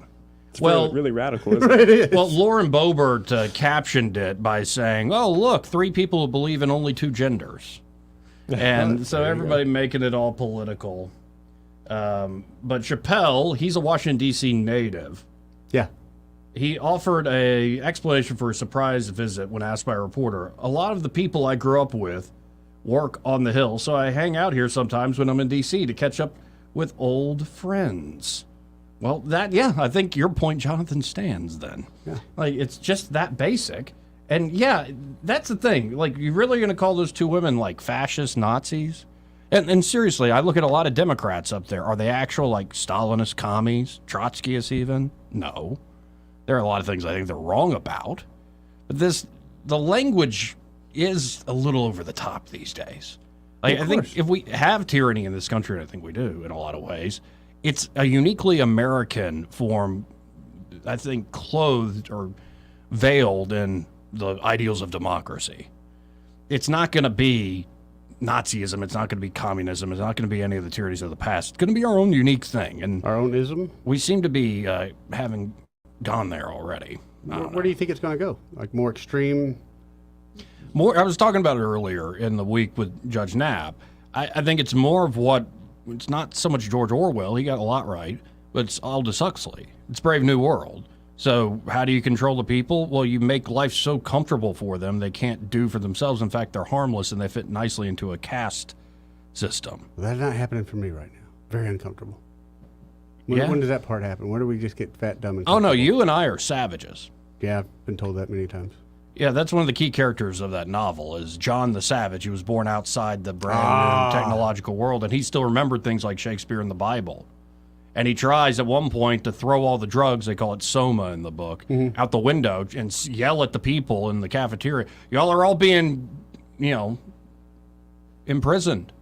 It's really radical, isn't It is. Well, Lauren Boebert captioned it by saying, oh, look, 3 people who believe in only 2 genders. And so everybody making it all political. But Chappelle, he's a Washington, D.C. native. Yeah. He offered a explanation for a surprise visit when asked by a reporter. A lot of the people I grew up with work on the Hill, so I hang out here sometimes when I'm in D.C. to catch up with old friends. Well, I think your point, Jonathan, stands then. Yeah. Like, it's just that basic. And yeah, that's the thing. Like, you're really going to call those 2 women like fascist Nazis? And seriously, I look at a lot of Democrats up there. Are they actual like Stalinist commies? Trotskyists even? No. There are a lot of things I think they're wrong about. But the language is a little over the top these days. Like, I think if we have tyranny in this country, and I think we do in a lot of ways, it's a uniquely American form, I think, clothed or veiled in the ideals of democracy. It's not going to be Nazism. It's not going to be communism. It's not going to be any of the tyrannies of the past. It's going to be our own unique thing. And our own ism? We seem to be having gone there already. Where do you think it's going to go? Like more extreme? I was talking about it earlier in the week with Judge Knapp. I think it's more of it's not so much George Orwell, he got a lot right, but it's Aldous Huxley. It's Brave New World. So how do you control the people? Well, you make life so comfortable for them they can't do for themselves. In fact, they're harmless and they fit nicely into a caste system. Well, that's not happening for me right now. Very uncomfortable. When does that part happen? Where do we just get fat, dumb, and Oh, no, you and I are savages. Yeah, I've been told that many times. Yeah, that's one of the key characters of that novel is John the Savage. He was born outside the brand new technological world, and he still remembered things like Shakespeare and the Bible. And he tries at one point to throw all the drugs, they call it soma in the book, out the window and yell at the people in the cafeteria. Y'all are all being, imprisoned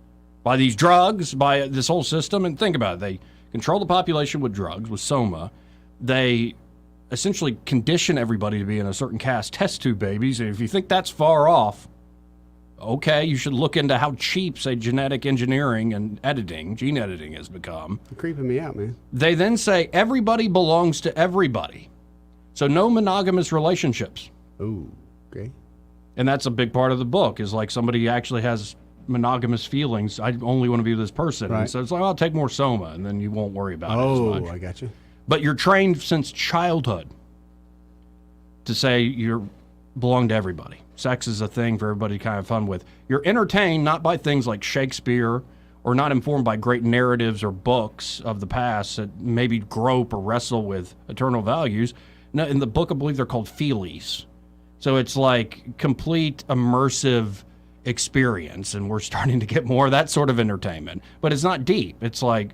by these drugs, by this whole system. And think about it. They control the population with drugs, with soma. They essentially condition everybody to be in a certain caste, test tube babies. And if you think that's far off, okay, you should look into how cheap, say, genetic engineering and editing, gene editing has become. You're creeping me out, man. They then say everybody belongs to everybody. So no monogamous relationships. Ooh, okay. And that's a big part of the book, is like somebody actually has monogamous feelings. I only want to be with this person. Right. And so it's like, I'll take more soma, and then you won't worry about it as much. Oh, I got you. But you're trained since childhood to say you belong to everybody. Sex is a thing for everybody to kind of fun with. You're entertained not by things like Shakespeare or not informed by great narratives or books of the past that maybe grope or wrestle with eternal values. No, in the book, I believe they're called feelies. So it's like complete immersive experience, and we're starting to get more of that sort of entertainment. But it's not deep. It's like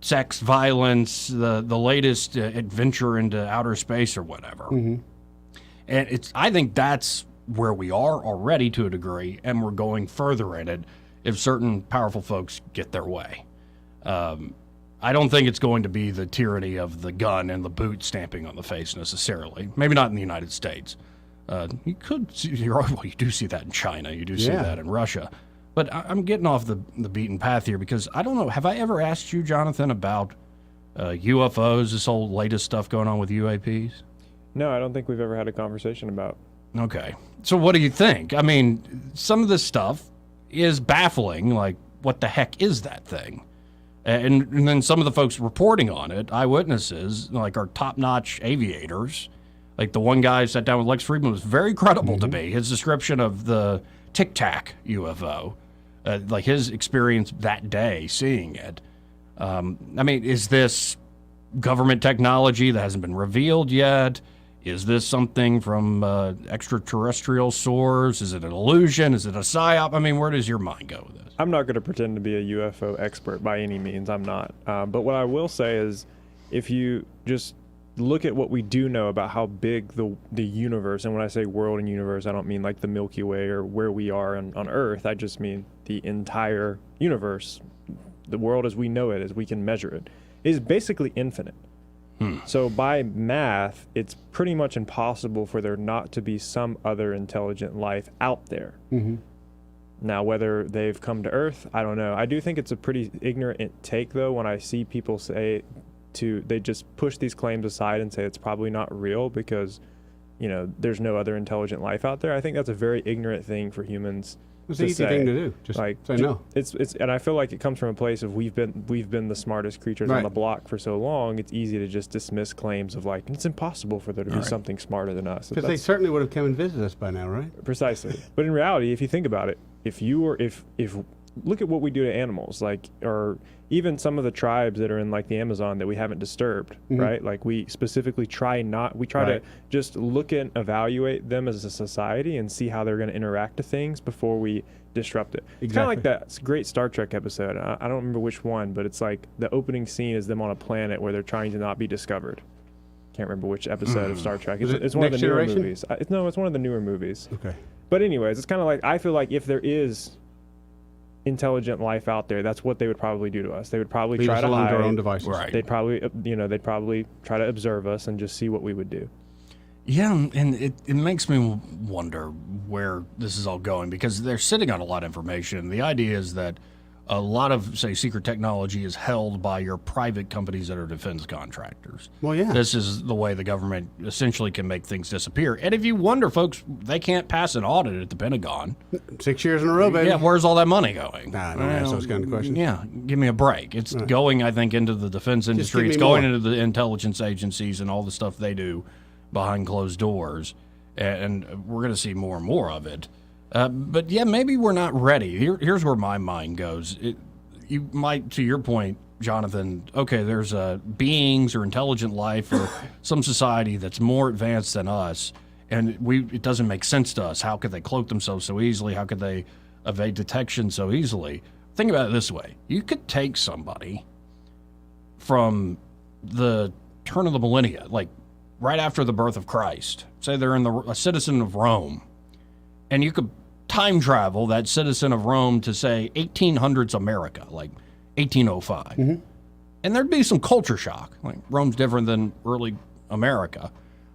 sex, violence, the latest adventure into outer space or whatever. Mm-hmm. And I think that's where we are already to a degree, and we're going further in it if certain powerful folks get their way. I don't think it's going to be the tyranny of the gun and the boot stamping on the face necessarily. Maybe not in the United States. You could see, you do see that in China. You do see that in Russia. But I'm getting off the beaten path here because I don't know. Have I ever asked you, Jonathan, about UFOs, this whole latest stuff going on with UAPs? No, I don't think we've ever had a conversation about. Okay. So what do you think? I mean, some of this stuff is baffling. Like, what the heck is that thing? And then some of the folks reporting on it, eyewitnesses, like our top-notch aviators, like the one guy sat down with Lex Friedman was very credible to me. His description of the Tic Tac UFO, like his experience that day seeing it, I mean, is this government technology that hasn't been revealed yet? Is this something from extraterrestrial source? Is it an illusion? Is it a psyop? I mean, where does your mind go with this? I'm not going to pretend to be a UFO expert by any means. I'm not. But what I will say is, if you just look at what we do know about how big the universe, and when I say world and universe, I don't mean like the Milky Way or where we are on Earth. I just mean the entire universe, the world as we know it, as we can measure it, is basically infinite. So by math, it's pretty much impossible for there not to be some other intelligent life out there. Now, whether they've come to Earth, I don't know. I do think it's a pretty ignorant take, though, when I see people say they just push these claims aside and say it's probably not real because, there's no other intelligent life out there. I think that's a very ignorant thing for humans. It's an easy thing to do. Just say no. It's and I feel like it comes from a place of we've been the smartest creatures on the block for so long. It's easy to just dismiss claims of like it's impossible for there to be something smarter than us. Because they certainly would have come and visited us by now, right? Precisely. But in reality, if you think about it, if look at what we do to animals, like, or even some of the tribes that are in like the Amazon that we haven't disturbed, right? Like we specifically try to just look and evaluate them as a society and see how they're going to interact to things before we disrupt it. It's kind of like that great Star Trek episode. I don't remember which one, but it's like the opening scene is them on a planet where they're trying to not be discovered. Can't remember which episode of Star Trek. It's one of the newer movies. No, it's one of the newer movies. Okay. But anyways, it's kind of like, I feel like if there is intelligent life out there, that's what they would probably do to us. They would probably try to hide. Their own devices. Right. They'd probably try to observe us and just see what we would do. Yeah, and it makes me wonder where this is all going because they're sitting on a lot of information. The idea is that a lot of, say, secret technology is held by your private companies that are defense contractors. Well, yeah. This is the way the government essentially can make things disappear. And if you wonder, folks, they can't pass an audit at the Pentagon. 6 years in a row, baby. Yeah, where's all that money going? Nah, don't ask those kind of questions. Yeah, give me a break. It's going, I think, into the defense industry. It's going into the intelligence agencies and all the stuff they do behind closed doors. And we're going to see more and more of it. But yeah, maybe we're not ready. Here's where my mind goes. You might, to your point, Jonathan, okay, there's beings or intelligent life or some society that's more advanced than us, and it doesn't make sense to us. How could they cloak themselves so easily? How could they evade detection so easily? Think about it this way. You could take somebody from the turn of the millennia, like right after the birth of Christ, say they're a citizen of Rome, and you could time travel that citizen of Rome to, say, 1800s America, like 1805. And there'd be some culture shock. Like, Rome's different than early America.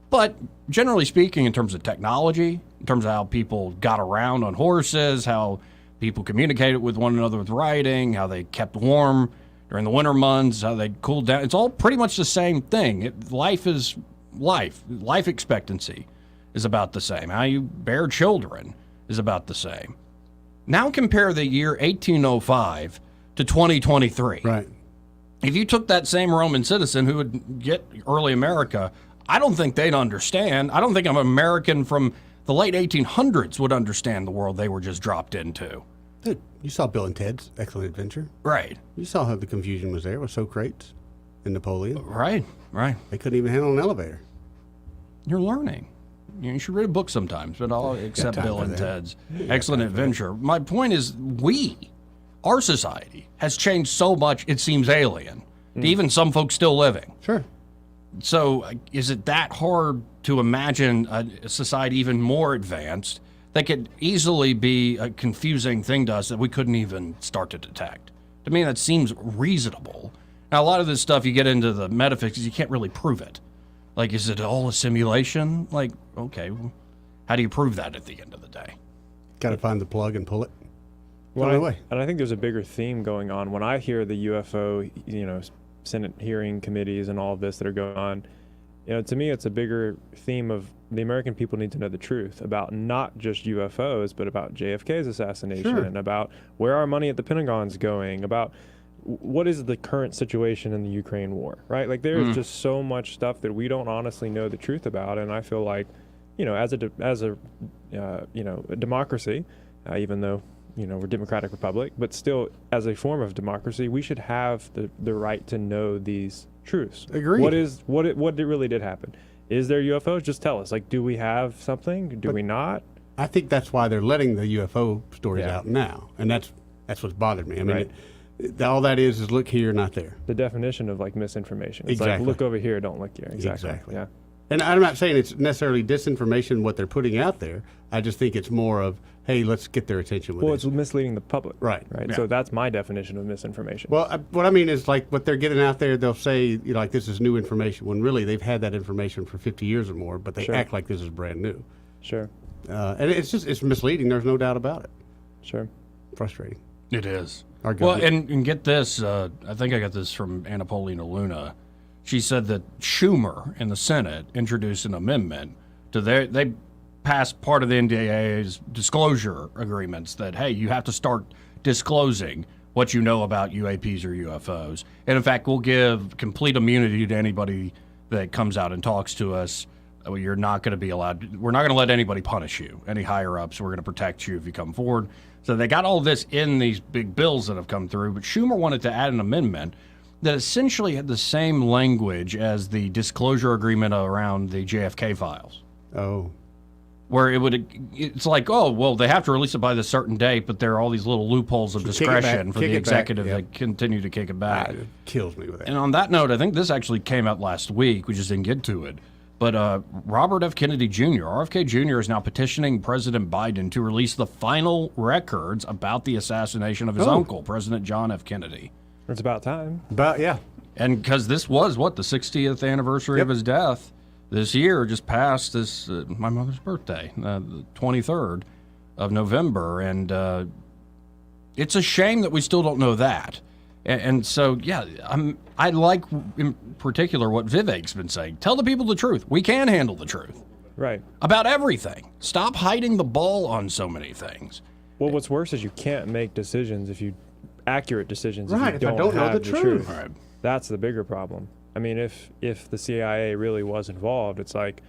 But generally speaking, in terms of technology, in terms of how people got around on horses, how people communicated with one another with writing, how they kept warm during the winter months, how they cooled down, it's all pretty much the same thing. Life is life. Life expectancy is about the same. How you bear children is about the same. Now compare the year 1805 to 2023. Right. If you took that same Roman citizen who would get early America, I don't think they'd understand. I don't think an American from the late 1800s would understand the world they were just dropped into. Dude, you saw Bill and Ted's Excellent Adventure. Right. You saw how the confusion was there with Socrates and Napoleon. Right. They couldn't even handle an elevator. You're learning. You should read a book sometimes, but I'll accept Bill and Ted's Excellent Adventure. My point is, our society has changed so much it seems alien to even some folks still living. Sure. So is it that hard to imagine a society even more advanced that could easily be a confusing thing to us that we couldn't even start to detect? To me, that seems reasonable. Now, a lot of this stuff, you get into the metaphysics, you can't really prove it. Like, is it all a simulation? Like, okay, well, how do you prove that at the end of the day? Got to find the plug and pull it. And I think there's a bigger theme going on. When I hear the UFO, Senate hearing committees and all of this that are going on, to me, it's a bigger theme of the American people need to know the truth about not just UFOs, but about JFK's assassination, and about where our money at the Pentagon's going, about what is the current situation in the Ukraine war, right? Like, there's just so much stuff that we don't honestly know the truth about, and I feel like, as a democracy, even though we're Democratic Republic, but still, as a form of democracy, we should have the right to know these truths. Agreed. What really did happen? Is there UFOs? Just tell us. Like, do we have something? Do we not? I think that's why they're letting the UFO stories out now, and that's what's bothered me. I mean, all that is look here, not there. The definition of like misinformation. It's exactly. like look over here, don't look here. Exactly. Yeah. And I'm not saying it's necessarily disinformation what they're putting out there. I just think it's more of, hey, let's get their attention with it's misleading the public. Right. Yeah. So that's my definition of misinformation. Well, what I mean is like what they're getting out there, they'll say, like this is new information, when really they've had that information for 50 years or more, but they act like this is brand new. Sure. And it's misleading. There's no doubt about it. Sure. Frustrating. It is. Well, and get this, I think I got this from Anna Paulina Luna. She said that Schumer in the Senate introduced an amendment to they passed part of the NDAA's disclosure agreements that, hey, you have to start disclosing what you know about UAPs or UFOs. And in fact, we'll give complete immunity to anybody that comes out and talks to us. You're not going to be allowed, we're not going to let anybody punish you, any higher ups. We're going to protect you if you come forward. So they got all this in these big bills that have come through, but Schumer wanted to add an amendment that essentially had the same language as the disclosure agreement around the JFK files. Oh. Where it's like, oh, well, they have to release it by this certain date, but there are all these little loopholes of discretion for the executive that continue to kick it back. It kills me with that. And on that note, I think this actually came out last week. We just didn't get to it. But Robert F. Kennedy Jr., RFK Jr., is now petitioning President Biden to release the final records about the assassination of his uncle, President John F. Kennedy. It's about time. Yeah. And because this was, the 60th anniversary of his death this year, just passed this my mother's birthday, the 23rd of November. And it's a shame that we still don't know that. And so, yeah, I like in particular what Vivek's been saying. Tell the people the truth. We can handle the truth. Right. About everything. Stop hiding the ball on so many things. Well, what's worse is you can't make decisions accurate decisions right, if you I don't know have the truth. Right. That's the bigger problem. I mean, if the CIA really was involved, it's like,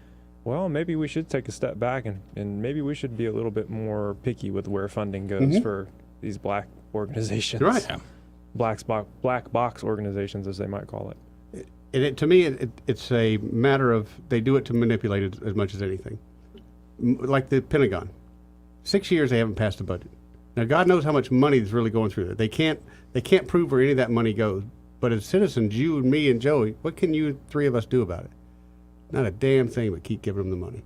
well, maybe we should take a step back and maybe we should be a little bit more picky with where funding goes for these black organizations. Right. Yeah. Black box organizations, as they might call it. To me, it's a matter of they do it to manipulate it as much as anything. Like the Pentagon. 6 years they haven't passed a budget. Now, God knows how much money is really going through there. They can't prove where any of that money goes. But as citizens, you and me and Joey, what can you three of us do about it? Not a damn thing but keep giving them the money.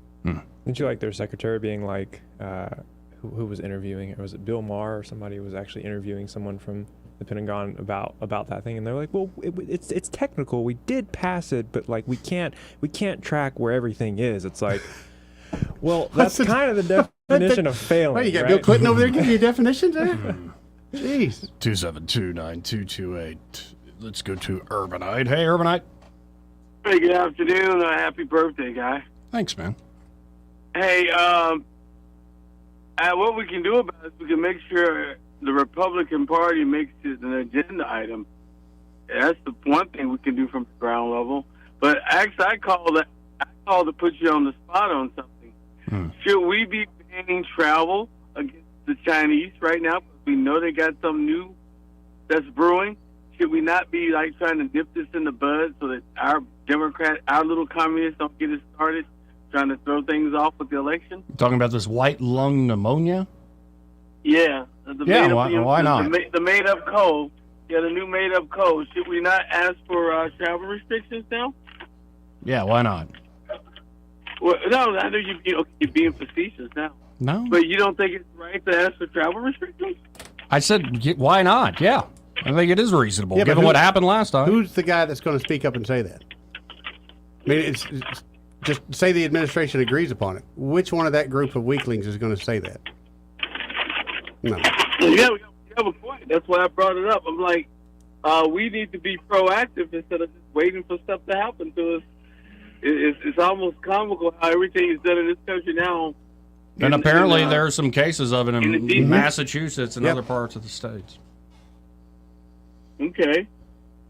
Didn't you like their secretary being like, who was interviewing it? Was it Bill Maher or somebody was actually interviewing someone from the Pentagon about that thing? And they're like, well, it's technical. We did pass it, but like we can't track where everything is. It's like, well, that's kind of the definition of failing. Well, you got Bill Clinton over there giving you definitions there? Jeez. 272-9228. Let's go to Urbanite. Hey, Urbanite. Hey, good afternoon. Happy birthday, guy. Thanks, man. Hey, what we can do about it is we can make sure the Republican Party makes it an agenda item. That's the one thing we can do from the ground level. But actually, I called to put you on the spot on something. Should we be banning travel against the Chinese right now? Because we know they got some new that's brewing. Should we not be like trying to nip this in the bud so that our little communists don't get it started, trying to throw things off with the election? Talking about this white lung pneumonia? Yeah. Why not? The made-up code. Yeah, the new made-up code. Should we not ask for travel restrictions now? Yeah, why not? Well, no, I know you're being facetious now. No. But you don't think it's right to ask for travel restrictions? I said, why not? Yeah. I think it is reasonable, given what happened last time. Who's the guy that's going to speak up and say that? I mean, it's just say the administration agrees upon it. Which one of that group of weaklings is going to say that? No. Yeah, you have a point. That's why I brought it up. I'm like, we need to be proactive instead of just waiting for stuff to happen to us. It's almost comical how everything is done in this country now. And apparently there are some cases of it in Massachusetts and other parts of the states. Okay.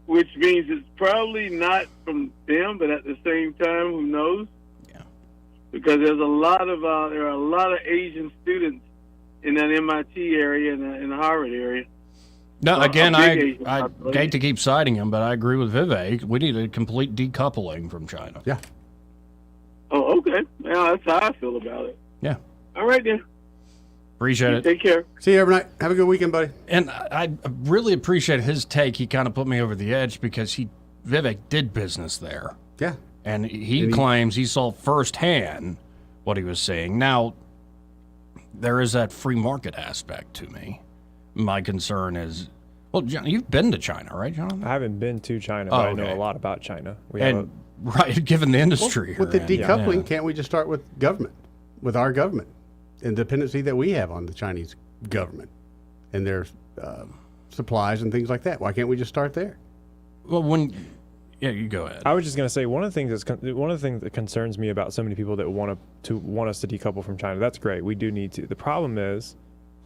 Which means it's probably not from them, but at the same time, who knows? Yeah. Because there are a lot of Asian students in that MIT area and in the Harvard area. No, again, a big I Asian population. hate to keep citing him, but I agree with Vivek. We need a complete decoupling from China. Yeah. Oh, okay. Yeah, that's how I feel about it. Yeah. All right, then. Appreciate it. Take care. See you every night. Have a good weekend, buddy. And I really appreciate his take. He kind of put me over the edge because Vivek did business there. Yeah. And he claims he saw firsthand what he was seeing. Now, there is that free market aspect to me. My concern is, well, John, you've been to China, right, John? I haven't been to China, but I know a lot about China. Right, given the industry. Well, with the decoupling, can't we just start with government, with our government, and the dependency that we have on the Chinese government and their supplies and things like that? Why can't we just start there? Well, yeah, you go ahead. I was just going to say one of the things that concerns me about so many people that want us to decouple from China. That's great. We do need to. The problem is,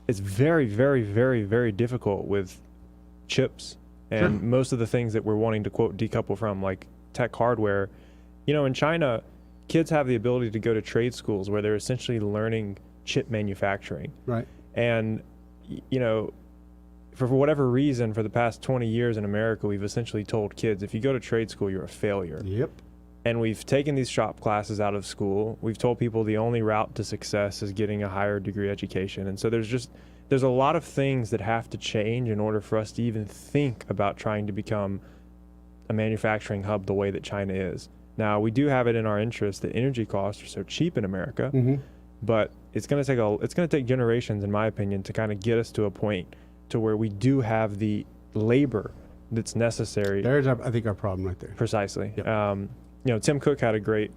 it's very, very, very, very difficult with chips and most of the things that we're wanting to quote decouple from, like tech hardware. You know, in China, kids have the ability to go to trade schools where they're essentially learning chip manufacturing. Right. And you know, for whatever reason, for the past 20 years in America, we've essentially told kids, if you go to trade school, you're a failure. Yep. And we've taken these shop classes out of school. We've told people the only route to success is getting a higher degree education. And so there's a lot of things that have to change in order for us to even think about trying to become a manufacturing hub the way that China is. Now, we do have it in our interest that energy costs are so cheap in America, but it's going to take generations, in my opinion, to kind of get us to a point to where we do have the labor that's necessary. There's, I think, our problem right there. Precisely. Yep. You know, Tim Cook had a great.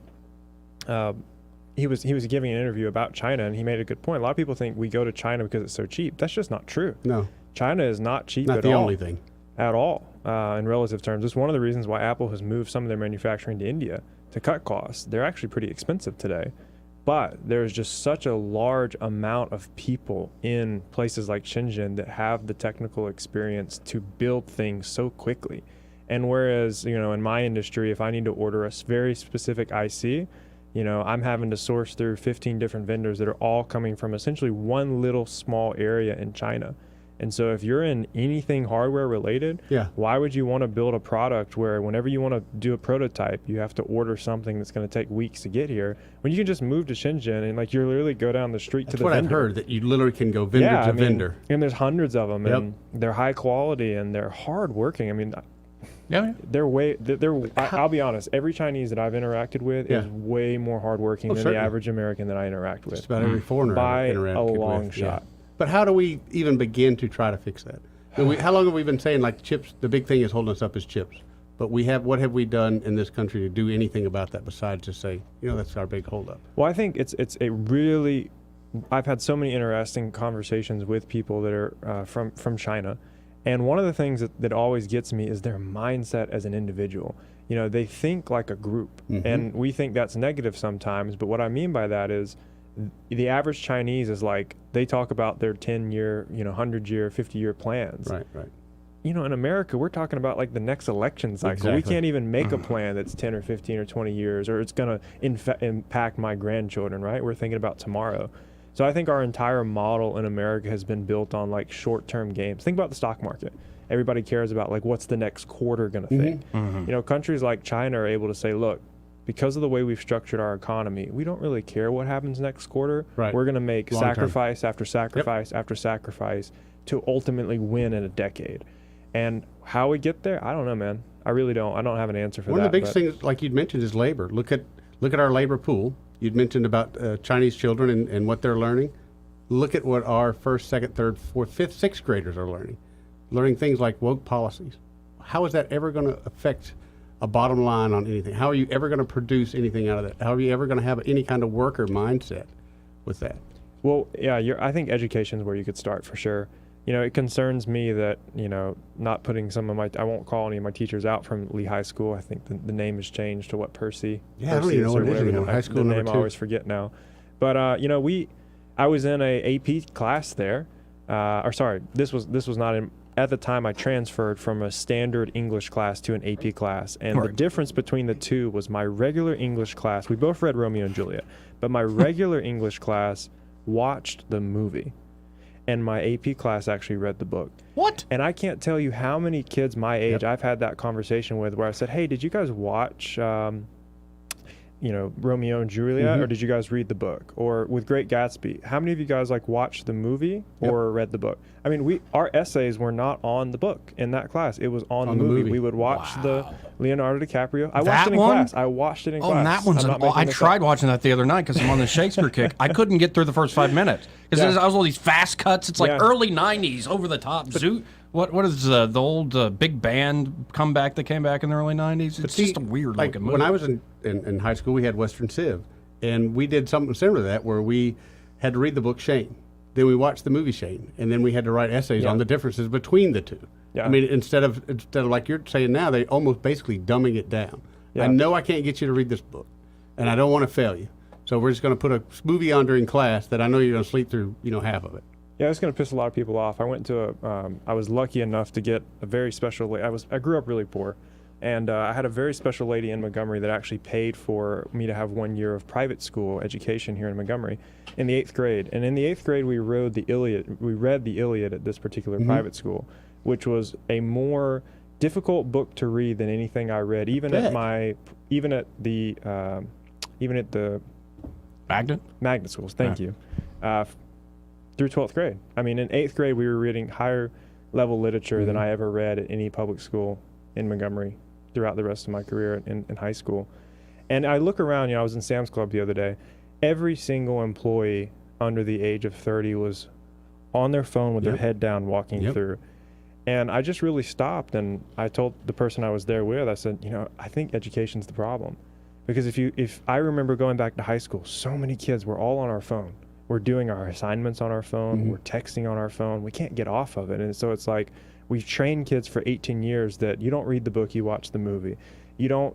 He was giving an interview about China, and he made a good point. A lot of people think we go to China because it's so cheap. That's just not true. No. China is not cheap Not at the all. only thing. At all, in relative terms. It's one of the reasons why Apple has moved some of their manufacturing to India to cut costs. They're actually pretty expensive today. But there's just such a large amount of people in places like Shenzhen that have the technical experience to build things so quickly. And whereas, you know, in my industry, if I need to order a very specific IC, you know, I'm having to source through 15 different vendors that are all coming from essentially one little small area in China. And so if you're in anything hardware related, why would you want to build a product where whenever you want to do a prototype, you have to order something that's going to take weeks to get here, when you can just move to Shenzhen and like you literally go down the street to the vendor. That's what I've heard, that you literally can go vendor to vendor. And there's hundreds of them, and they're high quality and they're hard working. I mean, I'll be honest, every Chinese that I've interacted with is way more hardworking than the average American that I interact with. Just about every foreigner by I've interacted a with. long shot. But how do we even begin to try to fix that? How long have we been saying, like, chips, the big thing is holding us up is chips. But what have we done in this country to do anything about that besides just say, you know, that's our big holdup? Well, I think it's a really, I've had so many interesting conversations with people that are from China. And one of the things that always gets me is their mindset as an individual. You know, they think like a group. And we think that's negative sometimes. But what I mean by that is the average Chinese is like, they talk about their 10-year, 100-year, 50-year plans. Right. You know, in America, we're talking about like the next election cycle. Exactly. We can't even make a plan that's 10 or 15 or 20 years, or it's going to impact my grandchildren, right? We're thinking about tomorrow. So I think our entire model in America has been built on like short-term games. Think about the stock market. Everybody cares about like, what's the next quarter going to think? You know, countries like China are able to say, look, because of the way we've structured our economy, we don't really care what happens next quarter. Right. We're going to make Long-term. sacrifice after sacrifice after sacrifice to ultimately win in a decade. And how we get there, I don't know, man. I really don't. I don't have an answer for that. One of the biggest things, like you'd mentioned, is labor. Look at our labor pool. You'd mentioned about Chinese children and what they're learning. Look at what our first, second, third, fourth, fifth, sixth graders are learning things like woke policies. How is that ever going to affect a bottom line on anything? How are you ever going to produce anything out of that? How are you ever going to have any kind of worker mindset with that? Well, yeah, I think education is where you could start for sure. You know, it concerns me that, you know, not putting I won't call any of my teachers out from Lee High School. I think the name has changed to what Percy. Yeah, I don't even know what it is anymore. High school the number name 2. I always forget now. But, you know, I was in a AP class there. This was not in. At the time, I transferred from a standard English class to an AP class. And the difference between the two was my regular English class. We both read Romeo and Juliet. But my regular English class watched the movie. and my AP class actually read the book. What? And I can't tell you how many kids my age I've had that conversation with where I said, hey, did you guys watch Romeo and Juliet, or did you guys read the book? Or with Great Gatsby, how many of you guys watched the movie or read the book? I mean, our essays were not on the book in that class. It was on the movie. We would watch the Leonardo DiCaprio. I watched it in class. I watched it in class. Oh, and that one's I tried watching that the other night because I'm on the Shakespeare kick. I couldn't get through the first 5 minutes because I was all these fast cuts. It's like early 90s, over the top. What is the old big band comeback that came back in the early 90s? It's just a weird looking movie. When I was in high school, we had Western Civ, and we did something similar to that where we had to read the book Shane. Then we watched the movie Shane, and then we had to write essays on the differences between the two. Yeah. I mean, instead of like you're saying now, they almost basically dumbing it down. Yeah. I know I can't get you to read this book, and I don't want to fail you. So we're just going to put a movie on during class that I know you're going to sleep through, half of it. Yeah, it's going to piss a lot of people off. I went to I was lucky enough to get a very special. I grew up really poor, and I had a very special lady in Montgomery that actually paid for me to have 1 year of private school education here in Montgomery in the 8th grade. And in the 8th grade, we read the Iliad at this particular private school, which was a more difficult book to read than anything I read, even at the magnet schools. Thank you. Through 12th grade. I mean, in 8th grade, we were reading higher level literature than I ever read at any public school in Montgomery throughout the rest of my career in high school. And I look around, I was in Sam's Club the other day. Every single employee under the age of 30 was on their phone with their head down walking through. And I just really stopped, and I told the person I was there with, I said, I think education's the problem. Because if I remember going back to high school, so many kids were all on our phone. We're doing our assignments on our phone. We're texting on our phone. We can't get off of it. And so it's like we've trained kids for 18 years that you don't read the book, you watch the movie. You don't,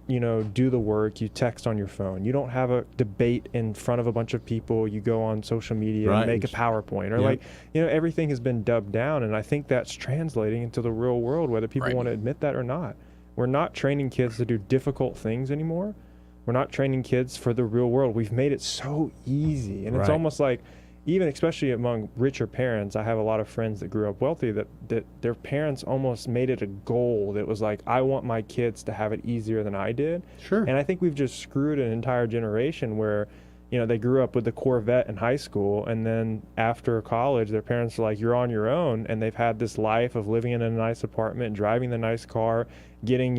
do the work, you text on your phone. You don't have a debate in front of a bunch of people. You go on social media and make a PowerPoint. Or everything has been dubbed down. And I think that's translating into the real world, whether people want to admit that or not. We're not training kids to do difficult things anymore. We're not training kids for the real world. We've made it so easy. And it's almost like, even especially among richer parents, I have a lot of friends that grew up wealthy that their parents almost made it a goal that was like, I want my kids to have it easier than I did. Sure. And I think we've just screwed an entire generation where, they grew up with the Corvette in high school, and then after college, their parents are like, you're on your own, and they've had this life of living in a nice apartment, driving the nice car, getting,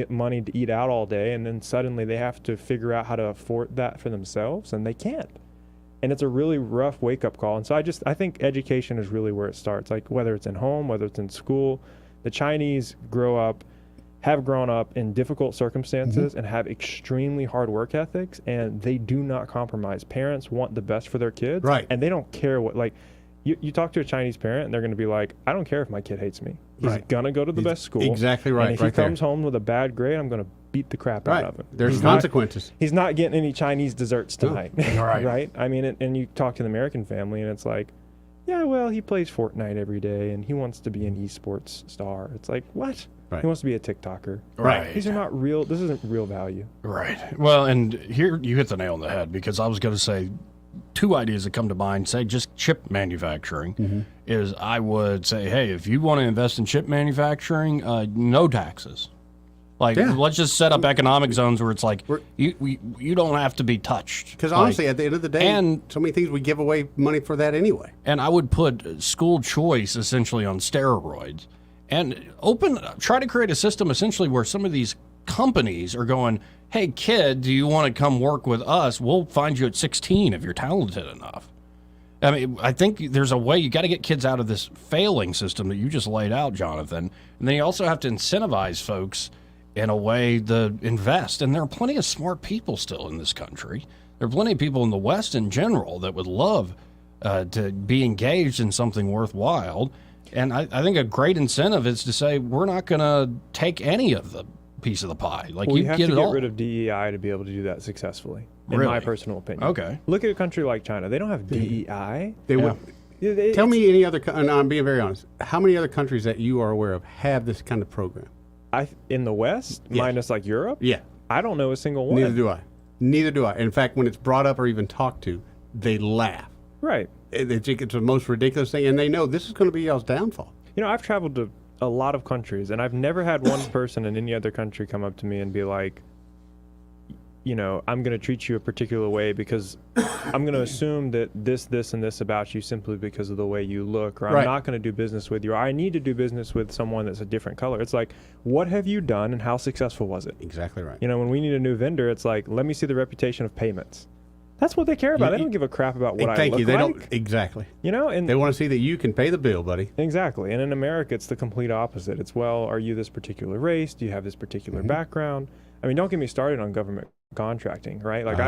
money to eat out all day, and then suddenly they have to figure out how to afford that for themselves, and they can't. And it's a really rough wake-up call. And so I think education is really where it starts, like whether it's in home, whether it's in school. The Chinese have grown up in difficult circumstances and have extremely hard work ethics, and they do not compromise. Parents want the best for their kids, and they don't care what, you talk to a Chinese parent, and they're going to be like, I don't care if my kid hates me. He's going to go to the best school. Exactly right. And if he comes home with a bad grade, I'm going to beat the crap out of him. There's consequences. He's not getting any Chinese desserts tonight. Right. Right? I mean, and you talk to the American family, and it's like, yeah, well, he plays Fortnite every day, and he wants to be an esports star. It's like, what? Right. He wants to be a TikToker. Right. These are not real. This isn't real value. Right. Well, and here you hit the nail on the head, because I was going to say two ideas that come to mind. Say just chip manufacturing is I would say, hey, if you want to invest in chip manufacturing, no taxes. Let's just set up economic zones where it's like you don't have to be touched. Because honestly, at the end of the day, and so many things we give away money for that anyway. And I would put school choice essentially on steroids, and try to create a system essentially where some of these companies are going, hey kid, do you want to come work with us? We'll find you at 16 if you're talented enough. I mean, I think there's a way you got to get kids out of this failing system that you just laid out, Jonathan. And then you also have to incentivize folks in a way to invest. And there are plenty of smart people still in this country. There are plenty of people in the West in general that would love to be engaged in something worthwhile. And I think a great incentive is to say, we're not going to take any of the piece of the pie. You have to get rid of DEI to be able to do that successfully, in my personal opinion. Okay. Look at a country like China. They don't have DEI. Tell me any other, and I'm being very honest, how many other countries that you are aware of have this kind of program? In the West, minus Europe? Yeah. I don't know a single one. Neither do I. In fact, when it's brought up or even talked to, they laugh. Right. They think it's the most ridiculous thing, and they know this is going to be y'all's downfall. You know, I've traveled to a lot of countries, and I've never had one person in any other country come up to me and be like, you know, I'm going to treat you a particular way because I'm going to assume that this, and this about you simply because of the way you look, or I'm not going to do business with you, or I need to do business with someone that's a different color. It's like, what have you done and how successful was it? Exactly right. You know, when we need a new vendor, it's like, let me see the reputation of payments. That's what they care about. They don't give a crap about what I look like. Thank you. They don't exactly. You know, and they want to see that you can pay the bill, buddy. Exactly. And in America, it's the complete opposite. It's, well, are you this particular race? Do you have this particular background? I mean, don't get me started on government contracting, right? Like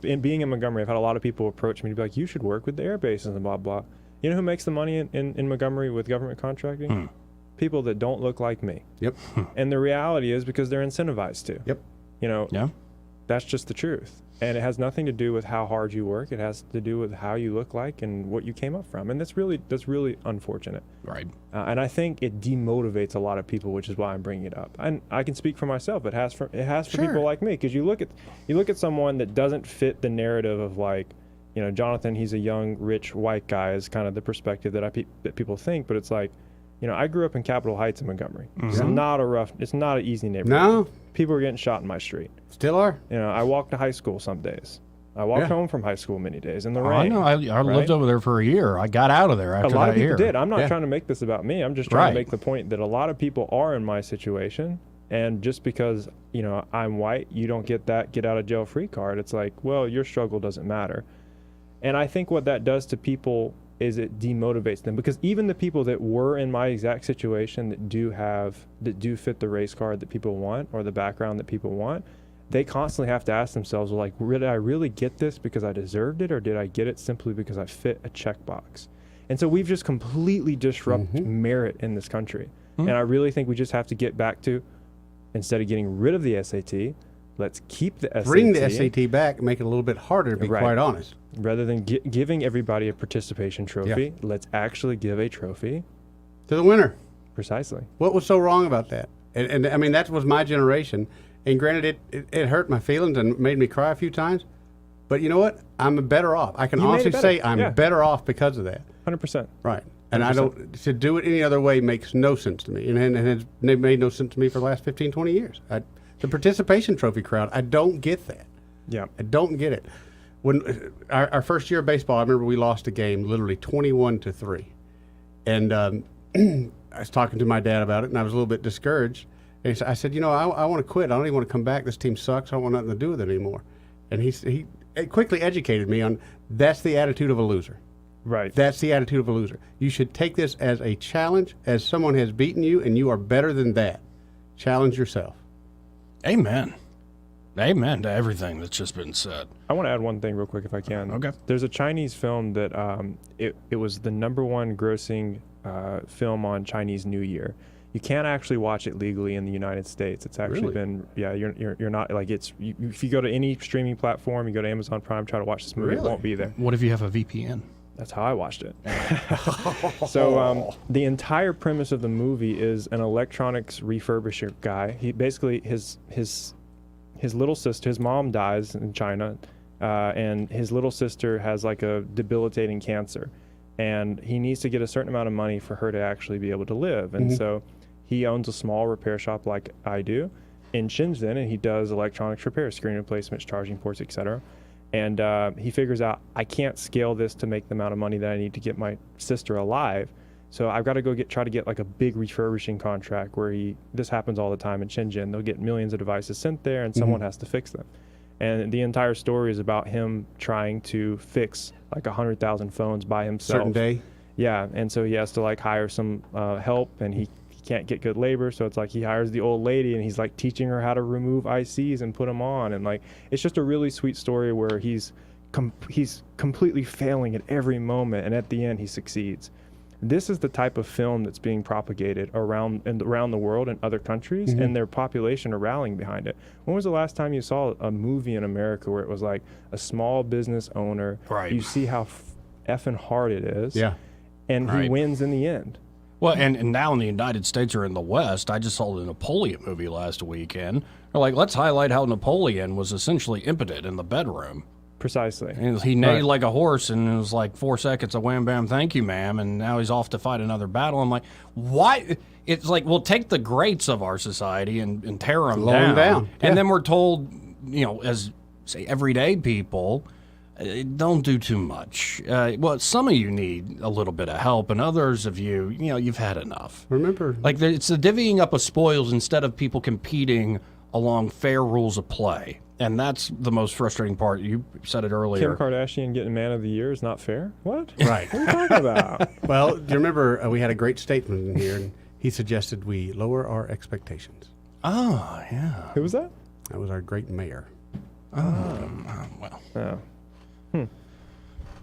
in being in Montgomery, I've had a lot of people approach me to be like, you should work with the air bases and blah blah. You know who makes the money in Montgomery with government contracting? People that don't look like me. Yep. And the reality is because they're incentivized to. Yep. You know, that's just the truth. And it has nothing to do with how hard you work. It has to do with how you look like and what you came up from. And that's really unfortunate. Right. And I think it demotivates a lot of people, which is why I'm bringing it up. And I can speak for myself. It has for people like me, because you look at someone that doesn't fit the narrative of, like, you know, Jonathan, he's a young, rich, white guy, is kind of the perspective that people think. But it's like, you know, I grew up in Capitol Heights in Montgomery. It's not an easy neighborhood. No. People are getting shot in my street. Still are. You know, I walked to high school some days. I walked home from high school many days in the rain. I know. I lived over there for a year. I got out of there after that year. A lot of people did. I'm not trying to make this about me. I'm just trying to make the point that a lot of people are in my situation. And just because, you know, I'm white, you don't get that get out of jail free card. It's like, well, your struggle doesn't matter. And I think what that does to people is it demotivates them, because even the people that were in my exact situation that do fit the race card that people want, or the background that people want, they constantly have to ask themselves, well, like, did I really get this because I deserved it, or did I get it simply because I fit a checkbox? And so we've just completely disrupted merit in this country. And I really think we just have to get back to, instead of getting rid of the SAT, let's keep the SAT. Bring the SAT back and make it a little bit harder, to be quite honest. Rather than giving everybody a participation trophy, let's actually give a trophy to the winner. Precisely. What was so wrong about that? And I mean, that was my generation. And granted, it hurt my feelings and made me cry a few times. But you know what? I'm better off. I can honestly say I'm better off because of that. 100%. Right. And 100%. I don't, to do it any other way makes no sense to me. And it's made no sense to me for the last 15, 20 years. The participation trophy crowd, I don't get that. Yeah. I don't get it. When our first year of baseball, I remember we lost a game literally 21-3. And I was talking to my dad about it, and I was a little bit discouraged. And I said, you know, I want to quit. I don't even want to come back. This team sucks. I don't want nothing to do with it anymore. And he quickly educated me on that's the attitude of a loser. Right. That's the attitude of a loser. You should take this as a challenge, as someone has beaten you, and you are better than that. Challenge yourself. Amen. Amen to everything that's just been said. I want to add one thing real quick if I can. Okay. There's a Chinese film that it was the #1 grossing film on Chinese New Year. You can't actually watch it legally in the United States. It's actually been, you're not, like, if you go to any streaming platform, you go to Amazon Prime, try to watch this movie, it won't be there. What if you have a VPN? That's how I watched it. So the entire premise of the movie is an electronics refurbisher guy. He basically, his little sister, his mom dies in China, and his little sister has like a debilitating cancer, and he needs to get a certain amount of money for her to actually be able to live. And so he owns a small repair shop like I do in Shenzhen, and he does electronics repairs, screen replacements, charging ports, etc. And he figures out, I can't scale this to make the amount of money that I need to get my sister alive. So I've got to go try to get like a big refurbishing contract where this happens all the time in Shenzhen. They'll get millions of devices sent there, and someone has to fix them. And the entire story is about him trying to fix like 100,000 phones by himself. Certain day. Yeah, and so he has to like hire some help, and he can't get good labor, so it's like he hires the old lady, and he's like teaching her how to remove ICs and put them on, and like it's just a really sweet story where he's completely failing at every moment, and at the end he succeeds. This is the type of film that's being propagated around the world in other countries, and their population are rallying behind it. When was the last time you saw a movie in America where it was like a small business owner? Right. You see how effing hard it is. Yeah. And he wins in the end. Well, and now in the United States or in the West, I just saw the Napoleon movie last weekend. They're like, let's highlight how Napoleon was essentially impotent in the bedroom. Precisely. And he neighed like a horse, and it was like 4 seconds of wham bam, thank you, ma'am, and now he's off to fight another battle. I'm like, why? It's like, we'll take the greats of our society and tear them down. Yeah. And then we're told, as say everyday people, don't do too much. Well, some of you need a little bit of help, and others of you, you've had enough. Remember, like it's the divvying up of spoils instead of people competing along fair rules of play. And that's the most frustrating part. You said it earlier. Kim Kardashian getting Man of the Year is not fair? What? Right. What are you talking about? Well, do you remember we had a great statement in here, and he suggested we lower our expectations. Oh, yeah. Who was that? That was our great mayor. Well. Oh.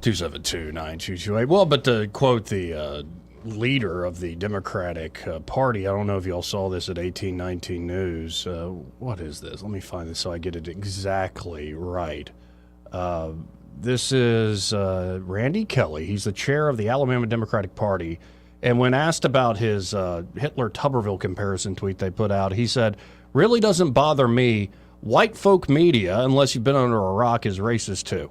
272-9228. Well, but to quote the leader of the Democratic Party, I don't know if y'all saw this at 1819 News. What is this? Let me find this so I get it exactly right. This is Randy Kelly. He's the chair of the Alabama Democratic Party. And when asked about his Hitler-Tuberville comparison tweet they put out, he said, "Really doesn't bother me. White folk media, unless you've been under a rock, is racist too."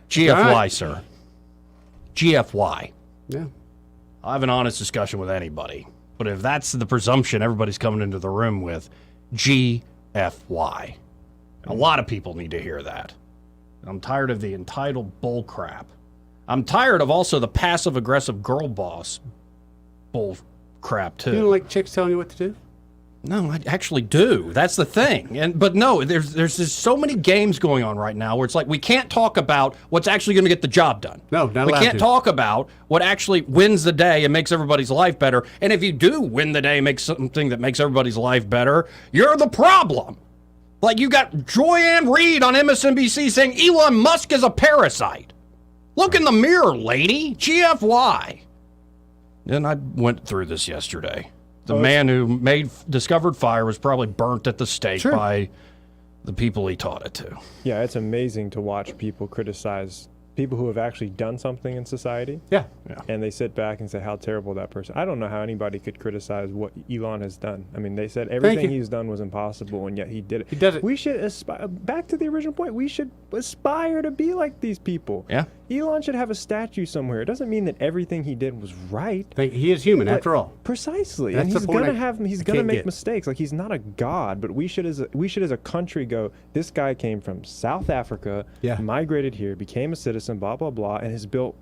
GFY, sir. GFY. Yeah. I'll have an honest discussion with anybody. But if that's the presumption everybody's coming into the room with, GFY. A lot of people need to hear that. I'm tired of the entitled bull crap. I'm tired of also the passive-aggressive girl boss bull crap, too. You don't like chicks telling you what to do? No, I actually do. That's the thing. But no, there's just so many games going on right now where it's like we can't talk about what's actually going to get the job done. No, not we allowed can't to. talk about what actually wins the day and makes everybody's life better. And if you do win the day and make something that makes everybody's life better, you're the problem. Like you got Joyanne Reid on MSNBC saying Elon Musk is a parasite. Look in the mirror, lady. GFY. And I went through this yesterday. The man who discovered fire was probably burnt at the stake by the people he taught it to. Yeah, it's amazing to watch people criticize people who have actually done something in society. Yeah. And they sit back and say how terrible that person. I don't know how anybody could criticize what Elon has done. I mean, they said everything he's done was impossible, and yet he did it. He does it. We should aspire, back to the original point, we should aspire to be like these people. Yeah. Elon should have a statue somewhere. It doesn't mean that everything he did was right. He is human, after all. Precisely. That's And the he's point he's I gonna can't make get. mistakes. Like, he's not a god, but we should as a country go, this guy came from South Africa, migrated here, became a citizen, blah, blah, blah, and has built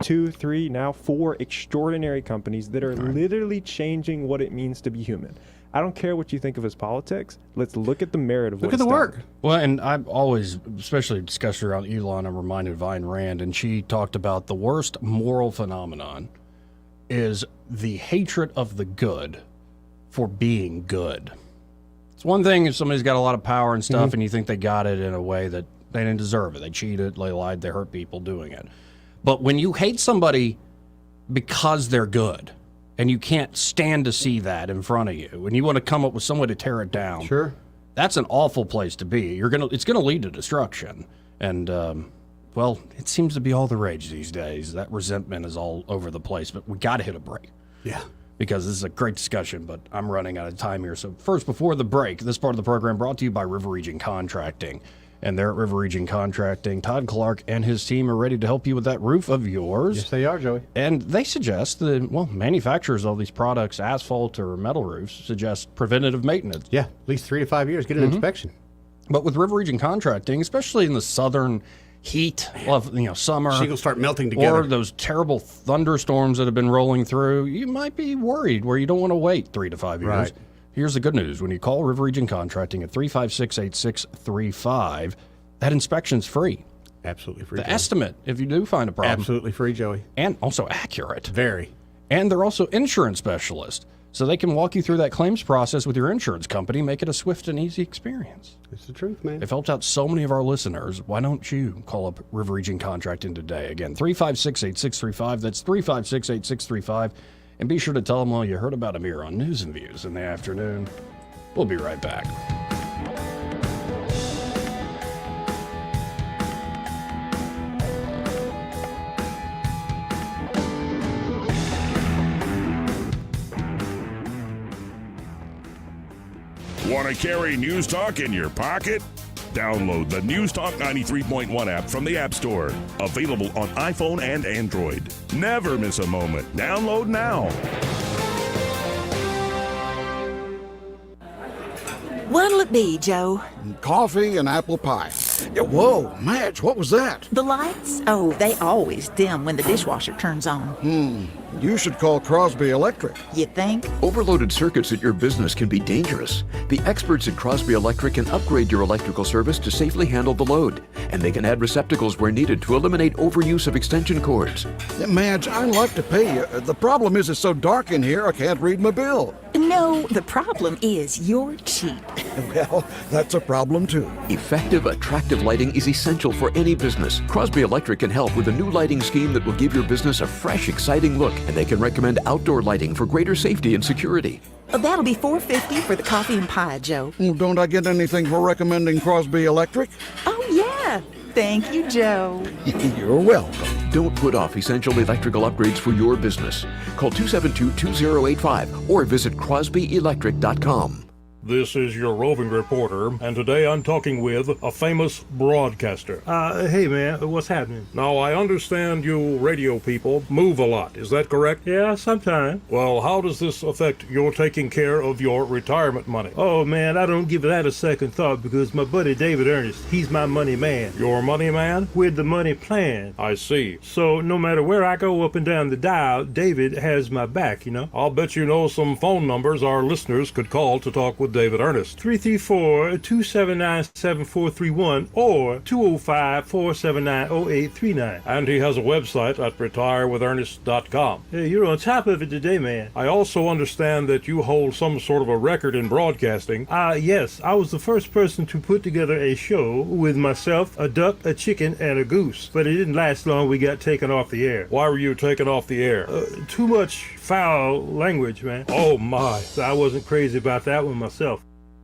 2, 3, now 4 extraordinary companies that are literally changing what it means to be human. I don't care what you think of his politics. Let's look at the merit of what he's done. Well, and I've always, especially discussed around Elon, I'm reminded of Ayn Rand, and she talked about the worst moral phenomenon is the hatred of the good for being good. It's one thing if somebody's got a lot of power and stuff and you think they got it in a way that they didn't deserve it. They cheated, they lied, they hurt people doing it. But when you hate somebody because they're good, and you can't stand to see that in front of you, and you want to come up with some way to tear it down. Sure. That's an awful place to be. It's gonna lead to destruction. And well, it seems to be all the rage these days. That resentment is all over the place, but we gotta hit a break. Yeah. Because this is a great discussion, but I'm running out of time here. So first, before the break, this part of the program brought to you by River Region Contracting. And they're at River Region Contracting. Todd Clark and his team are ready to help you with that roof of yours. Yes, they are, Joey. And they suggest that, manufacturers of these products, asphalt or metal roofs, suggest preventative maintenance. Yeah, at least 3 to 5 years, get an inspection. But with River Region Contracting, especially in the southern heat of summer, Shingles start melting together. or those terrible thunderstorms that have been rolling through, you might be worried where you don't want to wait 3 to 5 years. Right. Here's the good news. When you call River Region Contracting at 356-8635, that inspection's free. Absolutely free. The Joey. estimate, if you do find a problem. Absolutely free, Joey. And also accurate. Very. And they're also insurance specialists. So they can walk you through that claims process with your insurance company, make it a swift and easy experience. It's the truth, man. They've helped out so many of our listeners. Why don't you call up River Region Contracting today? Again, 356-8635. That's 356-8635. And be sure to tell them, you heard about them here on News and Views in the afternoon. We'll be right back. Want to carry News Talk in your pocket? Download the News Talk 93.1 app from the App Store. Available on iPhone and Android. Never miss a moment. Download now. What'll it be, Joe? Coffee and apple pie. Whoa, Madge, what was that? The lights? Oh, they always dim when the dishwasher turns on. You should call Crosby Electric. You think? Overloaded circuits at your business can be dangerous. The experts at Crosby Electric can upgrade your electrical service to safely handle the load. And they can add receptacles where needed to eliminate overuse of extension cords. Madge, I'd like to pay you. The problem is it's so dark in here I can't read my bill. No, the problem is you're cheap. Well, that's a problem too. Effective, attractive lighting is essential for any business. Crosby Electric can help with a new lighting scheme that will give your business a fresh, exciting look. And they can recommend outdoor lighting for greater safety and security. That'll be $4.50 for the coffee and pie, Joe. Well, don't I get anything for recommending Crosby Electric? Oh, yeah. Thank you, Joe. You're welcome. Don't put off essential electrical upgrades for your business. Call 272-2085 or visit crosbyelectric.com. This is your roving reporter, and today I'm talking with a famous broadcaster. Hey man, what's happening? Now, I understand you radio people move a lot, is that correct? Yeah, sometimes. Well, how does this affect your taking care of your retirement money? Oh man, I don't give that a second thought because my buddy David Ernest, he's my money man. Your money man? With the money plan. I see. So no matter where I go up and down the dial, David has my back, you know? I'll bet you know some phone numbers our listeners could call to talk with David Ernest. 334-279-7431 or 205-479-0839. And he has a website at retirewithernest.com. Hey, you're on top of it today, man. I also understand that you hold some sort of a record in broadcasting. Yes. I was the first person to put together a show with myself, a duck, a chicken, and a goose. But it didn't last long. We got taken off the air. Why were you taken off the air? Too much foul language, man. Oh, my. So I wasn't crazy about that one myself.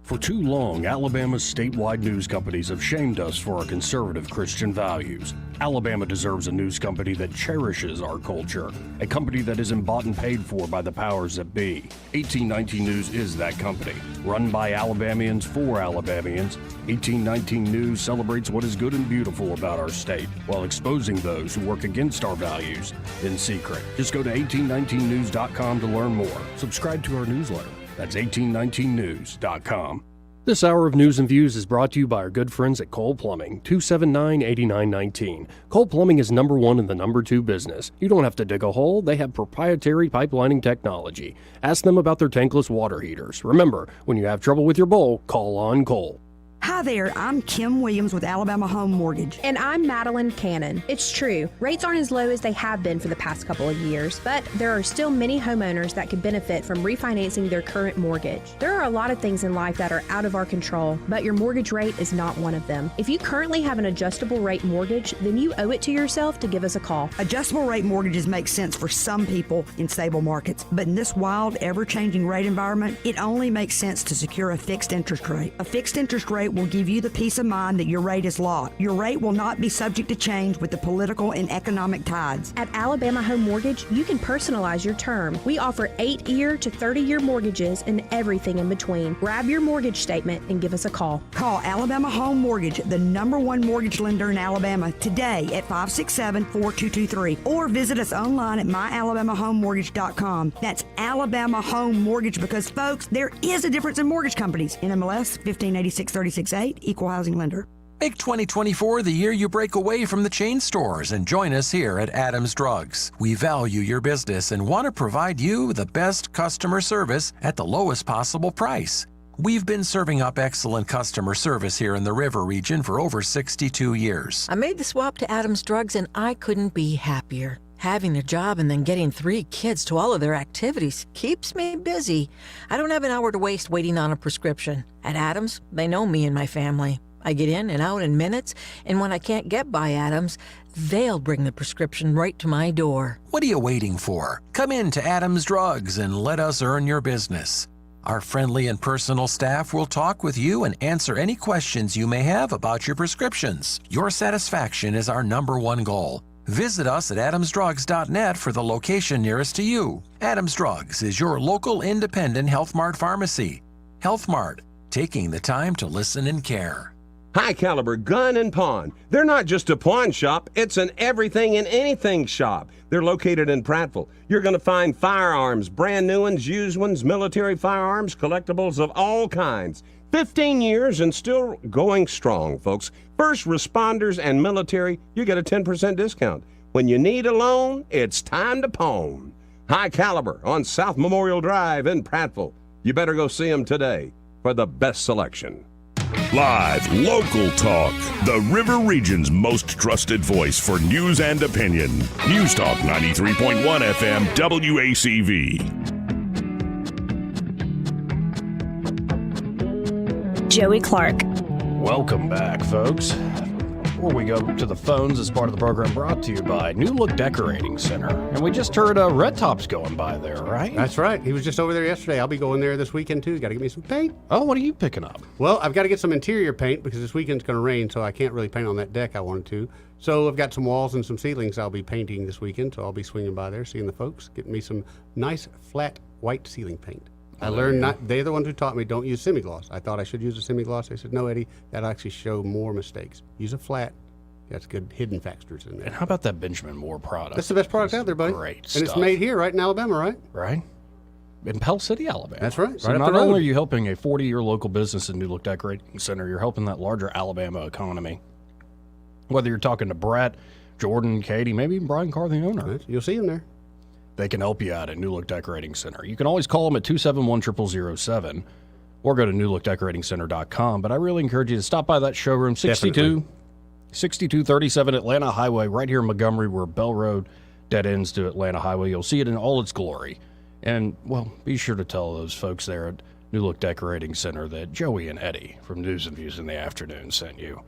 For too long, Alabama's statewide news companies have shamed us for our conservative Christian values. Alabama deserves a news company that cherishes our culture, a company that isn't bought and paid for by the powers that be. 1819 News is that company. Run by Alabamians for Alabamians, 1819 News celebrates what is good and beautiful about our state, while exposing those who work against our values in secret. Just go to 1819news.com to learn more. Subscribe to our newsletter. That's 1819news.com. This hour of News and Views is brought to you by our good friends at Cole Plumbing, 279-8919. Cole Plumbing is number one in the number two business. You don't have to dig a hole. They have proprietary pipelining technology. Ask them about their tankless water heaters. Remember, when you have trouble with your bowl, call on Cole. Hi there, I'm Kim Williams with Alabama Home Mortgage. And I'm Madeline Cannon. It's true, rates aren't as low as they have been for the past couple of years, but there are still many homeowners that could benefit from refinancing their current mortgage. There are a lot of things in life that are out of our control, but your mortgage rate is not one of them. If you currently have an adjustable rate mortgage, then you owe it to yourself to give us a call. Adjustable rate mortgages make sense for some people in stable markets, but in this wild, ever-changing rate environment, it only makes sense to secure a fixed interest rate. A fixed interest rate will give you the peace of mind that your rate is locked. Your rate will not be subject to change with the political and economic tides. At Alabama Home Mortgage, you can personalize your term. We offer 8-year to 30-year mortgages and everything in between. Grab your mortgage statement and give us a call. Call Alabama Home Mortgage, the #1 mortgage lender in Alabama, today at 567-4223 or visit us online at myalabamahomemortgage.com. That's Alabama Home Mortgage because, folks, there is a difference in mortgage companies. NMLS 1586-36-8, Equal Housing Lender. Make 2024 the year you break away from the chain stores and join us here at Adams Drugs. We value your business and want to provide you the best customer service at the lowest possible price. We've been serving up excellent customer service here in the River region for over 62 years. I made the swap to Adams Drugs and I couldn't be happier. Having a job and then getting 3 kids to all of their activities keeps me busy. I don't have an hour to waste waiting on a prescription. At Adams, they know me and my family. I get in and out in minutes, and when I can't get by Adams, they'll bring the prescription right to my door. What are you waiting for? Come in to Adams Drugs and let us earn your business. Our friendly and personal staff will talk with you and answer any questions you may have about your prescriptions. Your satisfaction is our #1 goal. Visit us at adamsdrugs.net for the location nearest to you. Adams Drugs is your local independent Health Mart pharmacy. Health Mart, taking the time to listen and care. High Caliber Gun and Pawn. They're not just a pawn shop, it's an everything and anything shop. They're located in Prattville. You're going to find firearms, brand new ones, used ones, military firearms, collectibles of all kinds. 15 years and still going strong, folks. First responders and military, you get a 10% discount. When you need a loan, it's time to pawn. High Caliber on South Memorial Drive in Prattville. You better go see them today for the best selection. Live, local talk. The River Region's most trusted voice for news and opinion. News Talk 93.1 FM WACV. Joey Clark. Welcome back, folks. Before we go to the phones, as part of the program brought to you by New Look Decorating Center. And we just heard Red Top's going by there, right? That's right. He was just over there yesterday. I'll be going there this weekend, too. Got to get me some paint. Oh, what are you picking up? Well, I've got to get some interior paint because this weekend's going to rain, so I can't really paint on that deck I wanted to. So I've got some walls and some ceilings I'll be painting this weekend, so I'll be swinging by there, seeing the folks, getting me some nice, flat, white ceiling paint. I learned they're the ones who taught me don't use semi-gloss. I thought I should use a semi-gloss. They said, no, Eddie, that'll actually show more mistakes. Use a flat. That's good hidden factors in there. And how about that Benjamin Moore product? That's the best product out there, buddy. Great stuff. And it's made here, right in Alabama, right? Right. In Pell City, Alabama. That's right. So not only are you helping a 40-year local business in New Look Decorating Center, you're helping that larger Alabama economy. Whether you're talking to Brett, Jordan, Katie, maybe even Brian Carr, the owner. Right. You'll see him there. They can help you out at New Look Decorating Center. You can always call them at 271-0007 or go to newlookdecoratingcenter.com. But I really encourage you to stop by that showroom, 6237 Atlanta Highway, right here in Montgomery, where Bell Road dead ends to Atlanta Highway. You'll see it in all its glory. And, well, be sure to tell those folks there at New Look Decorating Center that Joey and Eddie from News and Views in the Afternoon sent you.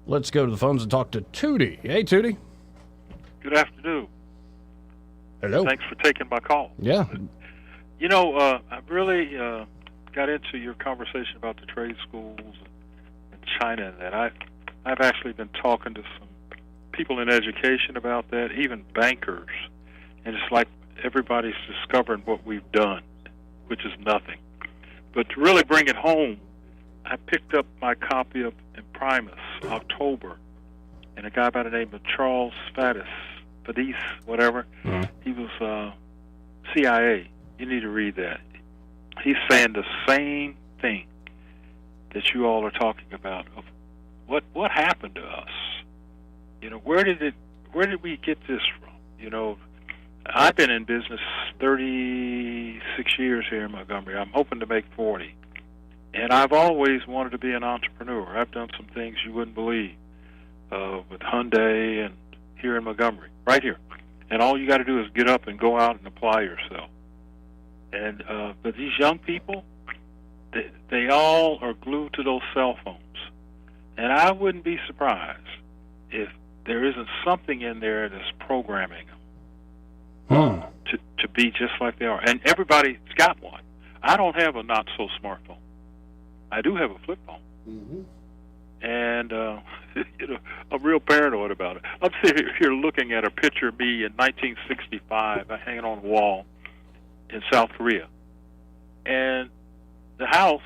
Let's go to the phones and talk to Tootie. Hey, Tootie. Good afternoon. Hello. Thanks for taking my call. Yeah. You know, I really got into your conversation about the trade schools in China and that. I've actually been talking to some people in education about that, even bankers, and it's like everybody's discovering what we've done, which is nothing. But to really bring it home, I picked up my copy of Imprimus, October, and a guy by the name of Charles Fadis, whatever, he was CIA. You need to read that. He's saying the same thing that you all are talking about of what happened to us. You know, where did we get this from? You know, I've been in business 36 years here in Montgomery. I'm hoping to make 40. And I've always wanted to be an entrepreneur. I've done some things you wouldn't believe with Hyundai and here in Montgomery, right here. And all you got to do is get up and go out and apply yourself. And but these young people, they all are glued to those cell phones. And I wouldn't be surprised if there isn't something in there that's programming them to be just like they are. And everybody's got one. I don't have a not-so-smartphone. I do have a flip phone. Mm-hmm. And, you know, I'm real paranoid about it. I'm sitting here looking at a picture of me in 1965 hanging on the wall in South Korea. And the house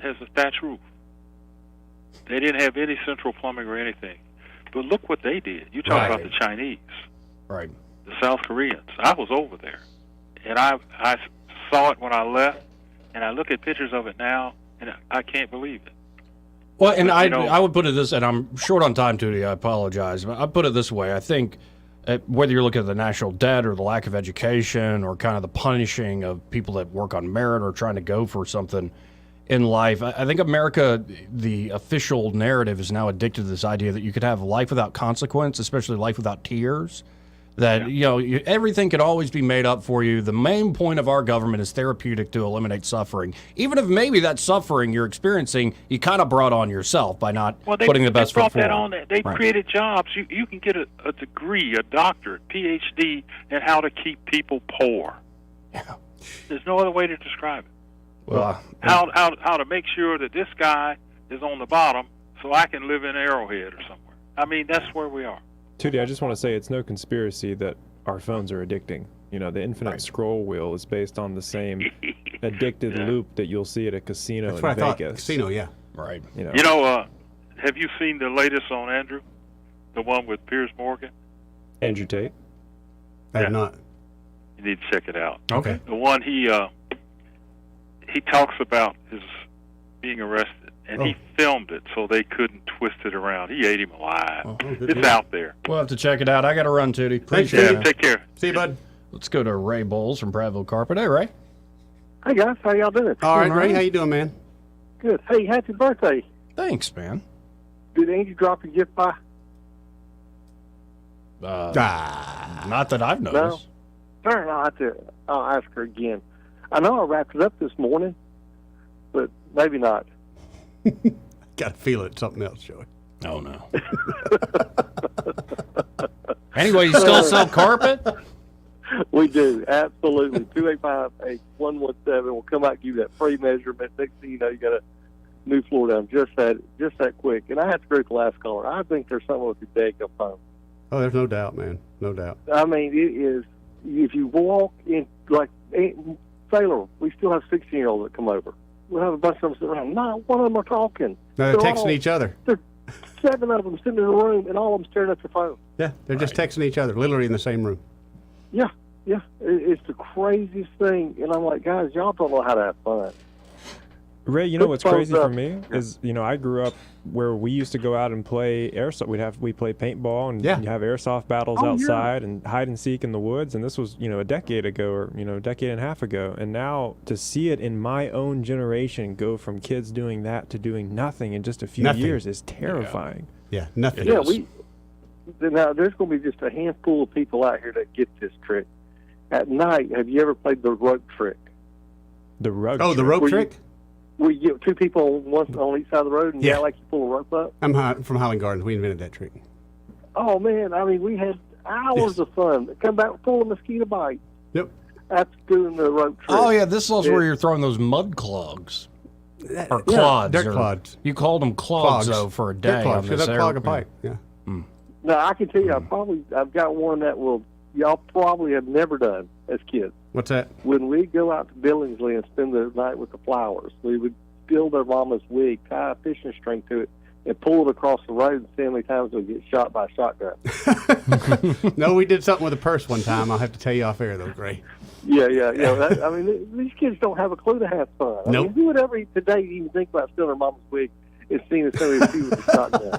has a thatched roof. They didn't have any central plumbing or anything. But look what they did. You talk about the Chinese. Right. The South Koreans. I was over there. And I saw it when I left. And I look at pictures of it now, and I can't believe it. Well, and I would put it this, and I'm short on time, Tootie, I apologize, but I put it this way. I think whether you're looking at the national debt or the lack of education or kind of the punishing of people that work on merit or trying to go for something in life, I think America, the official narrative, is now addicted to this idea that you could have life without consequence, especially life without tears. That, you know, everything could always be made up for you. The main point of our government is therapeutic to eliminate suffering. Even if maybe that suffering you're experiencing, you kind of brought on yourself by not putting the best foot forward. They created jobs. You can get a degree, a doctorate, PhD in how to keep people poor. Yeah. There's no other way to describe it. Well, how to make sure that this guy is on the bottom so I can live in Arrowhead or somewhere. I mean, that's where we are. Tootie, I just want to say it's no conspiracy that our phones are addicting. You know, the infinite scroll wheel is based on the same addicted loop that you'll see at a casino in Vegas. Casino, yeah. Right. You know, have you seen the latest on Andrew? The one with Piers Morgan? Andrew Tate? I have not. You need to check it out. Okay. The one he talks about his being arrested, and he filmed it so they couldn't twist it around. He ate him alive. It's out there. We'll have to check it out. I got to run, Tootie. Thanks, Appreciate Tootie. it. Take care. See you, bud. Let's go to Ray Bowles from Prattville Carpet. Hey, Ray. Hey, guys. How y'all doing? All right, Ray. How you doing, man? Good. Hey, happy birthday. Thanks, man. Did Angie drop your gift by? Not that I've noticed. No? All right, I'll ask her again. I know I wrapped it up this morning, but maybe not. Got to feel it. Something else, Joey. Oh, no. Anyway, you still sell carpet? We do, absolutely. 285-8117. We'll come out and give you that free measurement. Next thing you know, you got a new floor down just that quick. And I have to agree with the last caller. I think there's something with your daggum phone. Oh, there's no doubt, man. No doubt. I mean, it is, if you walk in, like, Sailor, we still have 16-year-olds that come over. We'll have a bunch of them sitting around. Not one of them are talking. No, they're texting each other. There's 7 of them sitting in a room, and all of them staring at their phone. Yeah, they're just texting each other, literally in the same room. Yeah. It's the craziest thing. And I'm like, guys, y'all don't know how to have fun. Ray, you know what's crazy for me is, I grew up where we used to go out and play airsoft. We play paintball and you have airsoft battles outside and hide and seek in the woods. And this was, a decade ago or, a decade and a half ago. And now to see it in my own generation go from kids doing that to doing nothing in just a few years is terrifying. Yeah, nothing. Yeah, now there's going to be just a handful of people out here that get this trick. At night, have you ever played the rug trick? The rug trick? Oh, the rope trick? Where you get 2 people on each side of the road and you act like you pull a rope up? I'm from Highland Gardens. We invented that trick. Oh, man. I mean, we had hours of fun. Come back full of mosquito bites. Yep. After doing the rope trick. Oh, yeah, this is where you're throwing those mud clogs. Or clods. Dirt clods. You called them clogs, though, for a day. Dirt clogs, on this they'll clog a pipe. Yeah. Now, I can tell you, I've got one that y'all probably have never done as kids. What's that? When we go out to Billingsley and spend the night with the flowers, we would steal their mama's wig, tie a fishing string to it, and pull it across the road and see how many times they'll get shot by a shotgun. No, we did something with a purse one time. I'll have to tell you off air, though, Gray. Yeah. These kids don't have a clue to have fun. I mean, who would ever today even think about stealing their mama's wig and seeing somebody with a shotgun?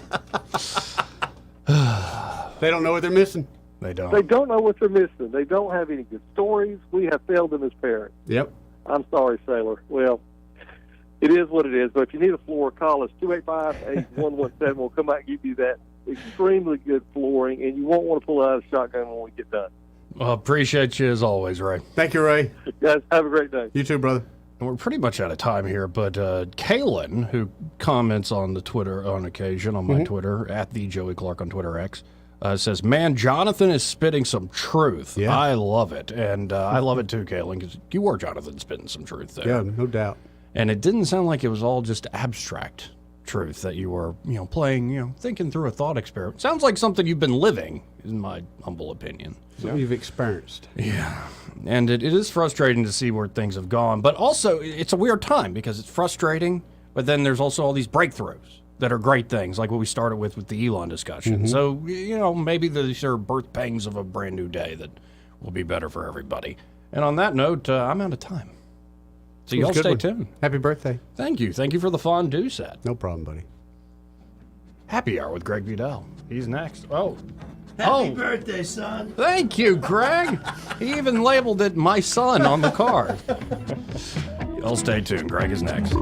They don't know what they're missing. They don't know what they're missing. They don't have any good stories. We have failed them as parents. Yep. I'm sorry, Sailor. Well, it is what it is. But if you need a floor, call us 285-8117. We'll come out and give you that extremely good flooring, and you won't want to pull out a shotgun when we get done. Well, appreciate you as always, Ray. Thank you, Ray. Guys, have a great day. You too, brother. And we're pretty much out of time here, but Kaylin, who comments on the Twitter on occasion, on my Twitter, at the Joey Clark on Twitter X, says, man, Jonathan is spitting some truth. Yeah. I love it. And I love it too, Kaylin, because you were, Jonathan, spitting some truth there. Yeah, no doubt. And it didn't sound like it was all just abstract truth that you were, playing, thinking through a thought experiment. Sounds like something you've been living, in my humble opinion. Something you've experienced. Yeah. And it is frustrating to see where things have gone. But also, it's a weird time because it's frustrating, but then there's also all these breakthroughs that are great things, like what we started with the Elon discussion. So, maybe these are birth pangs of a brand new day that will be better for everybody. And on that note, I'm out of time. So y'all stay tuned. Happy birthday. Thank you. Thank you for the fondue set. No problem, buddy. Happy Hour with Greg Vidal. He's next. Happy birthday, son. Thank you, Greg. He even labeled it my son on the card. Y'all stay tuned. Greg is next.